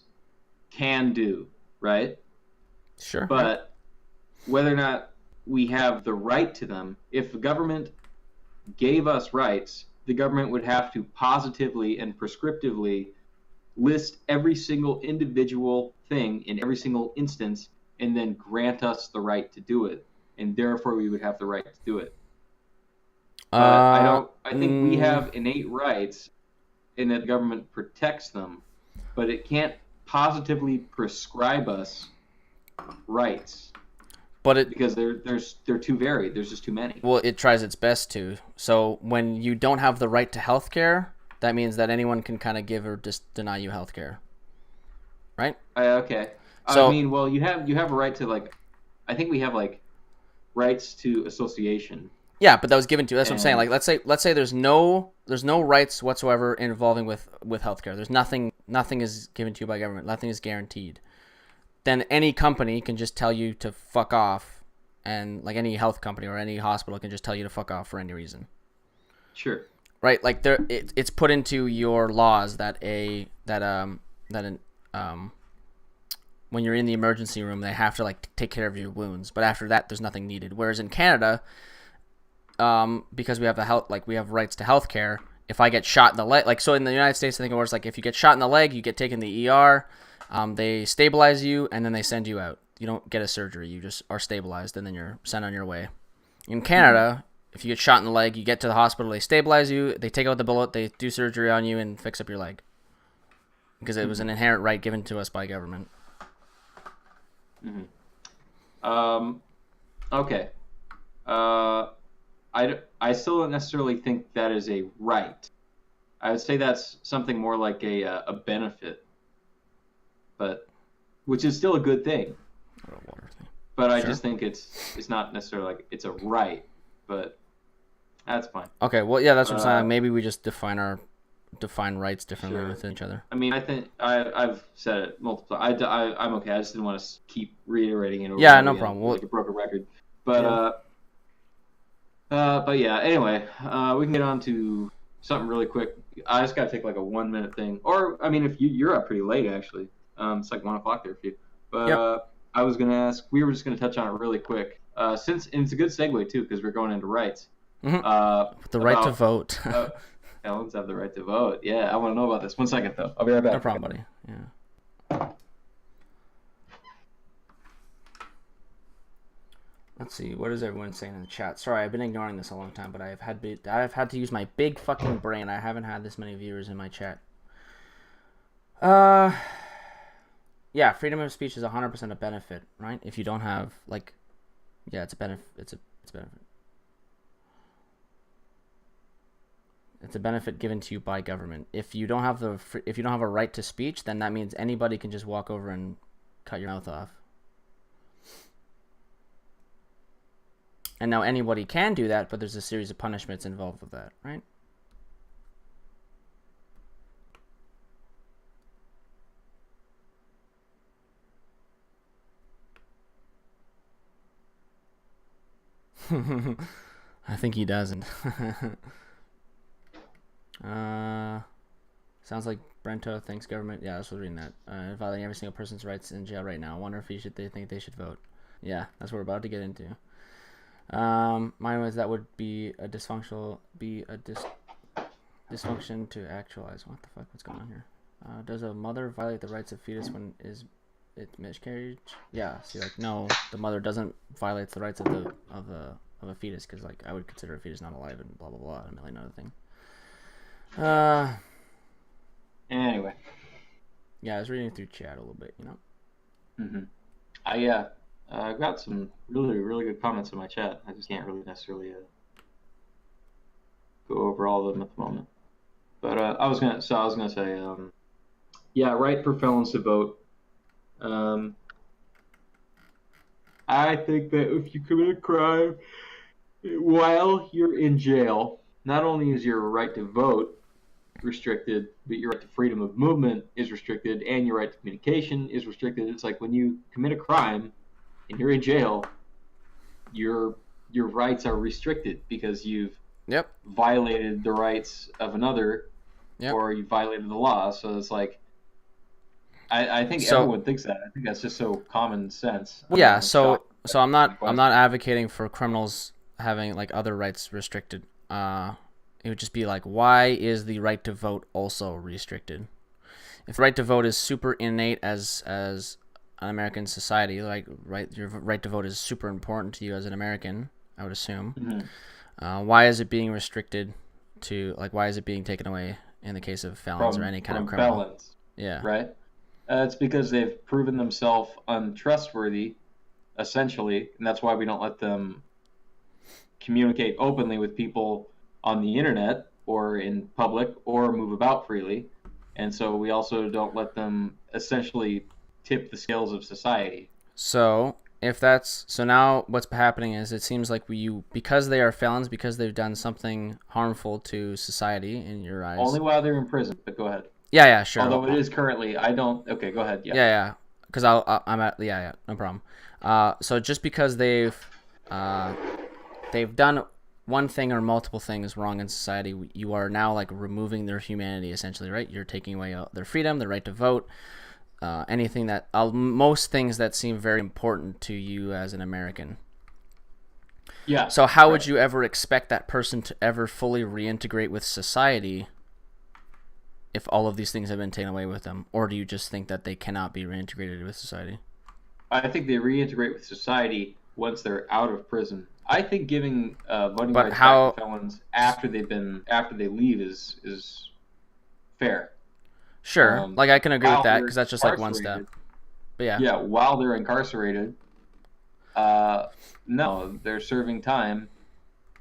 can do, right? Sure. But whether or not we have the right to them, if the government gave us rights, the government would have to positively and prescriptively list every single individual thing in every single instance and then grant us the right to do it, and therefore we would have the right to do it. But I think we have innate rights and that the government protects them, but it can't positively prescribe us rights. Because they're too varied. There's just too many. Well, it tries its best to. So when you don't have the right to health care, that means that anyone can kind of give or just deny you health care. Right? Okay. So, I mean, well, you have a right to, like, I think we have, like, rights to association. Yeah, but that was given to you. That's what I'm saying. Like, let's say there's no rights whatsoever involving with healthcare. There's nothing is given to you by government. Nothing is guaranteed. Then any company can just tell you to fuck off, and like any health company or any hospital can just tell you to fuck off for any reason. Sure. Right? Like it's put into your laws that when you're in the emergency room, they have to like take care of your wounds, but after that, there's nothing needed. Whereas in Canada, because we have we have rights to health care. If I get shot in the leg, like so in the United States, I think it works like if you get shot in the leg, you get taken to the ER. They stabilize you, and then they send you out. You don't get a surgery. You just are stabilized, and then you're sent on your way. In Canada, if you get shot in the leg, you get to the hospital, they stabilize you, they take out the bullet, they do surgery on you, and fix up your leg. Because it was an inherent right given to us by government. Okay. I still don't necessarily think that is a right. I would say that's something more like a benefit. But which is still a good thing. But I just think it's not necessarily like it's a right, but that's fine. Okay, well, yeah, that's what I'm saying. Maybe we just define rights differently within each other. I mean, I think I've said it multiple times. I'm okay. I just didn't want to keep reiterating it over no problem. Like a broken record. But but yeah. Anyway, we can get on to something really quick. I just gotta take like a 1 minute thing, or I mean, if you're up pretty late actually. It's like 1 o'clock there for you. But I was going to ask, we were just going to touch on it really quick. And it's a good segue, too, because we're going into rights. Mm-hmm. The right to vote. Felons have the right to vote. Yeah, I want to know about this. 1 second, though. I'll be right back. No problem, buddy. Yeah. Let's see. What is everyone saying in the chat? Sorry, I've been ignoring this a long time, but I've had to use my big fucking brain. I haven't had this many viewers in my chat. Yeah, freedom of speech is 100% a benefit, right? If you don't have it's a benefit. It's a benefit. It's a benefit given to you by government. If you don't have a right to speech, then that means anybody can just walk over and cut your mouth off. And now anybody can do that, but there's a series of punishments involved with that, right? I think he doesn't. Sounds like Brento thinks government. Yeah, I was reading that. Violating every single person's rights in jail right now. I wonder if they think they should vote. Yeah, that's what we're about to get into. Mine was that would be a dysfunction to actualize. What the fuck? What's going on here? Does a mother violate the rights of fetus when it miscarriage? Yeah. See, like, no, the mother doesn't violate the rights of a fetus, because like I would consider a fetus not alive and blah blah blah, and a million other things. Anyway. Yeah, I was reading through chat a little bit, you know. I got some really, really good comments in my chat. I just can't really necessarily go over all of them at the moment. But I was gonna say, right for felons to vote. I think that if you commit a crime while you're in jail, not only is your right to vote restricted, but your right to freedom of movement is restricted, and your right to communication is restricted. It's like when you commit a crime and you're in jail, your rights are restricted because you've violated the rights of another, or you violated the law. So it's like, I think everyone thinks that. I think that's just so common sense. Yeah. So I'm not advocating for criminals having like other rights restricted. It would just be like, why is the right to vote also restricted? if the right to vote is super innate as an American society, like your right to vote is super important to you as an American, I would assume. Why is it being restricted to, like, why is it being taken away in the case of felons or any kind of criminal? Felons, yeah. Right? It's because they've proven themselves untrustworthy, essentially, and that's why we don't let them communicate openly with people on the internet or in public or move about freely. And so we also don't let them essentially tip the scales of society. So now what's happening is it seems like because they are felons, because they've done something harmful to society in your eyes. Only while they're in prison, but go ahead. Yeah, sure. Although it is currently, I don't. Okay, go ahead. Yeah. Because no problem. So just because they've done one thing or multiple things wrong in society, you are now like removing their humanity, essentially, right? You're taking away their freedom, their right to vote, anything that most things that seem very important to you as an American. Yeah. So how would you ever expect that person to ever fully reintegrate with society if all of these things have been taken away with them? Or do you just think that they cannot be reintegrated with society? I think they reintegrate with society once they're out of prison. I think giving voting rights back to felons after they leave is fair. Sure, like I can agree with that because that's just like one step. But yeah. Yeah, while they're incarcerated, no, they're serving time,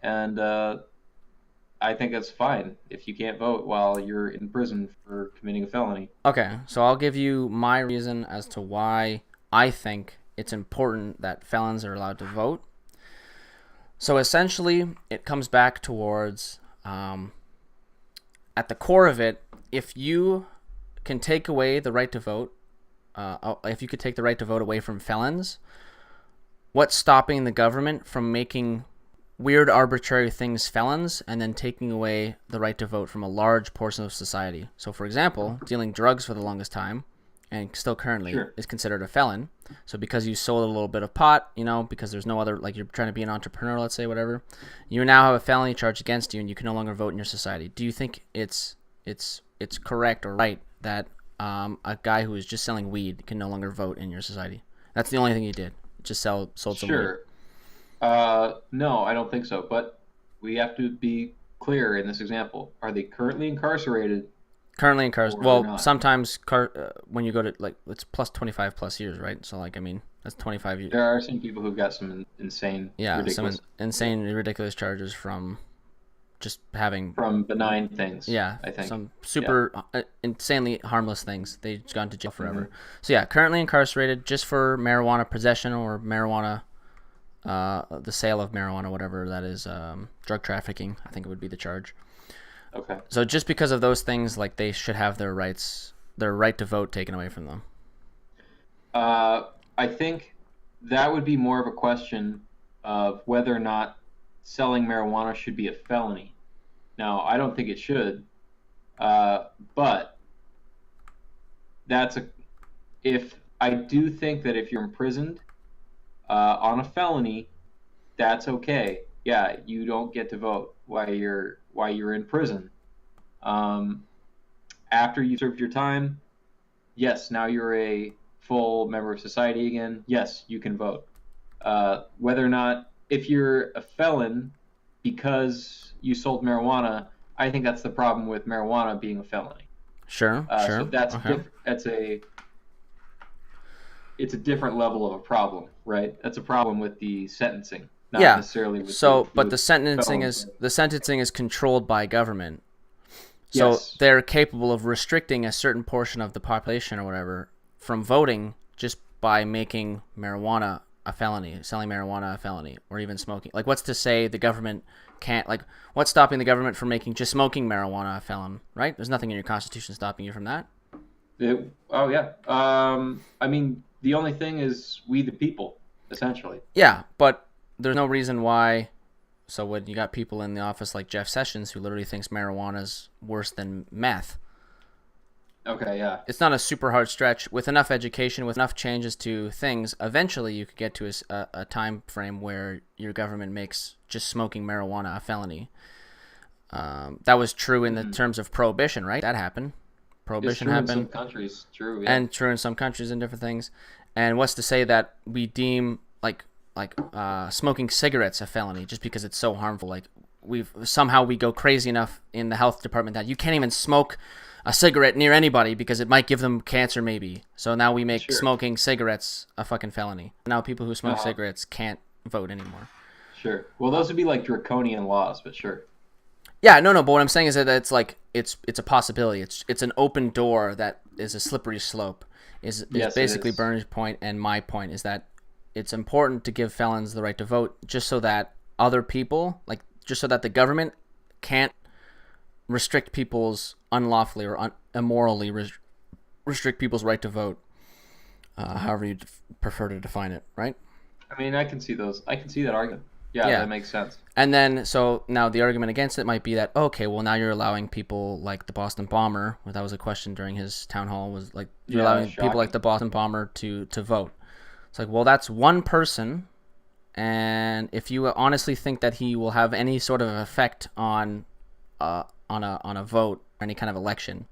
and I think that's fine if you can't vote while you're in prison for committing a felony. Okay, so I'll give you my reason as to why I think it's important that felons are allowed to vote. So essentially, it comes back towards, at the core of it, if you can take away the right to vote, if you could take the right to vote away from felons, what's stopping the government from making weird arbitrary things felons and then taking away the right to vote from a large portion of society? So for example, dealing drugs for the longest time and still currently is considered a felon. So because you sold a little bit of pot, because there's no other, like you're trying to be an entrepreneur, let's say, whatever, you now have a felony charge against you and you can no longer vote in your society. Do you think it's correct or right that a guy who is just selling weed can no longer vote in your society? That's the only thing he did. Just sold some weed. Sure. No, I don't think so. But we have to be clear in this example. Are they currently incarcerated? Currently incarcerated. Well, sometimes when you go to, like, it's plus 25 plus years, right? So, like, I mean, that's 25 years. There are some people who've got some insane, ridiculous charges from just having... From benign things, I think. Some super insanely harmless things. They've gone to jail forever. So, yeah, currently incarcerated just for marijuana possession or marijuana... the sale of marijuana, whatever that is, drug trafficking, I think it would be the charge. Okay. So just because of those things, like, they should have their right to vote taken away from them. I think that would be more of a question of whether or not selling marijuana should be a felony. Now, I don't think it should, but I do think that if you're imprisoned on a felony, that's okay. Yeah, you don't get to vote while you're in prison. After you served your time, yes, now you're a full member of society again. Yes, you can vote. Whether or not, if you're a felon because you sold marijuana, I think that's the problem with marijuana being a felony. Sure. So that's it's a different level of a problem, right? That's a problem with the sentencing, not necessarily with the sentencing is controlled by government. So they're capable of restricting a certain portion of the population or whatever from voting just by making marijuana a felony, selling marijuana a felony, or even smoking. Like, what's to say the government can't, like, what's stopping the government from making just smoking marijuana a felon, right? There's nothing in your constitution stopping you from that. I mean, the only thing is we the people, essentially. Yeah, but there's no reason why. So when you got people in the office like Jeff Sessions who literally thinks marijuana is worse than meth. Okay, yeah. It's not a super hard stretch. With enough education, with enough changes to things, eventually you could get to a time frame where your government makes just smoking marijuana a felony. That was true in the terms of prohibition, right? That happened. Prohibition true happened. in some countries, true, yeah. And true in some countries and different things. And what's to say that we deem like smoking cigarettes a felony just because it's so harmful? Like we go crazy enough in the health department that you can't even smoke a cigarette near anybody because it might give them cancer maybe. So now we make smoking cigarettes a fucking felony. Now people who smoke cigarettes can't vote anymore. Sure. Well, those would be like draconian laws, but sure. Yeah, no, but what I'm saying is that it's like it's a possibility. It's an open door that is a slippery slope. Is basically Bernie's point and my point is that it's important to give felons the right to vote just so that other people, like just so that the government can't restrict people's unlawfully or immorally restrict people's right to vote, however you prefer to define it, right? I mean, I can see those. I can see that argument. Yeah, that makes sense. And then, so now the argument against it might be that, okay, well, now you're allowing people like the Boston Bomber, well, that was a question during his town hall, was like, you're allowing people like the Boston Bomber to vote. It's like, well, that's one person, and if you honestly think that he will have any sort of effect on a vote or any kind of election,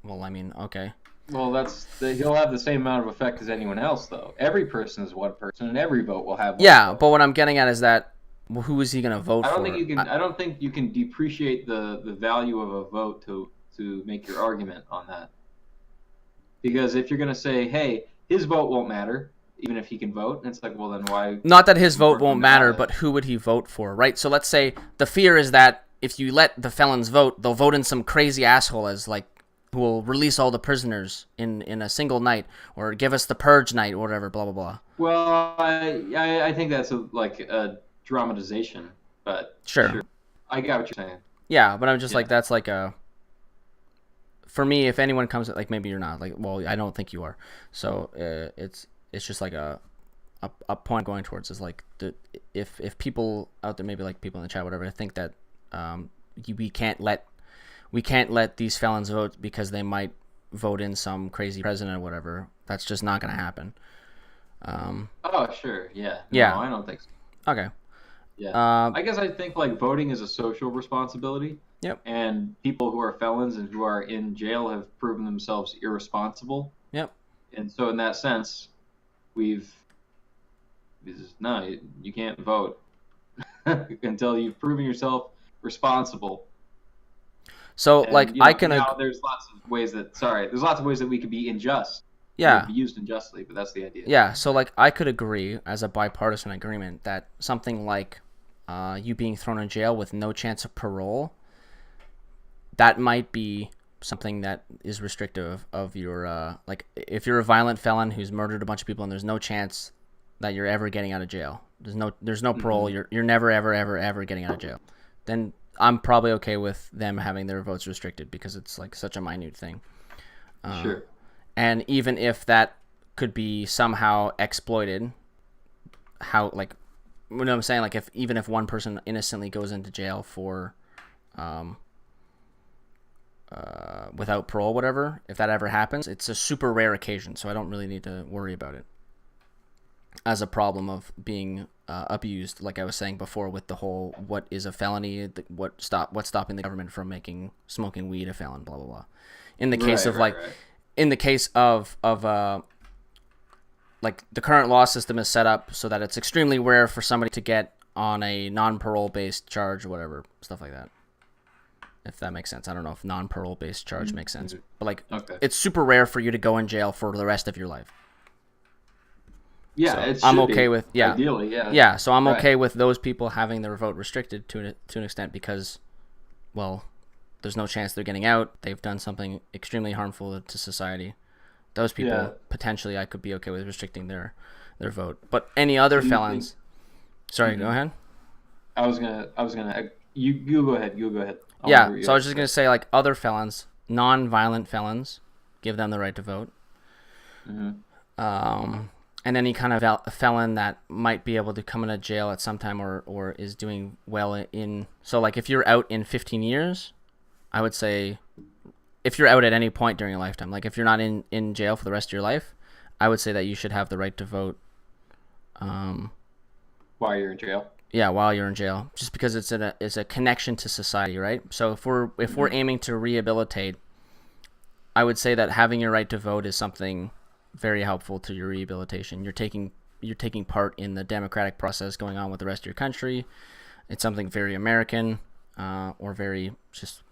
well, I mean, okay. Well, he'll have the same amount of effect as anyone else, though. Every person is one person, and every vote will have one vote. But what I'm getting at is that, well, who is he going to vote for? I don't think you can depreciate the value of a vote to make your argument on that. Because if you're going to say, hey, his vote won't matter, even if he can vote, and it's like, well, then why? Not that his vote won't matter, but who would he vote for, right? So let's say the fear is that if you let the felons vote, they'll vote in some crazy asshole as like, who will release all the prisoners in a single night, or give us the purge night, or whatever, blah, blah, blah. Well, I think that's a dramatization, but sure. I got what you're saying. Yeah, but I'm just like, that's like a... For me, if anyone comes, like, maybe you're not, like, well, I don't think you are. So it's just like a point going towards is like, if people out there, maybe like people in the chat, whatever, I think that we can't let these felons vote because they might vote in some crazy president or whatever. That's just not going to happen. Oh, sure. Yeah. Yeah. No, I don't think so. Okay. Yeah. I guess I think like voting is a social responsibility. Yep. And people who are felons and who are in jail have proven themselves irresponsible. Yep. And so in that sense, you can't vote until you've proven yourself responsible. So, and, like, I can... there's lots of ways that we could be unjust. Yeah. Be used unjustly, but that's the idea. Yeah, so, like, I could agree, as a bipartisan agreement, that something like you being thrown in jail with no chance of parole, that might be something that is restrictive of your... like, if you're a violent felon who's murdered a bunch of people and there's no chance that you're ever getting out of jail, there's no parole, you're never, ever, ever, ever getting out of jail, then... I'm probably okay with them having their votes restricted because it's like such a minute thing. Sure. And even if that could be somehow exploited, how, like, you know what I'm saying? Like, even if one person innocently goes into jail for, without parole, whatever, if that ever happens, it's a super rare occasion, so I don't really need to worry about it as a problem of being abused, like I was saying before, with the whole what is a felony, what's stopping the government from making smoking weed a felon, blah blah blah. In the case of in the case of like the current law system is set up so that it's extremely rare for somebody to get on a non-parole based charge or whatever, stuff like that. If that makes sense. I don't know if non-parole based charge makes sense, but like it's super rare for you to go in jail for the rest of your life. Yeah, so I'm okay with ideally, yeah. Yeah, so I'm okay with those people having their vote restricted to an extent because, well, there's no chance they're getting out. They've done something extremely harmful to society. Those people potentially I could be okay with restricting their vote. But any other felons, sorry, go ahead. I was gonna. You go ahead. You go ahead. So I was just gonna say like other felons, non-violent felons, give them the right to vote. And any kind of felon that might be able to come into jail at some time or is doing well in... So, like, if you're out in 15 years, I would say... If you're out at any point during your lifetime, like, if you're not in jail for the rest of your life, I would say that you should have the right to vote. While you're in jail? Yeah, while you're in jail. Just because it's a connection to society, right? So if we're aiming to rehabilitate I would say that having your right to vote is something very helpful to your rehabilitation. You're taking part in the democratic process going on with the rest of your country. It's something very American, or very just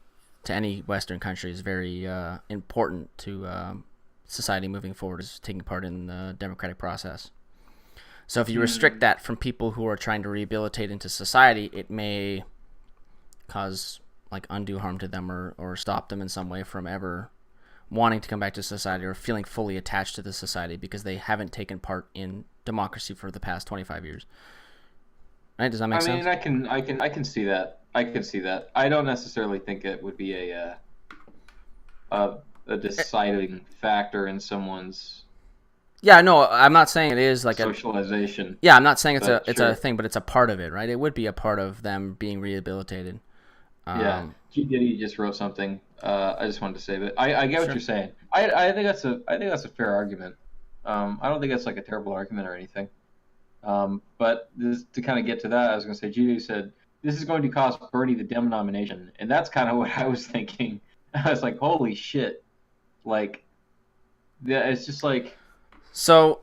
to any Western country is very important to society moving forward, is taking part in the democratic process. So if you restrict that from people who are trying to rehabilitate into society, it may cause like undue harm to them, or stop them in some way from ever wanting to come back to society or feeling fully attached to the society because they haven't taken part in democracy for the past 25 years. Right? Does that make sense? I mean, I can see that. I can see that. I don't necessarily think it would be a deciding factor in someone's. Yeah, no, I'm not saying it is like socialization. Yeah, I'm not saying it's a thing, but it's a part of it, right? It would be a part of them being rehabilitated. Yeah, G Diddy just wrote something. I just wanted to say that I get what you're saying. I think that's a fair argument. I don't think that's like a terrible argument or anything. But to kind of get to that, I was going to say, G Diddy said this is going to cost Bernie the Dem nomination, and that's kind of what I was thinking. I was like, holy shit, like, yeah, it's just like. So,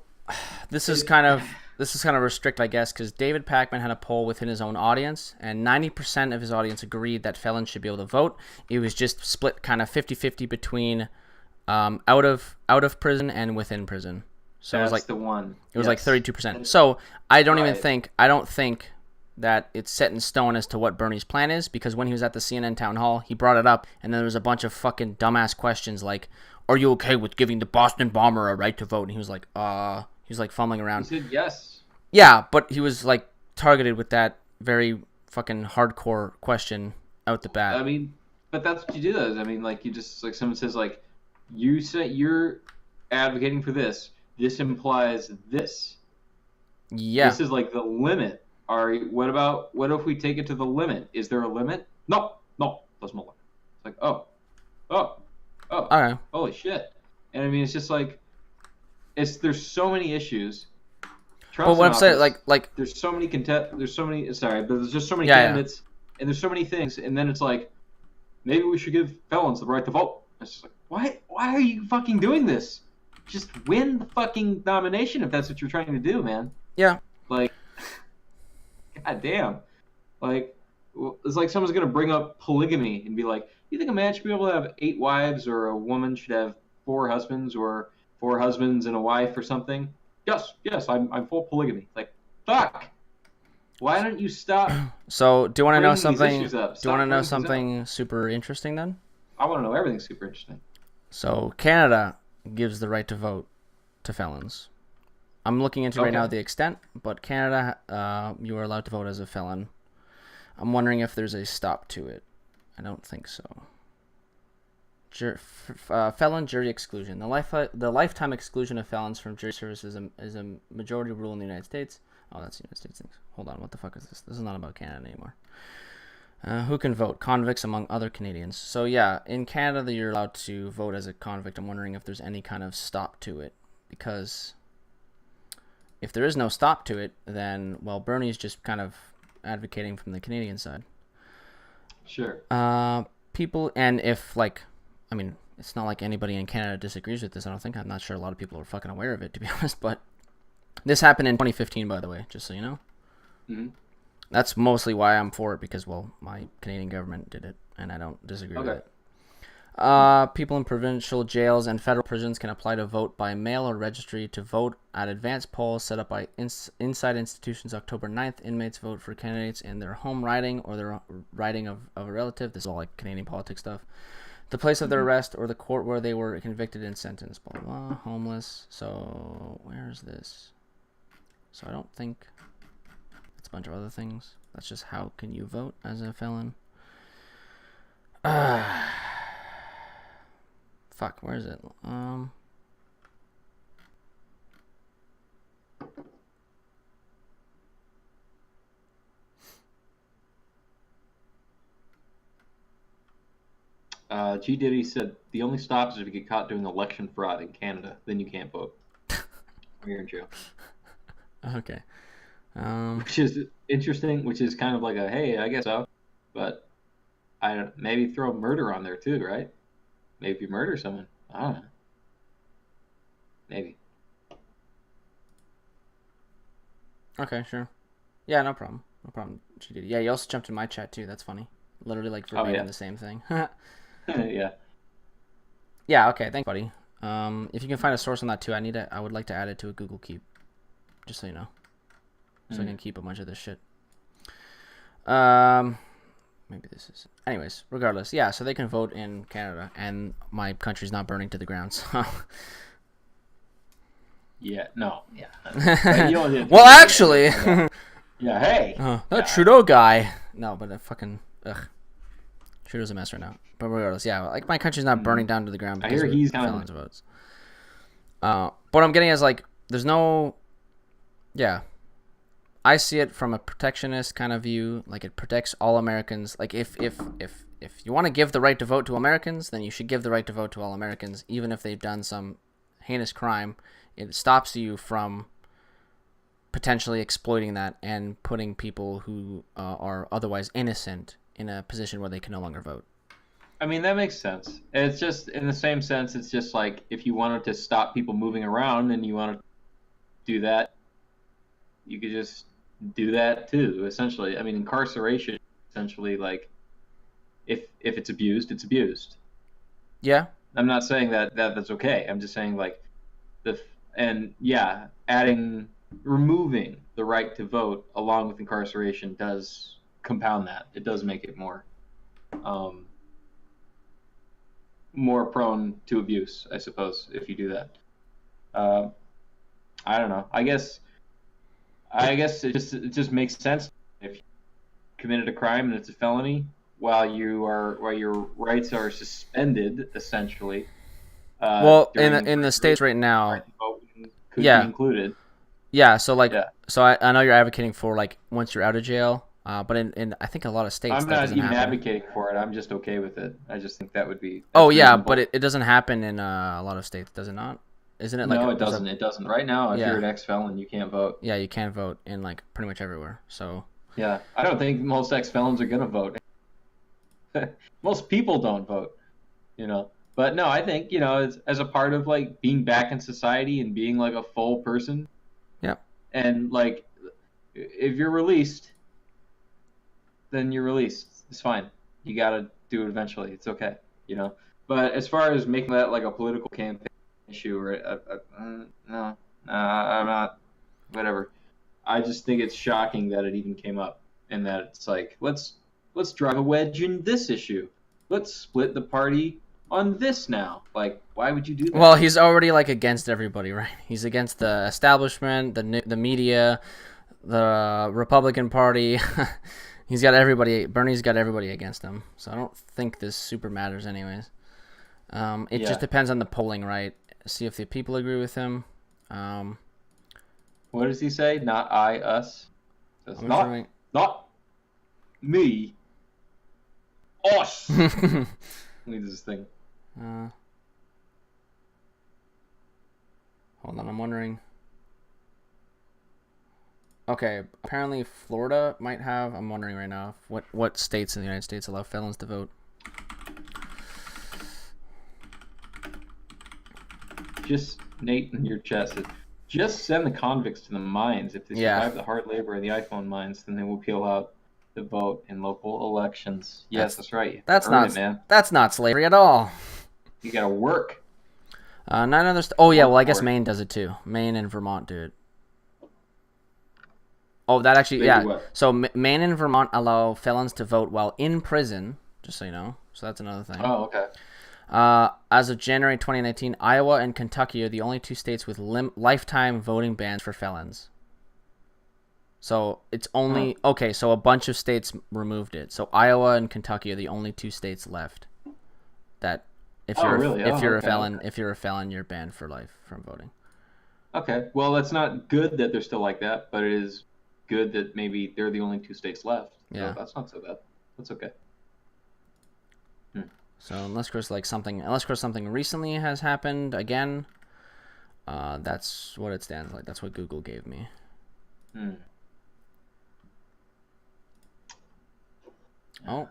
this is kind of restrict, I guess, because David Pakman had a poll within his own audience, and 90% of his audience agreed that felons should be able to vote. It was just split kind of 50-50 between out of prison and within prison. So that's it was like the one. It was like 32%. So I don't think that it's set in stone as to what Bernie's plan is, because when he was at the CNN town hall, he brought it up, and then there was a bunch of fucking dumbass questions like, "Are you okay with giving the Boston bomber a right to vote?" And he was like, he was like fumbling around. He said yes. Yeah, but he was like targeted with that very fucking hardcore question out the bat. I mean, but that's what you do. Though. I mean, like you just like someone says like, you say you're advocating for this. This implies this. Yeah. This is like the limit. What if we take it to the limit? Is there a limit? No, there's no limit. It's like, oh, okay. Holy shit. And I mean, it's just like, there's so many issues. Well, what I'm saying, like there's just so many candidates, and there's so many things, and then it's like, maybe we should give felons the right to vote. It's just like, why are you fucking doing this? Just win the fucking nomination if that's what you're trying to do, man. Yeah. Like, god damn. Like, it's like someone's gonna bring up polygamy and be like, you think a man should be able to have 8 wives, or a woman should have 4 husbands, or 4 husbands and a wife, or something? Yes, I'm full polygamy. Like, fuck. Why don't you stop? So, do you want to know something? Do you want to know something super interesting then? I want to know everything super interesting. So, Canada gives the right to vote to felons. I'm looking into right now the extent, but Canada, you are allowed to vote as a felon. I'm wondering if there's a stop to it. I don't think so. Felon jury exclusion. The lifetime exclusion of felons from jury service is a majority rule in the United States. Oh, that's the United States things. Hold on, what the fuck is this? This is not about Canada anymore. Who can vote? Convicts among other Canadians. So yeah, in Canada you're allowed to vote as a convict. I'm wondering if there's any kind of stop to it, because if there is no stop to it, then, well, Bernie's just kind of advocating from the Canadian side. Sure. People, and if, like, I mean, it's not like anybody in Canada disagrees with this, I don't think. I'm not sure a lot of people are fucking aware of it, to be honest, but this happened in 2015, by the way, just so you know. Mm-hmm. That's mostly why I'm for it, because, well, my Canadian government did it, and I don't disagree with it. People in provincial jails and federal prisons can apply to vote by mail or registry to vote at advanced polls set up by inside institutions. October 9th, inmates vote for candidates in their home riding or their riding of a relative. This is all like Canadian politics stuff. The place of their arrest or the court where they were convicted and sentenced. Blah, blah, blah. Homeless. So, where's this? So, I don't think it's a bunch of other things. That's just how can you vote as a felon. Fuck, where is it? G. Diddy said the only stop is if you get caught doing election fraud in Canada, then you can't vote. You're in jail. Okay. Which is interesting, which is kind of like a, hey, I guess so. But maybe throw murder on there too, right? Maybe if you murder someone, I don't know. Maybe. Okay, sure. Yeah, no problem. No problem. She did. Yeah, you also jumped in my chat too. That's funny. Literally like Oh, verbatim yeah. the same thing. Yeah. Yeah. Okay. Thanks, buddy. If you can find a source on that too, I would like to add it to a Google Keep, just so you know, so I can keep a bunch of this shit. Maybe this is. Anyways, regardless, yeah. So they can vote in Canada, and my country's not burning to the ground. So. Yeah. No. Yeah. But you don't Well, actually. Yeah. Hey. That Yeah. Trudeau guy. No, but fucking. Ugh. Trudeau's a mess right now. But regardless, yeah. Like my country's not burning down to the ground because I hear he's felons votes. What I'm getting is like, there's no. Yeah. I see it from a protectionist kind of view. Like it protects all Americans. Like if you want to give the right to vote to Americans, then you should give the right to vote to all Americans, even if they've done some heinous crime. It stops you from potentially exploiting that and putting people who are otherwise innocent in a position where they can no longer vote. I mean, that makes sense. It's just in the same sense. It's just like if you wanted to stop people moving around and you want to do that, you could just do that too. Essentially, I mean, incarceration. Essentially, like if it's abused, it's abused. Yeah. I'm not saying that's okay. I'm just saying like removing the right to vote along with incarceration does compound that. It does make it more prone to abuse, I suppose, if you do that. I don't know. I guess it just makes sense if you committed a crime and it's a felony while your rights are suspended, essentially. Well, in the States right now, could be included. Yeah, so like, so I know you're advocating for like once you're out of jail, but in I think a lot of states I'm that not doesn't even happen. advocating for it. I'm just okay with it. I just think that would be. Oh yeah, reasonable. but it doesn't happen in a lot of states, does it not? Isn't it like? No, it doesn't. It doesn't. Right now, if you're an ex-felon, you can't vote. Yeah, you can't vote in like pretty much everywhere. So. Yeah, I don't think most ex-felons are gonna vote. Most people don't vote, But no, I think it's as a part of like being back in society and being like a full person. Yeah. And like, if you're released, then you're released. It's fine. You gotta do it eventually. It's okay, But as far as making that like a political campaign issue, or no, I'm not. Whatever. I just think it's shocking that it even came up, and that it's like let's drive a wedge in this issue. Let's split the party on this now. Like, why would you do that? Well, he's already like against everybody, right? He's against the establishment, the media, the Republican Party. He's got everybody. Bernie's got everybody against him. So I don't think this super matters, anyways. It just depends on the polling, right? See if the people agree with him. What does he say? Not I, us. It's not me. Us. Leave this thing. Hold on, I'm wondering. Okay, apparently Florida might have. I'm wondering right now what states in the United States allow felons to vote. Just Nate in your chest. Just send the convicts to the mines. If they survive the hard labor in the iPhone mines, then they will be allowed to vote in local elections. Yes, that's right. That's not, man. That's not slavery at all. You gotta work. None other. Oh yeah, well I guess Maine does it too. Maine and Vermont do it. Oh, that actually, So Maine and Vermont allow felons to vote while in prison. Just so you know. So that's another thing. Oh, okay. As of January 2019, Iowa and Kentucky are the only two states with lifetime voting bans for felons. So it's only okay. So a bunch of states removed it. So Iowa and Kentucky are the only two states left that if you're a felon, you're banned for life from voting. Okay, well that's not good that they're still like that, but it is good that maybe they're the only two states left. So that's not so bad. That's okay. So unless something recently has happened again, that's what it stands like. That's what Google gave me. Oh,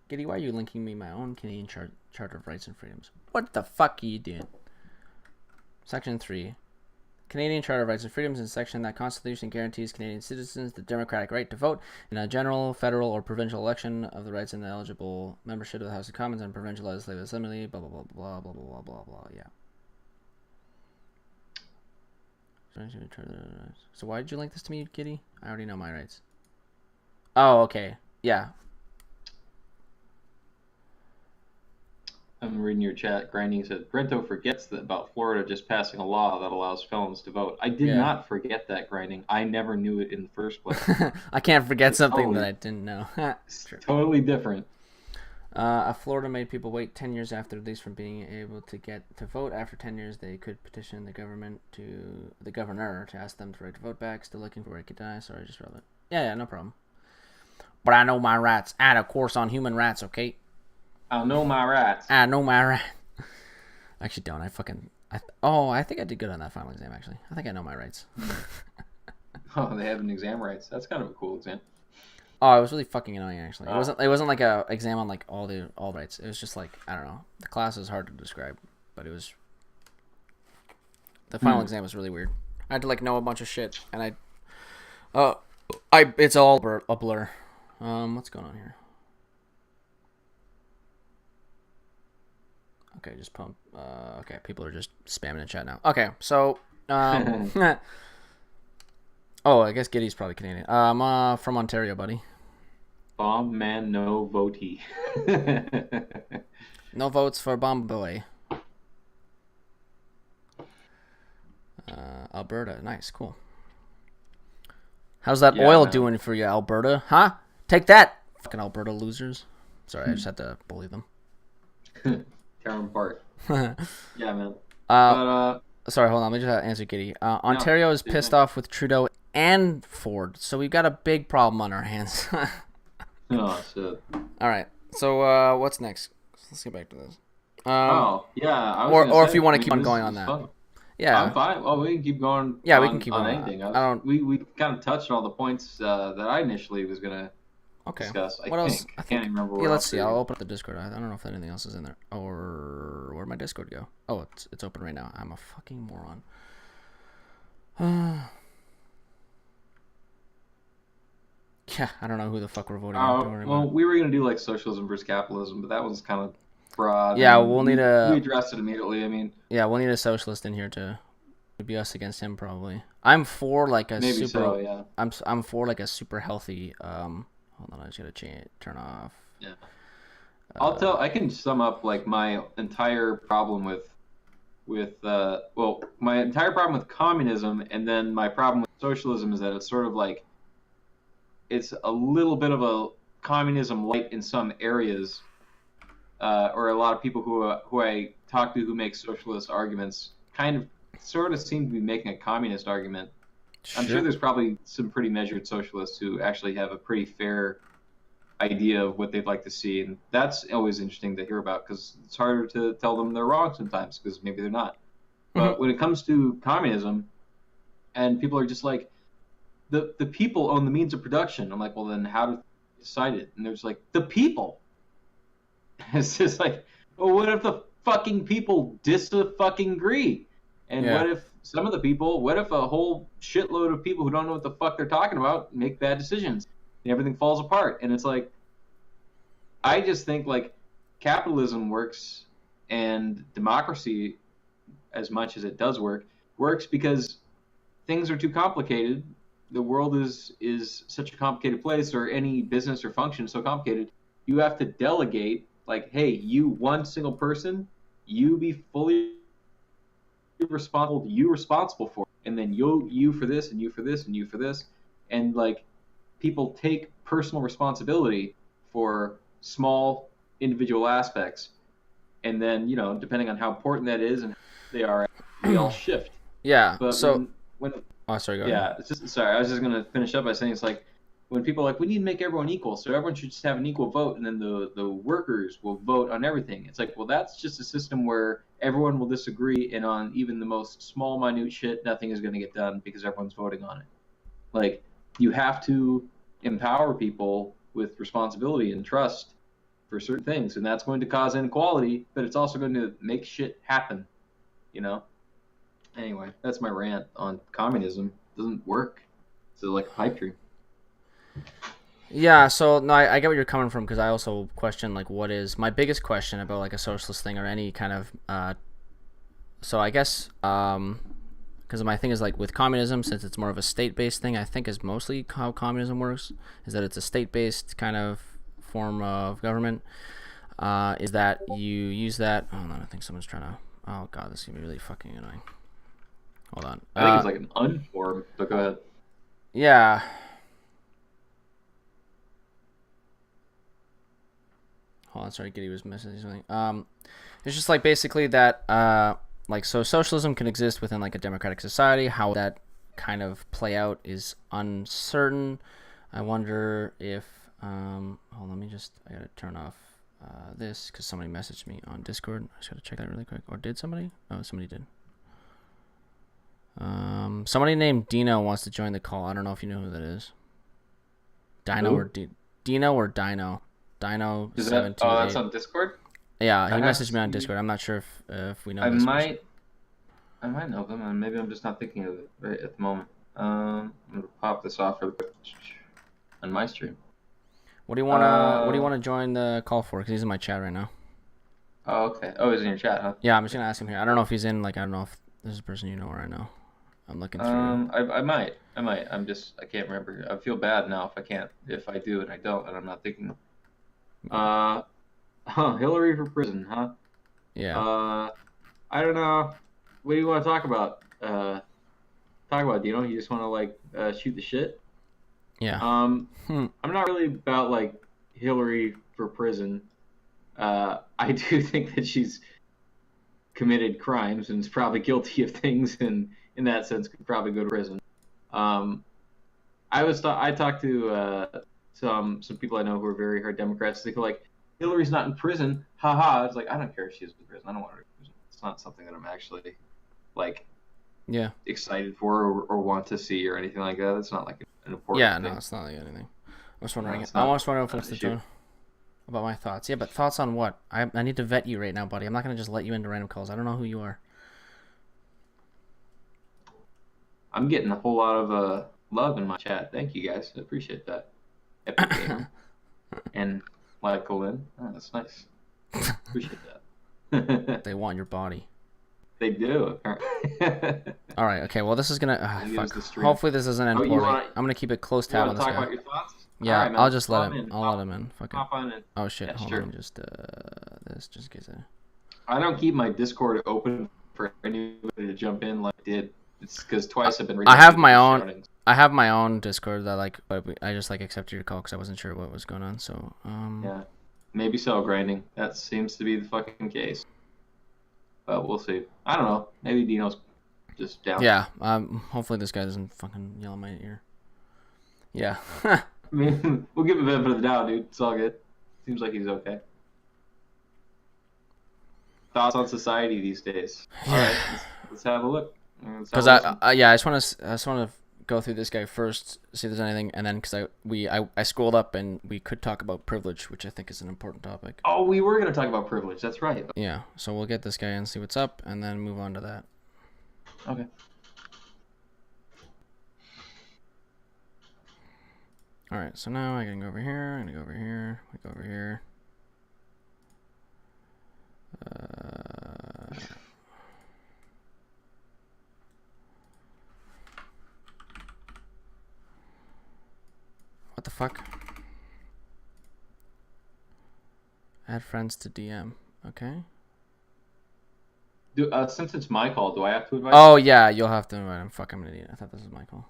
Giddy, why are you linking me my own Canadian Charter of Rights and Freedoms? What the fuck are you doing? Section 3. Canadian Charter of Rights and Freedoms is a section that Constitution guarantees Canadian citizens the democratic right to vote in a general, federal, or provincial election of the rights and the eligible membership of the House of Commons and provincial legislative assembly, blah, blah, blah, blah, blah, blah, blah, blah, yeah. So why did you link this to me, Giddy? I already know my rights. Oh, okay. Yeah. I'm reading your chat. Grinding said, Brento forgets about Florida just passing a law that allows felons to vote. I did not forget that, Grinding. I never knew it in the first place. I can't forget something that I didn't know. Totally different. Florida made people wait 10 years after release from being able to get to vote. After 10 years, they could petition the governor to ask them to right to vote back. Still looking for where it could die. Sorry, I just read it. Yeah, no problem. But I know my rights. I had a course on human rights, okay? I know my rights. I know my rights. I actually don't. I think I did good on that final exam, actually. I think I know my rights. Oh, they have an exam rights. That's kind of a cool exam. Oh, it was really fucking annoying, actually. It wasn't like a exam on like all rights. It was just like, I don't know. The class is hard to describe, but it was the final exam was really weird. I had to like know a bunch of shit, and it's all a blur. What's going on here? Okay, just pump. Okay, people are just spamming the chat now. Okay, so oh, I guess Giddy's probably Canadian. I'm from Ontario, buddy. Bomb man, no votee. No votes for Bomb Boy. Alberta, nice, cool. How's that oil doing for you, Alberta? Huh? Take that, fucking Alberta losers. Sorry, I just had to bully them. Tear them apart. Yeah, man. Sorry, hold on. Let me just answer Giddy. Ontario is pissed off with Trudeau and Ford, so we've got a big problem on our hands. Oh, shit. All right. So what's next? Let's get back to this. Or if you want to keep on going on that. Fun. Yeah. I'm fine. Oh, we can keep going. Yeah, we can keep on on anything. We kind of touched on all the points that I initially was gonna discuss. What else? I can't even remember. Yeah, let's see. I'll open up the Discord. I don't know if anything else is in there. Or where'd my Discord go? Oh, it's open right now. I'm a fucking moron. Yeah, I don't know who the fuck we're voting on. Well, we were gonna do like socialism versus capitalism, but that was kind of broad. Yeah, we'll need we addressed it immediately. I mean, yeah, we'll need a socialist in here to be us against him probably. I'm for like a maybe super. So, yeah. I'm for like a super healthy. Hold on, I just gotta turn off. Yeah. I can sum up like my entire problem with my entire problem with communism, and then my problem with socialism is that it's sort of like it's a little bit of a communism light in some areas, or a lot of people who I talk to who make socialist arguments sort of seem to be making a communist argument. Sure. I'm sure there's probably some pretty measured socialists who actually have a pretty fair idea of what they'd like to see, and that's always interesting to hear about because it's harder to tell them they're wrong sometimes because maybe they're not. But when it comes to communism, and people are just like, the people own the means of production. I'm like, well, then how do they decide it? And they're just like, the people. It's just like, well, what if the fucking people disagree? And what if what if a whole shitload of people who don't know what the fuck they're talking about make bad decisions and everything falls apart? And it's like, I just think like capitalism works and democracy, as much as it does works because things are too complicated. The world is such a complicated place, or any business or function is so complicated. You have to delegate, like, hey, you one single person, you be fully responsible for it. And then you for this, and you for this, and you for this. And like people take personal responsibility for small individual aspects. And then, depending on how important that is and how they are, they all shift. Yeah. But so when oh, sorry, go ahead. Yeah, sorry, I was just gonna finish up by saying it's like when people are like, we need to make everyone equal, so everyone should just have an equal vote, and then the workers will vote on everything. It's like, well, that's just a system where everyone will disagree, and on even the most small, minute shit, nothing is gonna get done because everyone's voting on it. Like, you have to empower people with responsibility and trust for certain things, and that's going to cause inequality, but it's also going to make shit happen, you know? Anyway, that's my rant on communism. It doesn't work. It's like a pipe dream. Yeah, so no, I get where you're coming from, because I also question like what is my biggest question about like a socialist thing or any kind of so I guess because my thing is like with communism, since it's more of a state-based thing, I think is mostly how communism works, is that it's a state-based kind of form of government. Is that you use that? Oh no, I think someone's trying to. Oh god, this is gonna be really fucking annoying. Hold on. I think it's like an unform, but go ahead. Yeah. Hold on, sorry, Giddy was messaging something. It's just like basically that like so socialism can exist within like a democratic society. How that kind of play out is uncertain. I wonder if hold on, let me just I gotta turn off this because somebody messaged me on Discord. I just gotta check that really quick. Or did somebody? Oh, somebody did. Somebody named Dino wants to join the call. I don't know if you know who that is. Dino or Dino or Dino. Dino. Is that? Oh, that's on Discord. Yeah, he messaged me on Discord. I'm not sure if we know. I might know them, and maybe I'm just not thinking of it right at the moment. I'm gonna pop this off real quick on my stream. What do you wanna join the call for? Because he's in my chat right now. Oh, okay. Oh, he's in your chat, huh? Yeah, I'm just gonna ask him here. I don't know if he's in. Like, I don't know if this is a person you know right now. I'm looking through. I might. I can't remember. I feel bad now if I do and I don't, and I'm not thinking. Hillary for prison, huh? Yeah. I don't know. What do you want to talk about? You just want to like shoot the shit? Yeah. I'm not really about like Hillary for prison. I do think that she's committed crimes and is probably guilty of things, and in that sense could probably go to prison. I talked to some people I know who are very hard Democrats. They go like, Hillary's not in prison, haha. It's like, I don't care if she's in prison. I don't want her in prison. It's not something that I'm actually like excited for or want to see or anything like that. It's not like an important thing. Yeah, no, it's not like anything. I was wondering. I was wondering if it's about my thoughts. Yeah, but thoughts on what? I need to vet you right now, buddy. I'm not gonna just let you into random calls. I don't know who you are. I'm getting a whole lot of love in my chat. Thank you guys. I appreciate that. Epic Gamer and Michael Lynn. Oh, that's nice. Appreciate that. They want your body. They do. All right. Okay. Well, this is gonna. Hopefully, this isn't important. I'm gonna keep it close tab on this guy. Talk about your thoughts? Yeah, right, I'll just let him. I'll let him in. Fuck it. Oh shit! Hold on. Just this just in case. I don't keep my Discord open for anybody to jump in like I did. It's because twice I've been. I have my own. Shoutings. I have my own Discord that but I just accepted your call because I wasn't sure what was going on. So yeah, maybe cell grinding. That seems to be the fucking case. But we'll see. I don't know. Maybe Dino's just down. Yeah. Hopefully this guy doesn't fucking yell in my ear. Yeah. I mean, we'll give him the benefit of the doubt, dude. It's all good. Seems like he's okay. Thoughts on society these days? All right, let's have a look. Because I just want to go through this guy first, see if there's anything, and then because I scrolled up and we could talk about privilege, which I think is an important topic. Oh, we were gonna talk about privilege. That's right. Yeah, so we'll get this guy and see what's up, and then move on to that. Okay. All right, so now I can go over here. I'm gonna go over here. We go over here. What the fuck? Add friends to DM. Okay. Since it's my call, do I have to invite? Oh yeah, you'll have to invite him. Fuck, I'm an idiot. I thought this was my call.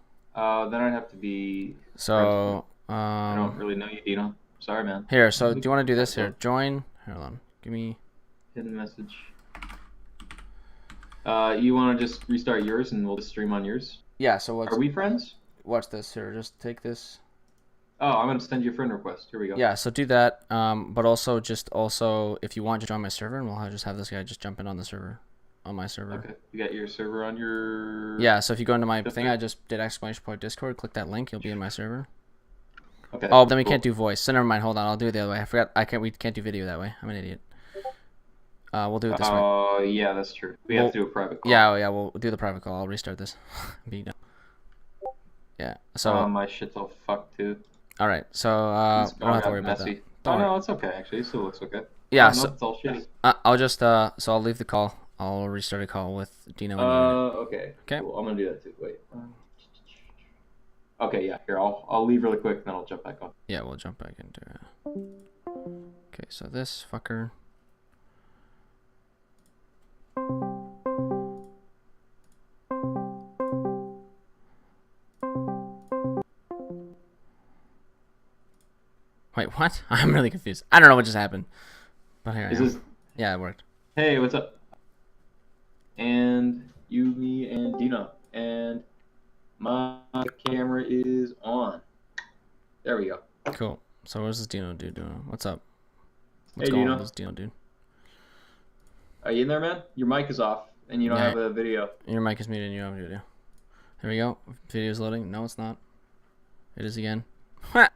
Then I'd have to be. So. I don't really know you, Dino. Sorry, man. Here, so do you want to do this here? Join. Hold on. Give me. Hidden message. You want to just restart yours and we'll just stream on yours? Yeah. So are we friends? Watch this here. Just take this. Oh, I'm gonna send you a friend request. Here we go. Yeah. So do that. But also if you want to join my server, and we'll just have this guy just jump in on the server, on my server. Okay. You got your server on your. Yeah. So if you go into my thing, I just did ! Discord. Click that link. You'll be in my server. Okay. Oh, then we cool. can't do voice. So never mind. Hold on. I'll do it the other way. I forgot. We can't do video that way. I'm an idiot. We'll do it this way. Oh, yeah, that's true. We have to do a private call. Yeah, we'll do the private call. I'll restart this. Yeah. So. My shit's all fucked too. All right. So we don't have to worry about that. No, it's okay actually. It still looks okay. Yeah. Oh, so no, it's all shitty. I'll just so I'll leave the call. I'll restart a call with Dino. Okay. Okay. Cool. I'm gonna do that too. Wait. Okay, yeah. Here, I'll leave really quick, then I'll jump back on. Yeah, we'll jump back into it. Okay, so this fucker. Wait, what? I'm really confused. I don't know what just happened. But here I am. Yeah, it worked. Hey, what's up? And you, me, and Dino. And my camera is on. There we go. Cool. So what's this Dino dude doing? What's up? What's going on with this Dino dude? Are you in there, man? Your mic is off, and you don't have a video. Your mic is muted and you don't have a video. Here we go. Video's loading. No, it's not. It is again. Alright,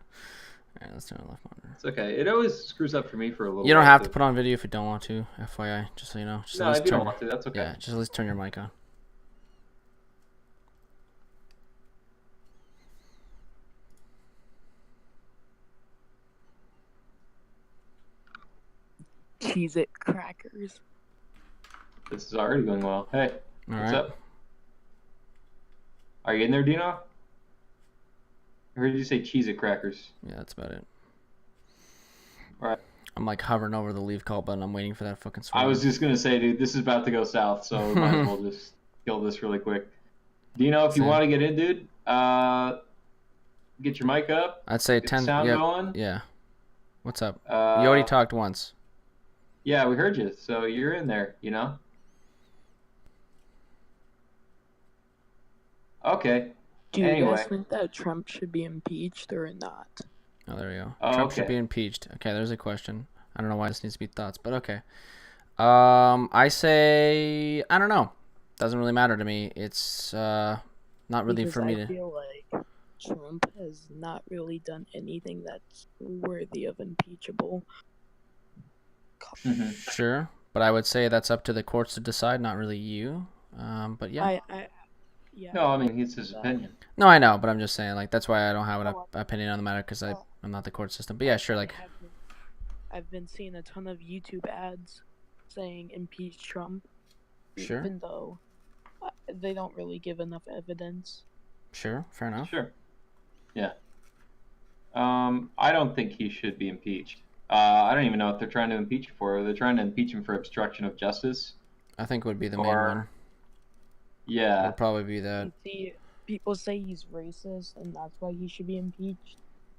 let's turn on left monitor. It's okay. It always screws up for me for a little You don't have to put on video if you don't want to, FYI, just so you know. Just no, if you don't want to, that's okay. Yeah, just at least turn your mic on. Cheez-It crackers. This is already going well. Hey, what's up? Are you in there, Dino? I heard you say Cheez-It crackers. Yeah, that's about it. Alright. I'm like hovering over the leave call button. I'm waiting for that fucking swing. I was just going to say, dude, this is about to go south, so we might as well just kill this really quick. Dino, if you want to get in, dude, get your mic up. I'd say 10. Sound going. Yeah. What's up? You already talked once. Yeah, we heard you, so you're in there, you know? Okay. Do you guys think that Trump should be impeached or not? Oh, there we go. Oh, Trump should be impeached. Okay, there's a question. I don't know why this needs to be thoughts, but okay. I say, I don't know. Doesn't really matter to me. It's not really for me to... I feel like Trump has not really done anything that's worthy of impeachable. Mm-hmm. Sure, but I would say that's up to the courts to decide, not really you. But yeah. Yeah. No, I mean, it's his opinion. No, I know, but I'm just saying, like, that's why I don't have an opinion on the matter, because I'm not the court system. But yeah, sure, like... I've been seeing a ton of YouTube ads saying impeach Trump. Sure. Even though they don't really give enough evidence. Sure, fair enough. Sure. Yeah. I don't think he should be impeached. I don't even know what they're trying to impeach him for. They're trying to impeach him for obstruction of justice. I think would be the main one. Yeah. Would probably be that. See, people say he's racist and that's why he should be impeached.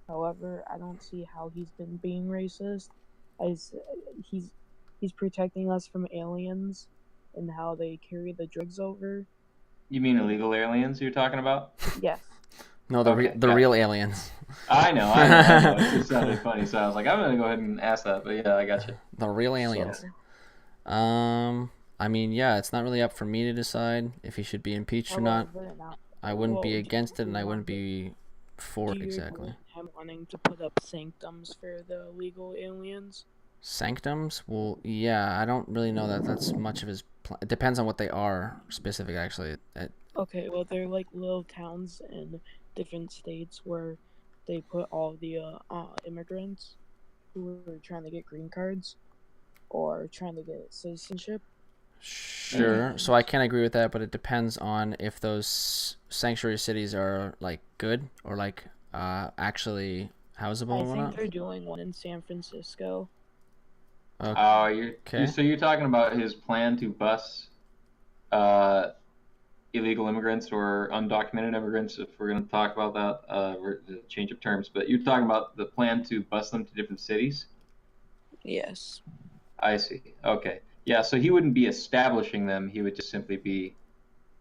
However, I don't see how he's been being racist. As he's protecting us from aliens and how they carry the drugs over. You mean illegal aliens you're talking about? Yes. No, the real aliens. I know. It just sounded funny, so I was like, I'm gonna go ahead and ask that. But yeah, I got you. The real aliens. So. I mean, yeah, it's not really up for me to decide if he should be impeached or not. I wouldn't be against it, and I wouldn't be for it exactly. Him wanting to put up sanctums for the illegal aliens. Sanctums? Well, yeah, I don't really know that that's much of his plan. It depends on what they are specific, actually. Okay, well, they're like little towns in different states where they put all the immigrants who are trying to get green cards or trying to get citizenship. Sure. So I can't agree with that, but it depends on if those sanctuary cities are like good or like actually houseable or not. I think they're doing one in San Francisco. Okay. So you're talking about his plan to bus illegal immigrants or undocumented immigrants, if we're going to talk about that, we're change of terms, but you're talking about the plan to bus them to different cities? Yes. I see. Okay. Yeah, so he wouldn't be establishing them. He would just simply be...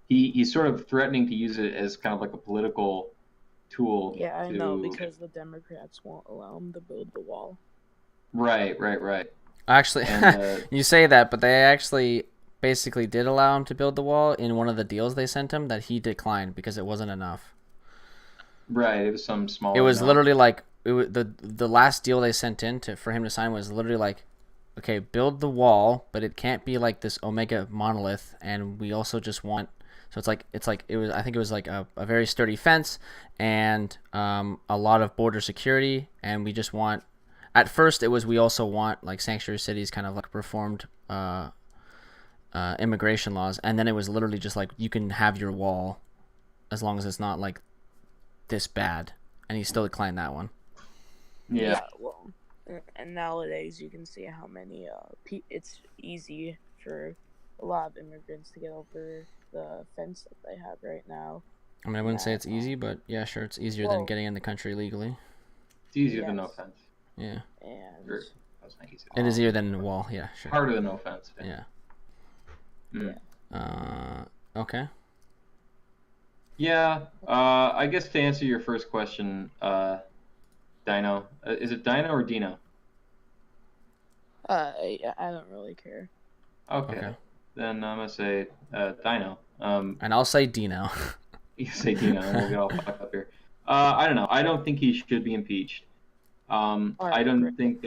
He's sort of threatening to use it as kind of like a political tool. Yeah, I know, because the Democrats won't allow him to build the wall. Right. Actually, you say that, but they actually basically did allow him to build the wall in one of the deals they sent him that he declined because it wasn't enough. Right, it was some small... It was literally like the last deal they sent in for him to sign was literally like, okay, build the wall, but it can't be like this omega monolith, and we also just want. So it was, I think it was like a very sturdy fence and a lot of border security, and we just want. At first, it was we also want like sanctuary cities, kind of like reformed immigration laws, and then it was literally just like you can have your wall as long as it's not like this bad, and he still declined that one. Yeah. Well, and nowadays you can see how many it's easy for a lot of immigrants to get over the fence that they have right now. I mean, I wouldn't say it's easy, but yeah, sure, it's easier than getting in the country legally. It's easier than no fence. Yeah. And Sure. It is easier than the wall, yeah, sure. Harder than no fence. Yeah. Mm. Okay. Yeah. I guess to answer your first question, Dino. Is it Dino or Dino? I don't really care. Okay. Then I'm gonna say Dino. And I'll say Dino. You say Dino, and we'll get all fucked up here. I don't know. I don't think he should be impeached. I didn't think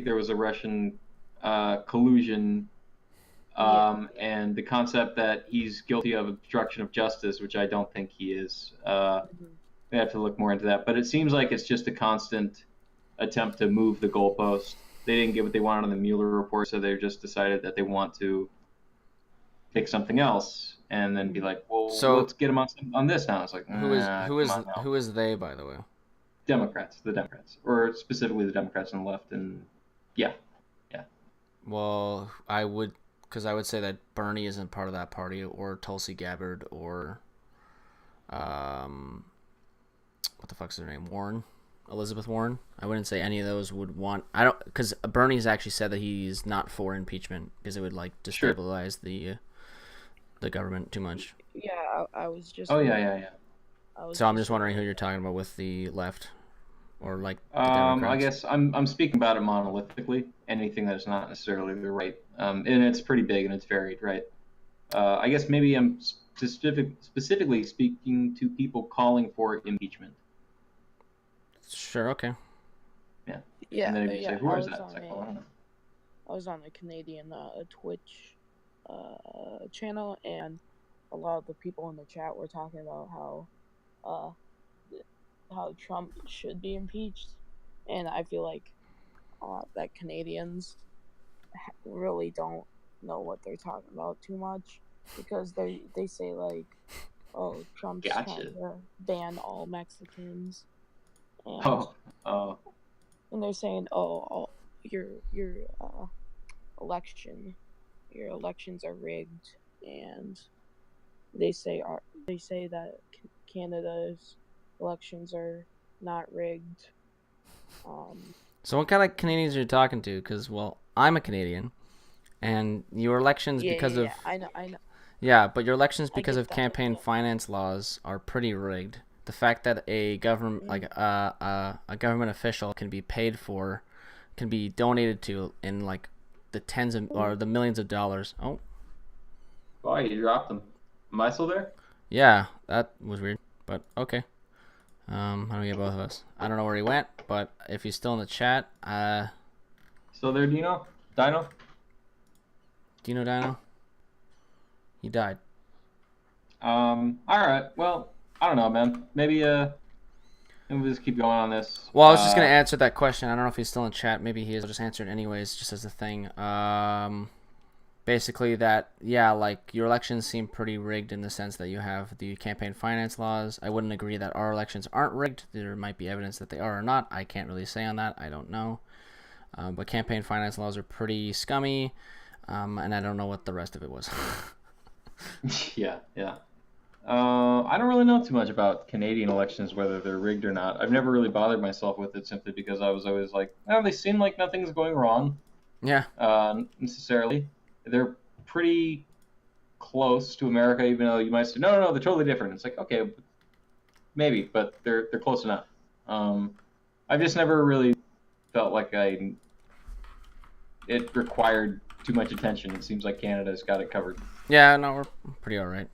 there was a Russian collusion, and the concept that he's guilty of obstruction of justice, which I don't think he is. We have to look more into that. But it seems like it's just a constant attempt to move the goalpost. They didn't get what they wanted on the Mueller report, so they just decided that they want to pick something else and then be like, well, so let's get them on this now. It's like, who is they, by the way? The Democrats, or specifically the Democrats on the left, and yeah. Well, I would say that Bernie isn't part of that party, or Tulsi Gabbard, or what the fuck's her name? Elizabeth Warren. I wouldn't say any of those would want. Because Bernie's actually said that he's not for impeachment because it would like destabilize the government too much. Yeah, I was just. Oh yeah. So I'm just wondering who you're talking about with the left, or like the Democrats. I guess I'm speaking about it monolithically. Anything that is not necessarily the right, and it's pretty big and it's varied, right? I guess maybe I'm specifically speaking to people calling for impeachment. Sure. Okay. Yeah. Yeah. And then if you say, who is that? It's like, well, I don't know. I was on a Canadian Twitch channel, and a lot of the people in the chat were talking about how Trump should be impeached, and I feel like that Canadians really don't know what they're talking about too much, because they say like, oh, Trump's trying to ban all Mexicans, and and they're saying, oh your elections are rigged, and they say that Canada's elections are not rigged. So what kind of Canadians are you talking to? Because, well, I'm a Canadian, and your elections of... I know. Yeah, but your elections because of campaign finance laws are pretty rigged. The fact that a government, a government official can be paid for, can be donated to in like the tens of or the millions of dollars. Oh. Wow, you dropped them. Am I still there? Yeah, that was weird, but okay. How do we get both of us? I don't know where he went, but if he's still in the chat, still there, Dino? Dino? Dino? He died. All right. Well, I don't know, man. Maybe we'll just keep going on this. Well, I was just gonna answer that question. I don't know if he's still in chat. Maybe he is. I'll just answer it anyways, just as a thing. Basically that, yeah, like your elections seem pretty rigged in the sense that you have the campaign finance laws. I wouldn't agree that our elections aren't rigged. There might be evidence that they are or not. I can't really say on that. I don't know. But campaign finance laws are pretty scummy, and I don't know what the rest of it was. Yeah. I don't really know too much about Canadian elections, whether they're rigged or not. I've never really bothered myself with it simply because I was always like, oh, they seem like nothing's going wrong. Yeah. Necessarily. They're pretty close to America, even though you might say, no, they're totally different. It's like, okay, maybe, but they're close enough. I've just never really felt like it required too much attention. It seems like Canada's got it covered. Yeah, no, we're pretty all right.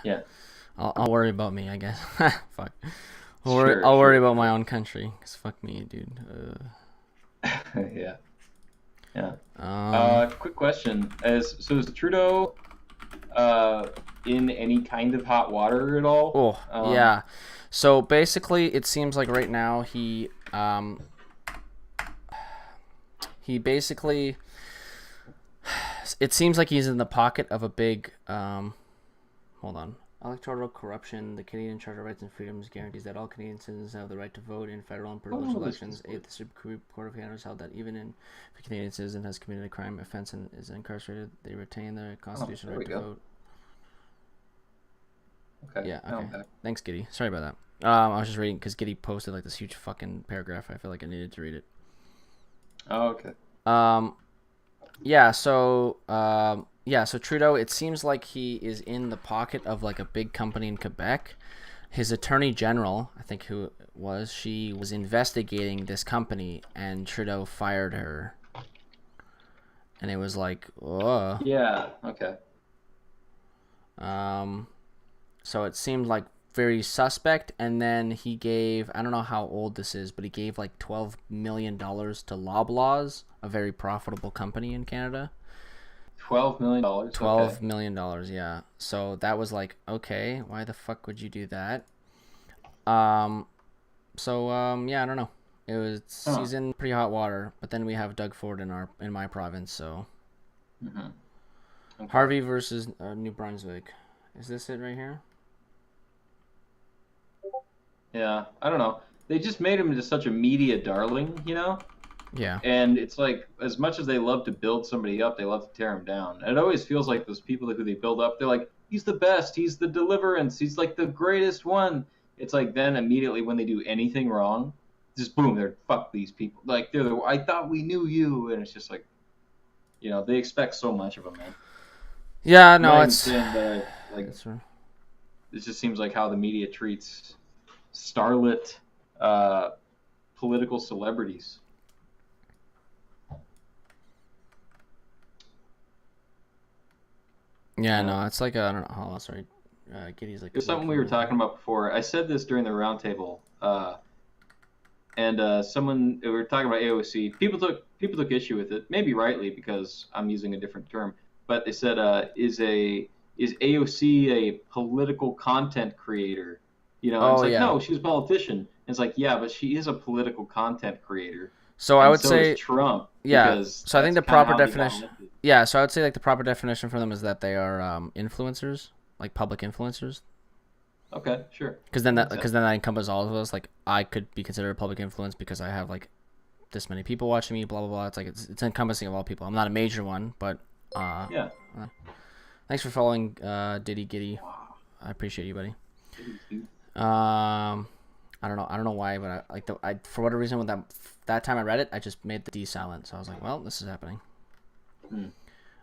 Yeah. I'll worry about me, I guess. Fuck. I'll worry about my own country. Cause fuck me, dude. Yeah. Yeah. Quick question: is Trudeau in any kind of hot water at all? Oh, yeah. So basically, it seems like right now he basically, it seems like he's in the pocket of a big hold on. Electoral corruption. The Canadian Charter of Rights and Freedoms guarantees that all Canadian citizens have the right to vote in federal and provincial elections. The Supreme Court of Canada has held that even if a Canadian citizen has committed a crime offense and is incarcerated, they retain their constitutional right to vote. Okay. Yeah. Okay. Thanks, Giddy. Sorry about that. I was just reading because Giddy posted like this huge fucking paragraph. I feel like I needed to read it. Oh, okay. Yeah. So so Trudeau, it seems like he is in the pocket of like a big company in Quebec. His attorney general, I think she was investigating this company, and Trudeau fired her. And it was like, oh. Yeah. Okay. So it seemed like very suspect, and then he gave, I don't know how old this is, but he gave like $12 million to Loblaws, a very profitable company in Canada. $12 million? $12 million, yeah. So that was like, okay, why the fuck would you do that? Yeah, I don't know. He's in pretty hot water, but then we have Doug Ford in my province, so. Mm-hmm. Okay. Harvey versus New Brunswick. Is this it right here? Yeah, I don't know. They just made him into such a media darling, you know? Yeah. And it's like, as much as they love to build somebody up, they love to tear him down. And it always feels like those people who they build up, they're like, he's the best, he's the deliverance, he's like the greatest one. It's like then immediately when they do anything wrong, just boom, they're fuck these people. Like, I thought we knew you. And it's just like, you know, they expect so much of him, man. Yeah, no, it's... Like, it just seems like how the media treats starlit political celebrities. Yeah, no, it's like I don't know. Oh, sorry, Giddy's like. There's something we were talking about before. I said this during the roundtable, and we were talking about AOC. People took issue with it, maybe rightly because I'm using a different term. But they said, "Is AOC a political content creator?" You know, it's like, no, she's a politician. And it's like, yeah, but she is a political content creator. So I would say is Trump. Yeah. So I think the proper definition. Yeah. So I would say like the proper definition for them is that they are influencers, like public influencers. Okay, sure. Because then that encompasses all of us. Like I could be considered a public influence because I have like this many people watching me. Blah blah blah. It's like it's encompassing of all people. I'm not a major one, but yeah. Thanks for following, Diddy Giddy. I appreciate you, buddy. I don't know why, but I for whatever reason when that time I read it, I just made the D silent. So I was like, well, this is happening.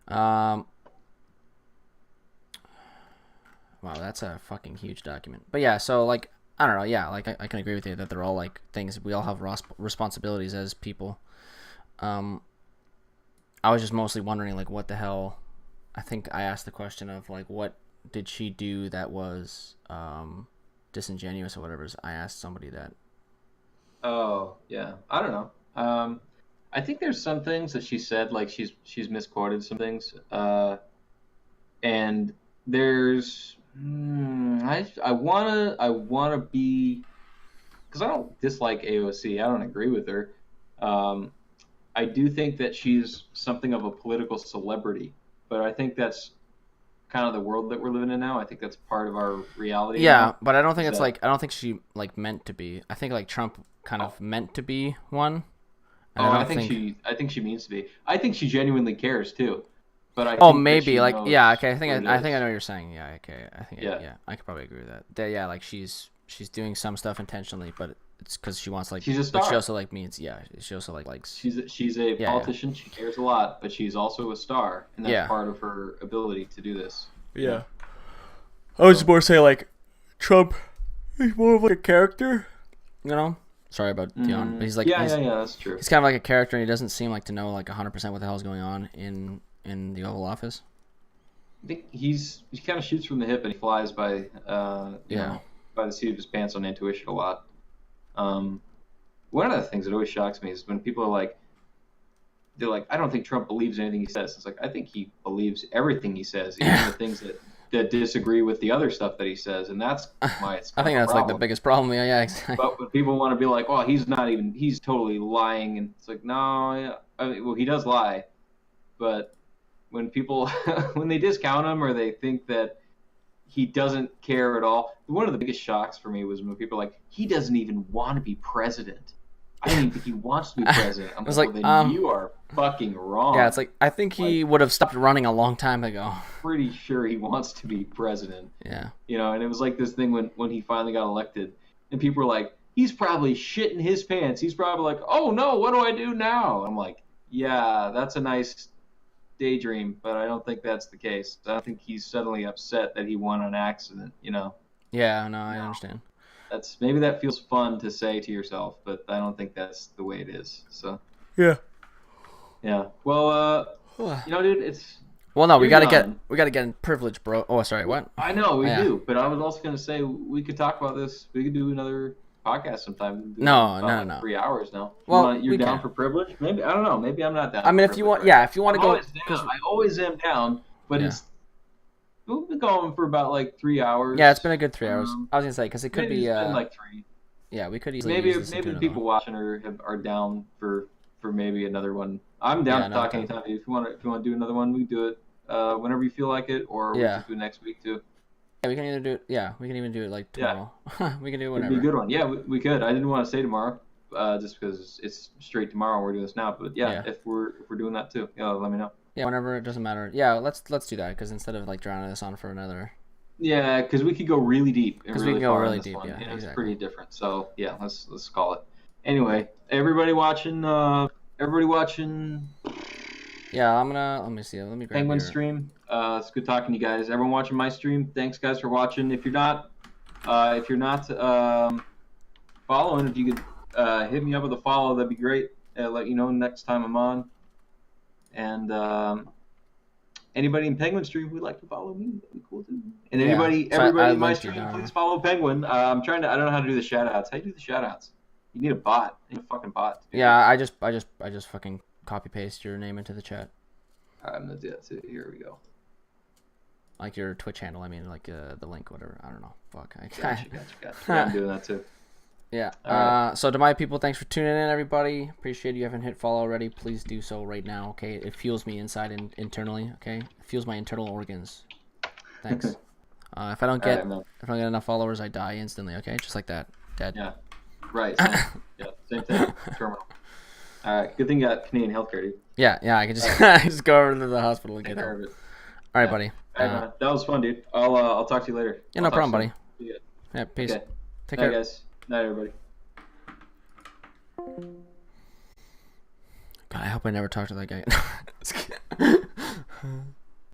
Wow, that's a fucking huge document. But yeah, so like I don't know, yeah, like I can agree with you that they're all like things we all have responsibilities as people. I was just mostly wondering like what the hell. I think I asked the question of like what did she do that was disingenuous or whatever. I asked somebody that. Oh yeah, I don't know. I think there's some things that she said like she's misquoted some things. And there's I wanna be, because I don't dislike AOC. I don't agree with her. I do think that she's something of a political celebrity, but I think that's kind of the world that we're living in now. I think that's part of our reality. Yeah, now. But I don't think it's like I don't think she like meant to be. I think like Trump kind of meant to be one. I think she means to be. I think she genuinely cares too. But I think maybe like yeah, okay. I think I know what you're saying. Yeah, okay. I think yeah, I could probably agree with that. Yeah, like she's doing some stuff intentionally, but it's because she wants like. She's a star. But she also like means she also like likes. She's a politician. Yeah. She cares a lot, but she's also a star, and that's part of her ability to do this. Yeah. I was more saying like Trump is more of like a character, you know. Sorry about Dion, but he's like yeah, that's true. He's kind of like a character, and he doesn't seem like to know like 100% what the hell is going on in the Oval Office. I think he kind of shoots from the hip and he flies by by the seat of his pants on intuition a lot. One of the things that always shocks me is when people are like, they're like, I don't think Trump believes anything he says. It's like, I think he believes everything he says, even the things that disagree with the other stuff that he says, and that's why it's. I think that's like the biggest problem. Yeah, exactly. But when people want to be like, well, he's totally lying, and it's like, no, I mean, well, he does lie, but when people when they discount him or they think that he doesn't care at all, one of the biggest shocks for me was when people are like, he doesn't even want to be president. I don't even think he wants to be president. I'm like, well, then you are fucking wrong. Yeah, it's like, I think he would have stopped running a long time ago. Pretty sure he wants to be president. Yeah. You know, and it was like this thing when he finally got elected, and people were like, he's probably shitting his pants. He's probably like, oh no, what do I do now? I'm like, yeah, that's a nice daydream, but I don't think that's the case. I don't think he's suddenly upset that he won an accident, you know? Yeah, no, I understand. Maybe that feels fun to say to yourself, but I don't think that's the way it is. So yeah. Well, you know, dude, it's. Well, no, we gotta get in privilege, bro. Oh, sorry, what? I know we do, but I was also gonna say we could talk about this. We could do another podcast sometime. No. 3 hours now. Well, you're down for privilege? Maybe I don't know. Maybe I'm not down. I mean, if you want, if you want to go, because I always am down, but it's. We've been going for about like 3 hours. Yeah, it's been a good 3 hours. I was gonna say because it could be like 3. Yeah, we could easily. Maybe the people watching are down for maybe another one. I'm down to talk anytime. If you want to do another one, we can do it whenever you feel like it, or we can do it next week too. Yeah, we can either do it. Yeah, we can even do it like tomorrow. Yeah. We can do it whenever. It'd be a good one. Yeah, we could. I didn't want to say tomorrow, just because it's straight tomorrow. We're doing this now, but if we're doing that too, let me know. Yeah, whenever, it doesn't matter. Yeah, let's do that because instead of like drowning this on for another. Yeah, because we could go really deep. Because we can go really deep. Yeah, exactly. It's pretty different. So yeah, let's call it. Anyway, everybody watching. Yeah, let me see. Let me grab Penguin stream. It's good talking to you guys. Everyone watching my stream, thanks guys for watching. If you're not following, if you could hit me up with a follow, that'd be great. Let you know next time I'm on. And anybody in Penguin stream who'd like to follow me, that'd be cool too. And everybody in my stream, please follow Penguin. I don't know how to do the shout outs. How do you do the shout outs? You need a bot. You need a fucking bot. Yeah, I just fucking copy paste your name into the chat. I'm gonna do that too. Here we go. Like your Twitch handle, I mean, like the link, whatever. I don't know. Fuck. Gotcha. Yeah, I'm doing that too. Yeah. Right. So to my people, thanks for tuning in, everybody. Appreciate you haven't hit follow already. Please do so right now. Okay, it fuels me inside and internally. Okay, it fuels my internal organs. Thanks. If I don't get enough followers, I die instantly. Okay, just like that, dead. Yeah. Right. Same thing. Terminal. All right. Good thing you got Canadian healthcare, dude. Yeah. I can just go over to the hospital and get help. All right, buddy. That was fun, dude. I'll talk to you later. Yeah, no problem, buddy. Yeah. Peace. Okay. Take care, guys. Night, everybody. God, I hope I never talk to that guy.